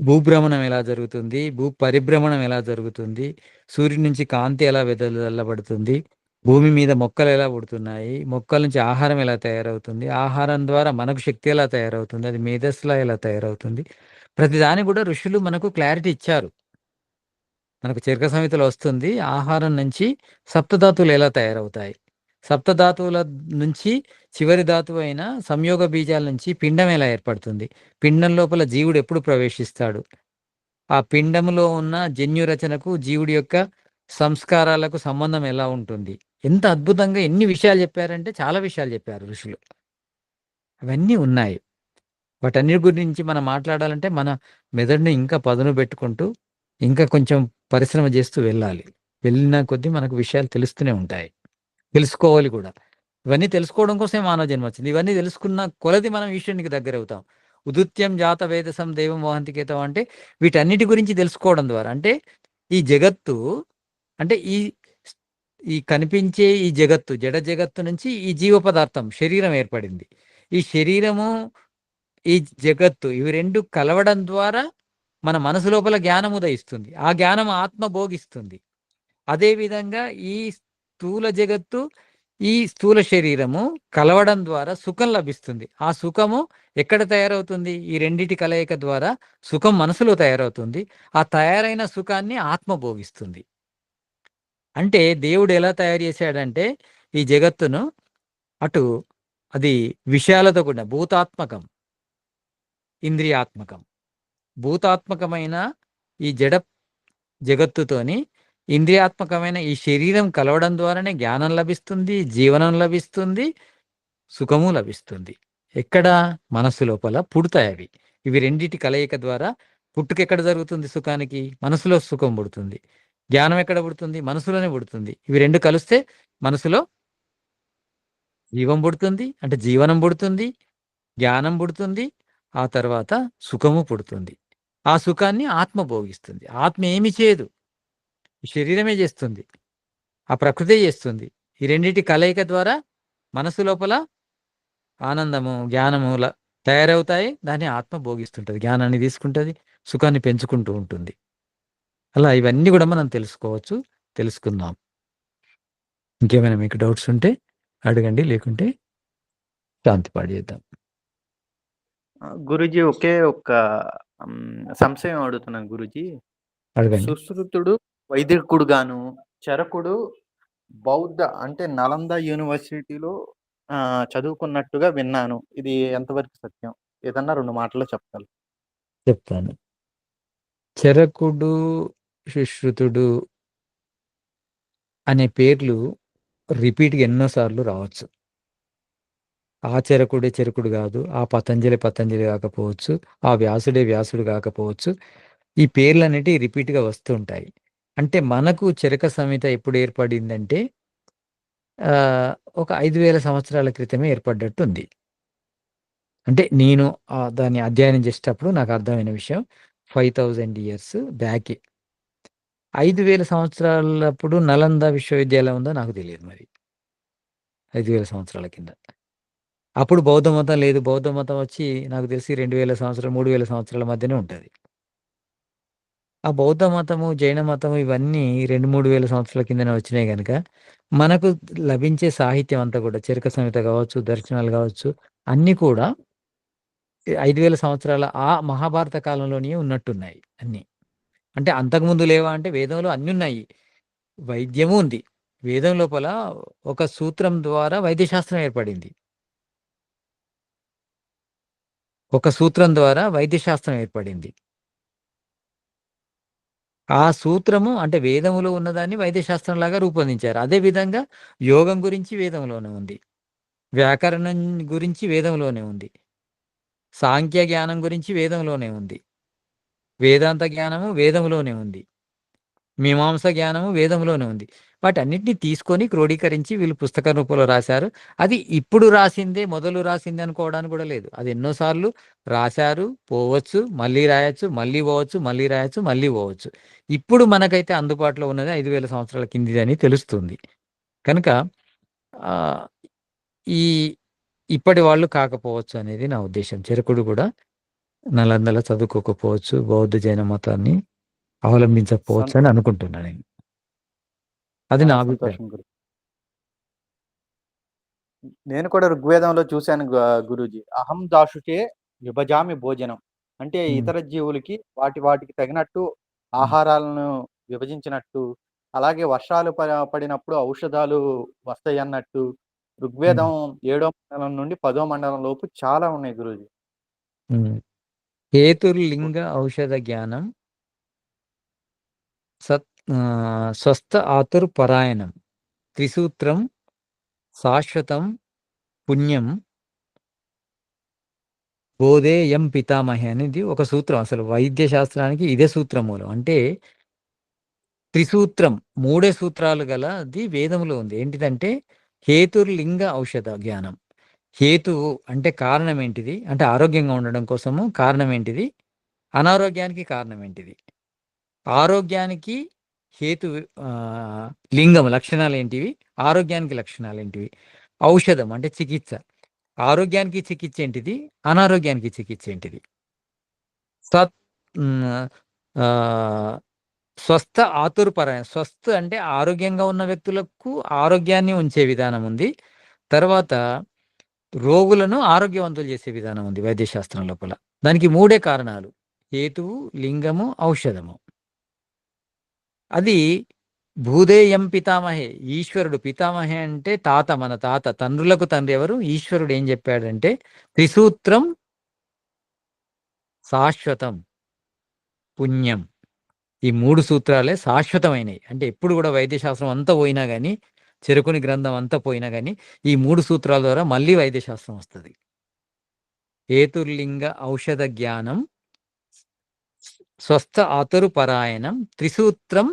భూభ్రమణం ఎలా జరుగుతుంది, భూ పరిభ్రమణం ఎలా జరుగుతుంది, సూర్యుడి నుంచి కాంతి ఎలా వెదజల్లబడుతుంది, భూమి మీద మొక్కలు ఎలా పుడుతున్నాయి, మొక్కల నుంచి ఆహారం ఎలా తయారవుతుంది, ఆహారం ద్వారా మనకు శక్తి ఎలా తయారవుతుంది, అది మేధస్సులా ఎలా తయారవుతుంది, ప్రతిదాని కూడా ఋషులు మనకు క్లారిటీ ఇచ్చారు. మనకు చరక సంహితలో వస్తుంది, ఆహారం నుంచి సప్తధాతువులు ఎలా తయారవుతాయి, సప్తధాతువుల నుంచి చివరి ధాతువు అయిన సంయోగ బీజాల నుంచి పిండం ఎలా ఏర్పడుతుంది, పిండం లోపల జీవుడు ఎప్పుడు ప్రవేశిస్తాడు, ఆ పిండంలో ఉన్న జన్యు రచనకు జీవుడి యొక్క సంస్కారాలకు సంబంధం ఎలా ఉంటుంది, ఎంత అద్భుతంగా ఎన్ని విషయాలు చెప్పారంటే చాలా విషయాలు చెప్పారు ఋషులు. అవన్నీ ఉన్నాయి. వాటన్నిటి గురించి మనం మాట్లాడాలంటే మన మెదడుని ఇంకా పదును పెట్టుకుంటూ ఇంకా కొంచెం పరిశ్రమ చేస్తూ వెళ్ళాలి. వెళ్ళిన కొద్దీ మనకు విషయాలు తెలుస్తూనే ఉంటాయి, తెలుసుకోవాలి కూడా. ఇవన్నీ తెలుసుకోవడం కోసమే మానవ జన్మ వచ్చింది. ఇవన్నీ తెలుసుకున్న కొలది మనం ఈశ్వరునికి దగ్గర అవుతాం. ఉదుత్యం జాత వేదసం దైవం మోహంతికేతం అంటే వీటన్నిటి గురించి తెలుసుకోవడం ద్వారా, అంటే ఈ జగత్తు, అంటే ఈ కనిపించే ఈ జగత్తు, జడ జగత్తు నుంచి ఈ జీవ పదార్థం శరీరం ఏర్పడింది. ఈ శరీరము, ఈ జగత్తు, ఇవి రెండు కలవడం ద్వారా మన మనసు లోపల జ్ఞానం ఉదయిస్తుంది. ఆ జ్ఞానం ఆత్మ భోగిస్తుంది. అదేవిధంగా ఈ స్థూల జగత్తు, ఈ స్థూల శరీరము కలవడం ద్వారా సుఖం లభిస్తుంది. ఆ సుఖము ఎక్కడ తయారవుతుంది? ఈ రెండిటి కలయిక ద్వారా సుఖం మనసులో తయారవుతుంది. ఆ తయారైన సుఖాన్ని ఆత్మ భోగిస్తుంది. అంటే దేవుడు ఎలా తయారు చేశాడంటే ఈ జగత్తును, అటు అది విషయాలతో కూడిన భూతాత్మకం, ఇంద్రియాత్మకం. భూతాత్మకమైన ఈ జడ జగత్తుతోని ఇంద్రియాత్మకమైన ఈ శరీరం కలవడం ద్వారానే జ్ఞానం లభిస్తుంది, జీవనం లభిస్తుంది, సుఖము లభిస్తుంది. ఎక్కడ? మనస్సు లోపల పుడతాయి అవి. ఇవి రెండిటి కలయిక ద్వారా పుట్టుక ఎక్కడ జరుగుతుంది? సుఖానికి మనసులో సుఖం పుడుతుంది. జ్ఞానం ఎక్కడ పుడుతుంది? మనసులోనే పుడుతుంది. ఇవి రెండు కలిస్తే మనసులో జీవం పుడుతుంది, అంటే జీవనం పుడుతుంది, జ్ఞానం పుడుతుంది, ఆ తర్వాత సుఖము పుడుతుంది. ఆ సుఖాన్ని ఆత్మ భోగిస్తుంది. ఆత్మ ఏమి చేయదు, శరీరమే చేస్తుంది, ఆ ప్రకృతే చేస్తుంది. ఈ రెండింటి కలయిక ద్వారా మనసు లోపల ఆనందము, జ్ఞానము తయారవుతాయి. దాన్ని ఆత్మ భోగిస్తుంటుంది, జ్ఞానాన్ని తీసుకుంటుంది, సుఖాన్ని పెంచుకుంటూ ఉంటుంది. అలా ఇవన్నీ కూడా మనం తెలుసుకోవచ్చు, తెలుసుకుందాం. ఇంకేమైనా మీకు డౌట్స్ ఉంటే అడగండి, లేకుంటే శాంతి పాడేద్దాం. గురూజీ ఒకే ఒక్క సంశయం అడుగుతున్నాను గురూజీ. అడగండి. సుశ్రుతుడు వైదికుడు గాను, చరకుడు బౌద్ధ అంటే నలంద యూనివర్సిటీలో చదువుకున్నట్టుగా విన్నాను. ఇది ఎంతవరకు సత్యం? ఏదన్నా 2 మాటల్లో చెప్పగలరు? చెప్తాను. చరకుడు, సుశ్రుతుడు అనే పేర్లు రిపీట్గా ఎన్నోసార్లు రావచ్చు. ఆ చరకుడే చరకుడు కాదు, ఆ పతంజలి కాకపోవచ్చు, ఆ వ్యాసుడే వ్యాసుడు కాకపోవచ్చు. ఈ పేర్లు అనేటివి రిపీట్గా వస్తూ ఉంటాయి. అంటే మనకు చరక సంహిత ఎప్పుడు ఏర్పడిందంటే ఒక 5000 సంవత్సరాల క్రితమే ఏర్పడ్డట్టు ఉంది. అంటే నేను దాన్ని అధ్యయనం చేసేటప్పుడు నాకు అర్థమైన విషయం 5000 ఇయర్స్ బ్యాక్. 5000 సంవత్సరాలప్పుడు నలంద విశ్వవిద్యాలయం ఉందో నాకు తెలియదు మరి. 5000 సంవత్సరాల కింద అప్పుడు బౌద్ధ మతం లేదు. బౌద్ధ మతం వచ్చి నాకు తెలిసి 2000 సంవత్సరాలు, 3000 సంవత్సరాల మధ్యనే ఉంటుంది. ఆ బౌద్ధ మతము, జైన మతము ఇవన్నీ 2-3 వేల సంవత్సరాల కిందనే వచ్చినాయి కనుక మనకు లభించే సాహిత్యం అంతా కూడా చరక సంహిత కావచ్చు, దర్శనాలు కావచ్చు, అన్నీ కూడా 5000 సంవత్సరాల ఆ మహాభారత కాలంలోనే ఉన్నట్టున్నాయి అన్నీ. అంటే అంతకుముందు లేవా అంటే వేదంలో అన్నీ ఉన్నాయి, వైద్యము ఉంది. వేదం లోపల ఒక సూత్రం ద్వారా వైద్యశాస్త్రం ఏర్పడింది. ఒక సూత్రం ద్వారా వైద్యశాస్త్రం ఏర్పడింది. ఆ సూత్రము అంటే వేదములో ఉన్నదాన్ని వైద్యశాస్త్రంలాగా రూపొందించారు. అదేవిధంగా యోగం గురించి వేదంలోనే ఉంది, వ్యాకరణం గురించి వేదంలోనే ఉంది, సాంఖ్య జ్ఞానం గురించి వేదంలోనే ఉంది, వేదాంత జ్ఞానము వేదంలోనే ఉంది, మీమాంస జ్ఞానము వేదంలోనే ఉంది. వాటన్నిటిని తీసుకొని క్రోడీకరించి వీళ్ళు పుస్తక రూపంలో రాశారు. అది ఇప్పుడు రాసిందే, మొదలు రాసింది అనుకోవడానికి కూడా లేదు. అది ఎన్నోసార్లు రాశారు, పోవచ్చు, మళ్ళీ రాయొచ్చు, మళ్ళీ పోవచ్చు, మళ్ళీ రాయొచ్చు, మళ్ళీ పోవచ్చు. ఇప్పుడు మనకైతే అందుబాటులో ఉన్నది 5000 సంవత్సరాల కిందిది అని తెలుస్తుంది. కనుక ఈ ఇప్పటి వాళ్ళు కాకపోవచ్చు అనేది నా ఉద్దేశం. చరకుడు కూడా నలందలో చదువుకోకపోవచ్చు, బౌద్ధ జైన మతాన్ని అవలంబించకపోవచ్చు అని అనుకుంటున్నాను నేను. అది నా అభిప్రాయం. నేను కూడా ఋగ్వేదంలో చూశాను గురూజీ. అహం దాశుకే విభజామి భోజనం అంటే ఇతర జీవులకి వాటికి తగినట్టు ఆహారాలను విభజించినట్టు, అలాగే వర్షాలు పడినప్పుడు ఔషధాలు వస్తాయి అన్నట్టు ఋగ్వేదం 7వ మండలం నుండి 10వ మండలం లోపు చాలా ఉన్నాయి గురూజీ. హేతుర్లింగ ఔషధ జ్ఞానం స్వస్థ ఆతుర్పరాయణం త్రిసూత్రం శాశ్వతం పుణ్యం బోధేయం పితామహి అనేది ఒక సూత్రం. అసలు వైద్య శాస్త్రానికి ఇదే సూత్రం మూలం. అంటే త్రిసూత్రం, 3 సూత్రాలు గలది వేదంలో ఉంది. ఏంటిదంటే హేతుర్లింగ ఔషధ జ్ఞానం. హేతువు అంటే కారణం ఏంటిది, అంటే ఆరోగ్యంగా ఉండడం కోసము కారణం ఏంటిది, అనారోగ్యానికి కారణం ఏంటిది, ఆరోగ్యానికి హేతు లింగం లక్షణాలు ఏంటివి, ఆరోగ్యానికి లక్షణాలు ఏంటివి, ఔషధం అంటే చికిత్స, ఆరోగ్యానికి చికిత్స ఏంటిది, అనారోగ్యానికి చికిత్స ఏంటిది. సత్ స్వస్థ ఆతుర్పరాయణ. స్వస్థ అంటే ఆరోగ్యంగా ఉన్న వ్యక్తులకు ఆరోగ్యాన్ని ఉంచే విధానం ఉంది. తర్వాత రోగులను ఆరోగ్యవంతులు చేసే విధానం ఉంది వైద్యశాస్త్రం లోపల. దానికి 3 కారణాలు: హేతువు, లింగము, ఔషధము. అది భూదేయం పితామహే, ఈశ్వరుడు. పితామహే అంటే తాత, మన తాత, తండ్రులకు తండ్రి ఎవరు? ఈశ్వరుడు. ఏం చెప్పాడంటే త్రిసూత్రం శాశ్వతం పుణ్యం. ఈ 3 సూత్రాలే శాశ్వతమైనవి. అంటే ఎప్పుడు కూడా వైద్యశాస్త్రం అంతా పోయినా కానీ, చెరుకుని గ్రంథం అంతా పోయినా కానీ, ఈ 3 సూత్రాల ద్వారా మళ్ళీ వైద్యశాస్త్రం వస్తుంది. హేతుర్లింగ ఔషధ జ్ఞానం, స్వస్థ ఆతురుపరాయణం, త్రిసూత్రం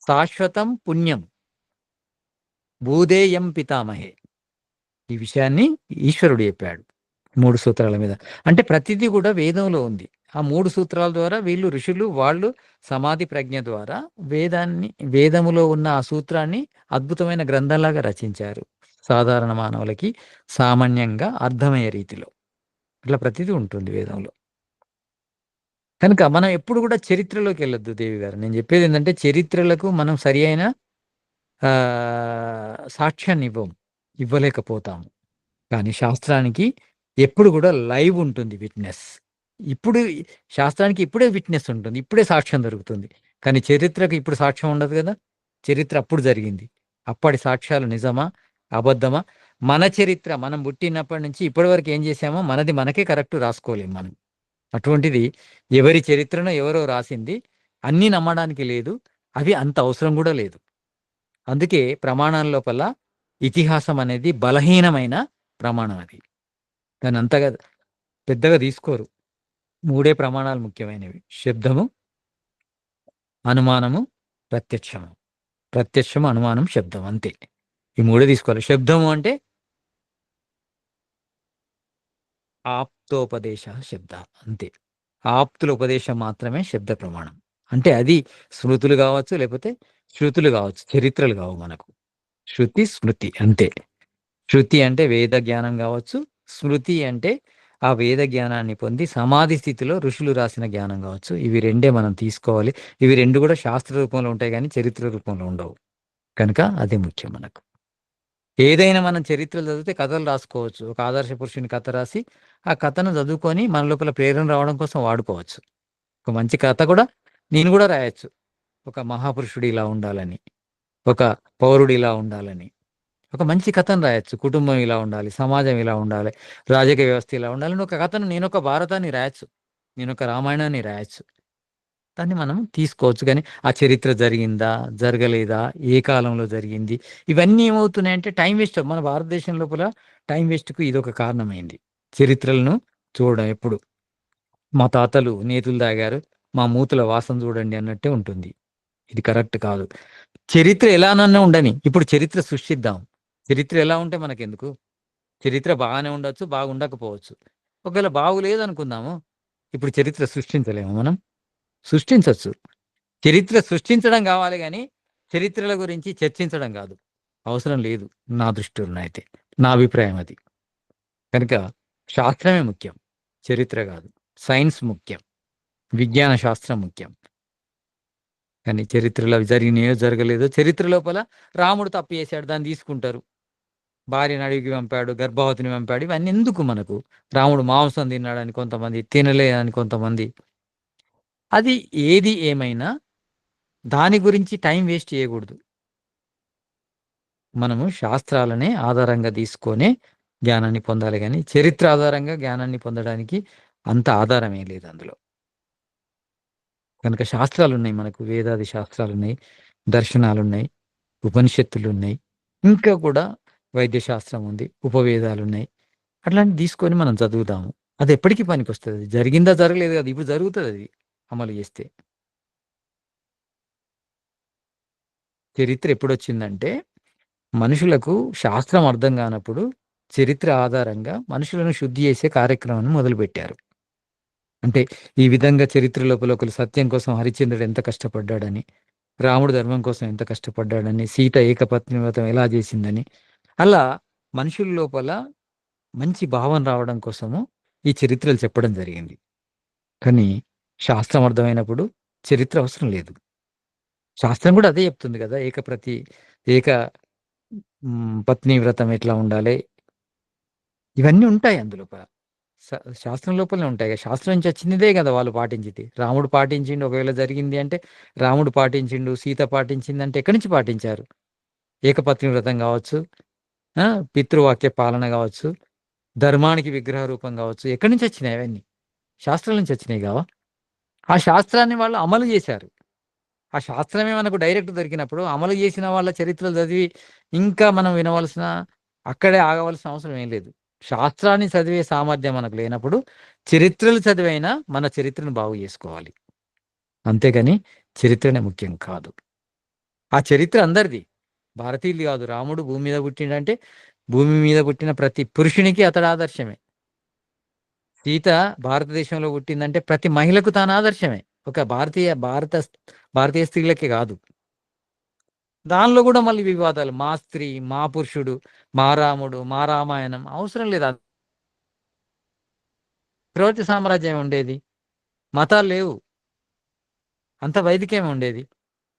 శాశ్వతం పుణ్యం, భూదేయం పితామహే. ఈ విషయాన్ని ఈశ్వరుడు చెప్పాడు 3 సూత్రాల మీద. అంటే ప్రతిదీ కూడా వేదంలో ఉంది. ఆ 3 సూత్రాల ద్వారా వీళ్ళు ఋషులు, వాళ్ళు సమాధి ప్రజ్ఞ ద్వారా వేదములో ఉన్న ఆ సూత్రాన్ని అద్భుతమైన గ్రంథంలాగా రచించారు. సాధారణ మానవులకి సామాన్యంగా అర్థమయ్యే రీతిలో. ఇట్లా ప్రతిదీ ఉంటుంది వేదంలో. కనుక మనం ఎప్పుడు కూడా చరిత్రలోకి వెళ్ళొద్దు దేవి గారు. నేను చెప్పేది ఏంటంటే, చరిత్రలకు మనం సరి అయిన సాక్ష్యాన్ని ఇవ్వలేకపోతాము. కానీ శాస్త్రానికి ఎప్పుడు కూడా లైవ్ ఉంటుంది విట్నెస్. ఇప్పుడు శాస్త్రానికి ఇప్పుడే విట్నెస్ ఉంటుంది, ఇప్పుడే సాక్ష్యం దొరుకుతుంది. కానీ చరిత్రకు ఇప్పుడు సాక్ష్యం ఉండదు కదా. చరిత్ర అప్పుడు జరిగింది. అప్పటి సాక్ష్యాలు నిజమా అబద్ధమా? మన చరిత్ర మనం పుట్టినప్పటి నుంచి ఇప్పటి వరకు ఏం చేసామో మనది మనకే కరెక్ట్ రాసుకోలేము మనం. అటువంటిది ఎవరి చరిత్రను ఎవరో రాసింది అన్నీ నమ్మడానికి లేదు. అవి అంత అవసరం కూడా లేదు. అందుకే ప్రమాణాల లోపల ఇతిహాసం అనేది బలహీనమైన ప్రమాణం. అది దాన్ని అంతగా పెద్దగా తీసుకోరు. 3 ప్రమాణాలు ముఖ్యమైనవి: శబ్దము, అనుమానము, ప్రత్యక్షము. ప్రత్యక్షము, అనుమానం, శబ్దం, అంతే. ఈ 3 తీసుకోవాలి. శబ్దము అంటే ఆప్తోపదేశ శబ్ద, అంతే. ఆప్తుల ఉపదేశం మాత్రమే శబ్ద ప్రమాణం. అంటే అది స్మృతులు కావచ్చు, లేకపోతే శృతులు కావచ్చు, చరిత్రలు కావు మనకు. శృతి, స్మృతి, అంతే. శృతి అంటే వేద జ్ఞానం కావచ్చు, స్మృతి అంటే ఆ వేద జ్ఞానాన్ని పొంది సమాధి స్థితిలో ఋషులు రాసిన జ్ఞానం కావచ్చు. ఇవి 2 మనం తీసుకోవాలి. ఇవి 2 కూడా శాస్త్ర రూపంలో ఉంటాయి కానీ చరిత్ర రూపంలో ఉండవు. కనుక అది ముఖ్యం మనకు. ఏదైనా మనం చరిత్రలు చదివితే కథలు రాసుకోవచ్చు. ఒక ఆదర్శ పురుషుని కథ రాసి ఆ కథను చదువుకొని మన లోపల ప్రేరణ రావడం కోసం వాడుకోవచ్చు. ఒక మంచి కథ కూడా నేను కూడా రాయొచ్చు. ఒక మహాపురుషుడు ఇలా ఉండాలని, ఒక పౌరుడు ఇలా ఉండాలని, ఒక మంచి కథను రాయొచ్చు. కుటుంబం ఇలా ఉండాలి, సమాజం ఇలా ఉండాలి, రాజకీయ వ్యవస్థ ఇలా ఉండాలని ఒక కథను, నేను ఒక భారతాన్ని రాయొచ్చు, నేను ఒక రామాయణాన్ని రాయొచ్చు. దాన్ని మనం తీసుకోవచ్చు. కానీ ఆ చరిత్ర జరిగిందా, జరగలేదా, ఏ కాలంలో జరిగింది, ఇవన్నీ ఏమవుతున్నాయంటే టైం వేస్ట్. మన భారతదేశం లోపల టైం వేస్ట్కు ఇదొక కారణమైంది. చరిత్రలను చూడడం ఎప్పుడు మా తాతలు నేతులు తాగారు, మా మూతుల వాసన చూడండి అన్నట్టే ఉంటుంది. ఇది కరెక్ట్ కాదు. చరిత్ర ఎలానన్నా ఉండని, ఇప్పుడు చరిత్ర సృష్టిద్దాం. చరిత్ర ఎలా ఉంటే మనకెందుకు? చరిత్ర బాగానే ఉండొచ్చు, బాగుండకపోవచ్చు. ఒకవేళ బాగులేదు అనుకుందాము, ఇప్పుడు చరిత్ర సృష్టించలేము మనం? సృష్టించవచ్చు. చరిత్ర సృష్టించడం కావాలి కానీ చరిత్రల గురించి చర్చించడం కాదు. అవసరం లేదు నా దృష్టిలో అయితే. నా అభిప్రాయం అది. కనుక శాస్త్రమే ముఖ్యం, చరిత్ర కాదు. సైన్స్ ముఖ్యం, విజ్ఞాన శాస్త్రం ముఖ్యం. కానీ చరిత్రలో జరిగినాయో జరగలేదో, చరిత్ర లోపల రాముడు తప్పు చేశాడు, దాన్ని తీసుకుంటారు. భార్యను అడవికి పంపాడు, గర్భవతిని పంపాడు, ఇవన్నీ ఎందుకు మనకు? రాముడు మాంసం తిన్నాడని కొంతమంది, తినలేదని కొంతమంది. అది ఏది ఏమైనా దాని గురించి టైం వేస్ట్ చేయకూడదు. మనము శాస్త్రాలనే ఆధారంగా తీసుకొనే జ్ఞానాన్ని పొందాలి కానీ చరిత్ర ఆధారంగా జ్ఞానాన్ని పొందడానికి అంత ఆధారమే లేదు అందులో. కనుక శాస్త్రాలు ఉన్నాయి మనకు, వేదాది శాస్త్రాలు ఉన్నాయి, దర్శనాలు ఉన్నాయి, ఉపనిషత్తులు ఉన్నాయి, ఇంకా కూడా వైద్య శాస్త్రం ఉంది, ఉపవేదాలు ఉన్నాయి. అట్లాంటివి తీసుకొని మనం చదువుతాము. అది ఎప్పటికీ పనికి వస్తుంది. జరిగిందా జరగలేదు కదా, ఇప్పుడు జరుగుతుంది. అది అమలు చేస్తే. చరిత్ర ఎప్పుడొచ్చిందంటే మనుషులకు శాస్త్రం అర్థం కానప్పుడు చరిత్ర ఆధారంగా మనుషులను శుద్ధి చేసే కార్యక్రమాన్ని మొదలుపెట్టారు. అంటే ఈ విధంగా చరిత్ర లోపల ఒకరు సత్యం కోసం హరిశ్చంద్రుడు ఎంత కష్టపడ్డాడని, రాముడు ధర్మం కోసం ఎంత కష్టపడ్డాడని, సీత ఏకపత్ని వ్రతం ఎలా చేసిందని, అలా మనుషుల లోపల మంచి భావన రావడం కోసము ఈ చరిత్రలు చెప్పడం జరిగింది. కానీ శాస్త్రం అర్థమైనప్పుడు చరిత్ర అవసరం లేదు. శాస్త్రం కూడా అదే చెప్తుంది కదా! ఏక పత్ని వ్రతం ఎట్లా ఉండాలి, ఇవన్నీ ఉంటాయి అందులో. శాస్త్రం లోపలనే ఉంటాయి. శాస్త్రం నుంచి వచ్చినదే కదా వాళ్ళు పాటించింది. రాముడు పాటించిండు, ఒకవేళ జరిగింది అంటే రాముడు పాటించిండు, సీత పాటించింది అంటే ఎక్కడి నుంచి పాటించారు? ఏకపత్ని వ్రతం కావచ్చు, పితృవాక్య పాలన కావచ్చు, ధర్మానికి విగ్రహ రూపం కావచ్చు, ఎక్కడి నుంచి వచ్చినాయి అవన్నీ? శాస్త్రాల నుంచి వచ్చినాయి కావా? ఆ శాస్త్రాన్ని వాళ్ళు అమలు చేశారు. ఆ శాస్త్రమే మనకు డైరెక్ట్ దొరికినప్పుడు అమలు చేసిన వాళ్ళ చరిత్రలు చదివి ఇంకా మనం వినవలసిన, అక్కడే ఆగవలసిన అవసరం ఏం లేదు. శాస్త్రాన్ని చదివే సామర్థ్యం మనకు లేనప్పుడు చరిత్రలు చదివైనా మన చరిత్రను బాగు చేసుకోవాలి. అంతేగాని చరిత్రనే ముఖ్యం కాదు. ఆ చరిత్ర అందరిది, భారతీయులు కాదు. రాముడు భూమి మీద పుట్టిండంటే భూమి మీద పుట్టిన ప్రతి పురుషునికి అతడు ఆదర్శమే. సీత భారతదేశంలో పుట్టిందంటే ప్రతి మహిళకు తాను ఆదర్శమే. ఒక భారతీయ స్త్రీలకే కాదు. దానిలో కూడా మళ్ళీ వివాదాలు, మా స్త్రీ, మా పురుషుడు, మా రాముడు, మా రామాయణం అవసరం లేదు. చక్రవర్తి సామ్రాజ్యం ఉండేది, మతాలు లేవు, అంత వైదికమే ఉండేది.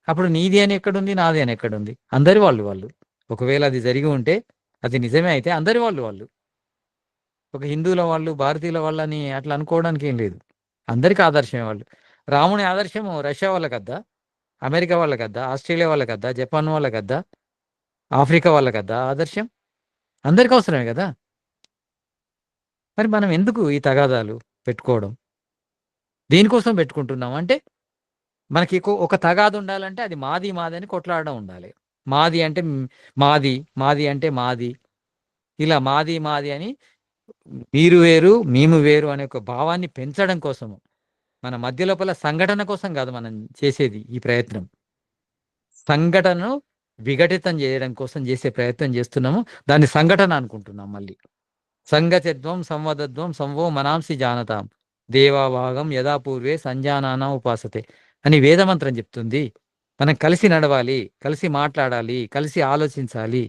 అప్పుడు నీది అని ఎక్కడుంది, నాది అని ఎక్కడుంది? అందరి వాళ్ళు. ఒకవేళ అది జరిగి ఉంటే అది నిజమే అయితే అందరి వాళ్ళు. ఒక హిందువుల వాళ్ళు, భారతీయుల వాళ్ళని అట్లా అనుకోవడానికి ఏం లేదు. అందరికీ ఆదర్శమే వాళ్ళు. రాముని ఆదర్శం రష్యా వాళ్ళకద్దా, అమెరికా వాళ్ళకద్దా, ఆస్ట్రేలియా వాళ్ళకద్దా, జపాన్ వాళ్ళకద్దా, ఆఫ్రికా వాళ్ళకద్దా ఆదర్శం? అందరికి అవసరమే కదా. మరి మనం ఎందుకు ఈ తగాదాలు పెట్టుకోవడం? దేనికోసం పెట్టుకుంటున్నాం అంటే, మనకి ఒక తగాదు ఉండాలంటే అది మాది అని కొట్లాడడం ఉండాలి. మాది అంటే మాది అంటే మాది, ఇలా మాది అని మీరు వేరు మేము వేరు అనే ఒక భావాన్ని పెంచడం కోసము, మన మధ్య లోపల సంఘటన కోసం కాదు మనం చేసేది ఈ ప్రయత్నం. సంఘటనను విఘటితం చేయడం కోసం చేసే ప్రయత్నం చేస్తున్నాము. దాన్ని సంఘటన అనుకుంటున్నాం. మళ్ళీ సంగతిత్వం సంవదత్వం సంవో మనాంసి జానతాం దేవాభాగం యథాపూర్వే సంజానాన ఉపాసతే అని వేదమంత్రం చెప్తుంది. మనం కలిసి నడవాలి, కలిసి మాట్లాడాలి, కలిసి ఆలోచించాలి.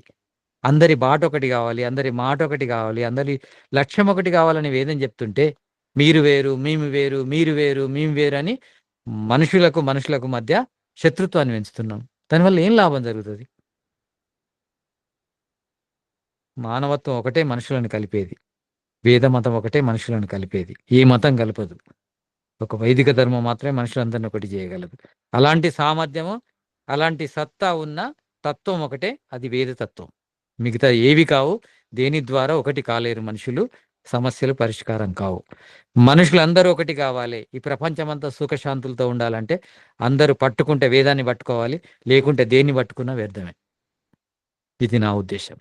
అందరి బాట ఒకటి కావాలి, అందరి మాట ఒకటి కావాలి, అందరి లక్ష్యం ఒకటి కావాలని వేదం చెప్తుంటే, మీరు వేరు మేము వేరు, మీరు వేరు మేము వేరు అని మనుషులకు మధ్య శత్రుత్వాన్ని పెంచుతున్నాం. దానివల్ల ఏం లాభం జరుగుతుంది? మానవత్వం ఒకటే మనుషులను కలిపేది, వేద మతం ఒకటే మనుషులను కలిపేది. ఏ మతం కలపదు. ఒక వైదిక ధర్మం మాత్రమే మనుషులందరినీ ఒకటి చేయగలదు. అలాంటి సామర్థ్యము, అలాంటి సత్తా ఉన్న తత్వం ఒకటే, అది వేద తత్వం. మిగతా ఏవి కావు. దేని ద్వారా ఒకటి కాలేరు మనుషులు, సమస్యలు పరిష్కారం కావు. మనుషులందరూ ఒకటి కావాలి. ఈ ప్రపంచమంతా సుఖశాంతులతో ఉండాలంటే అందరూ పట్టుకుంటే వేదాన్ని పట్టుకోవాలి, లేకుంటే దేన్ని పట్టుకున్నా వ్యర్థమే. ఇది నా ఉద్దేశం.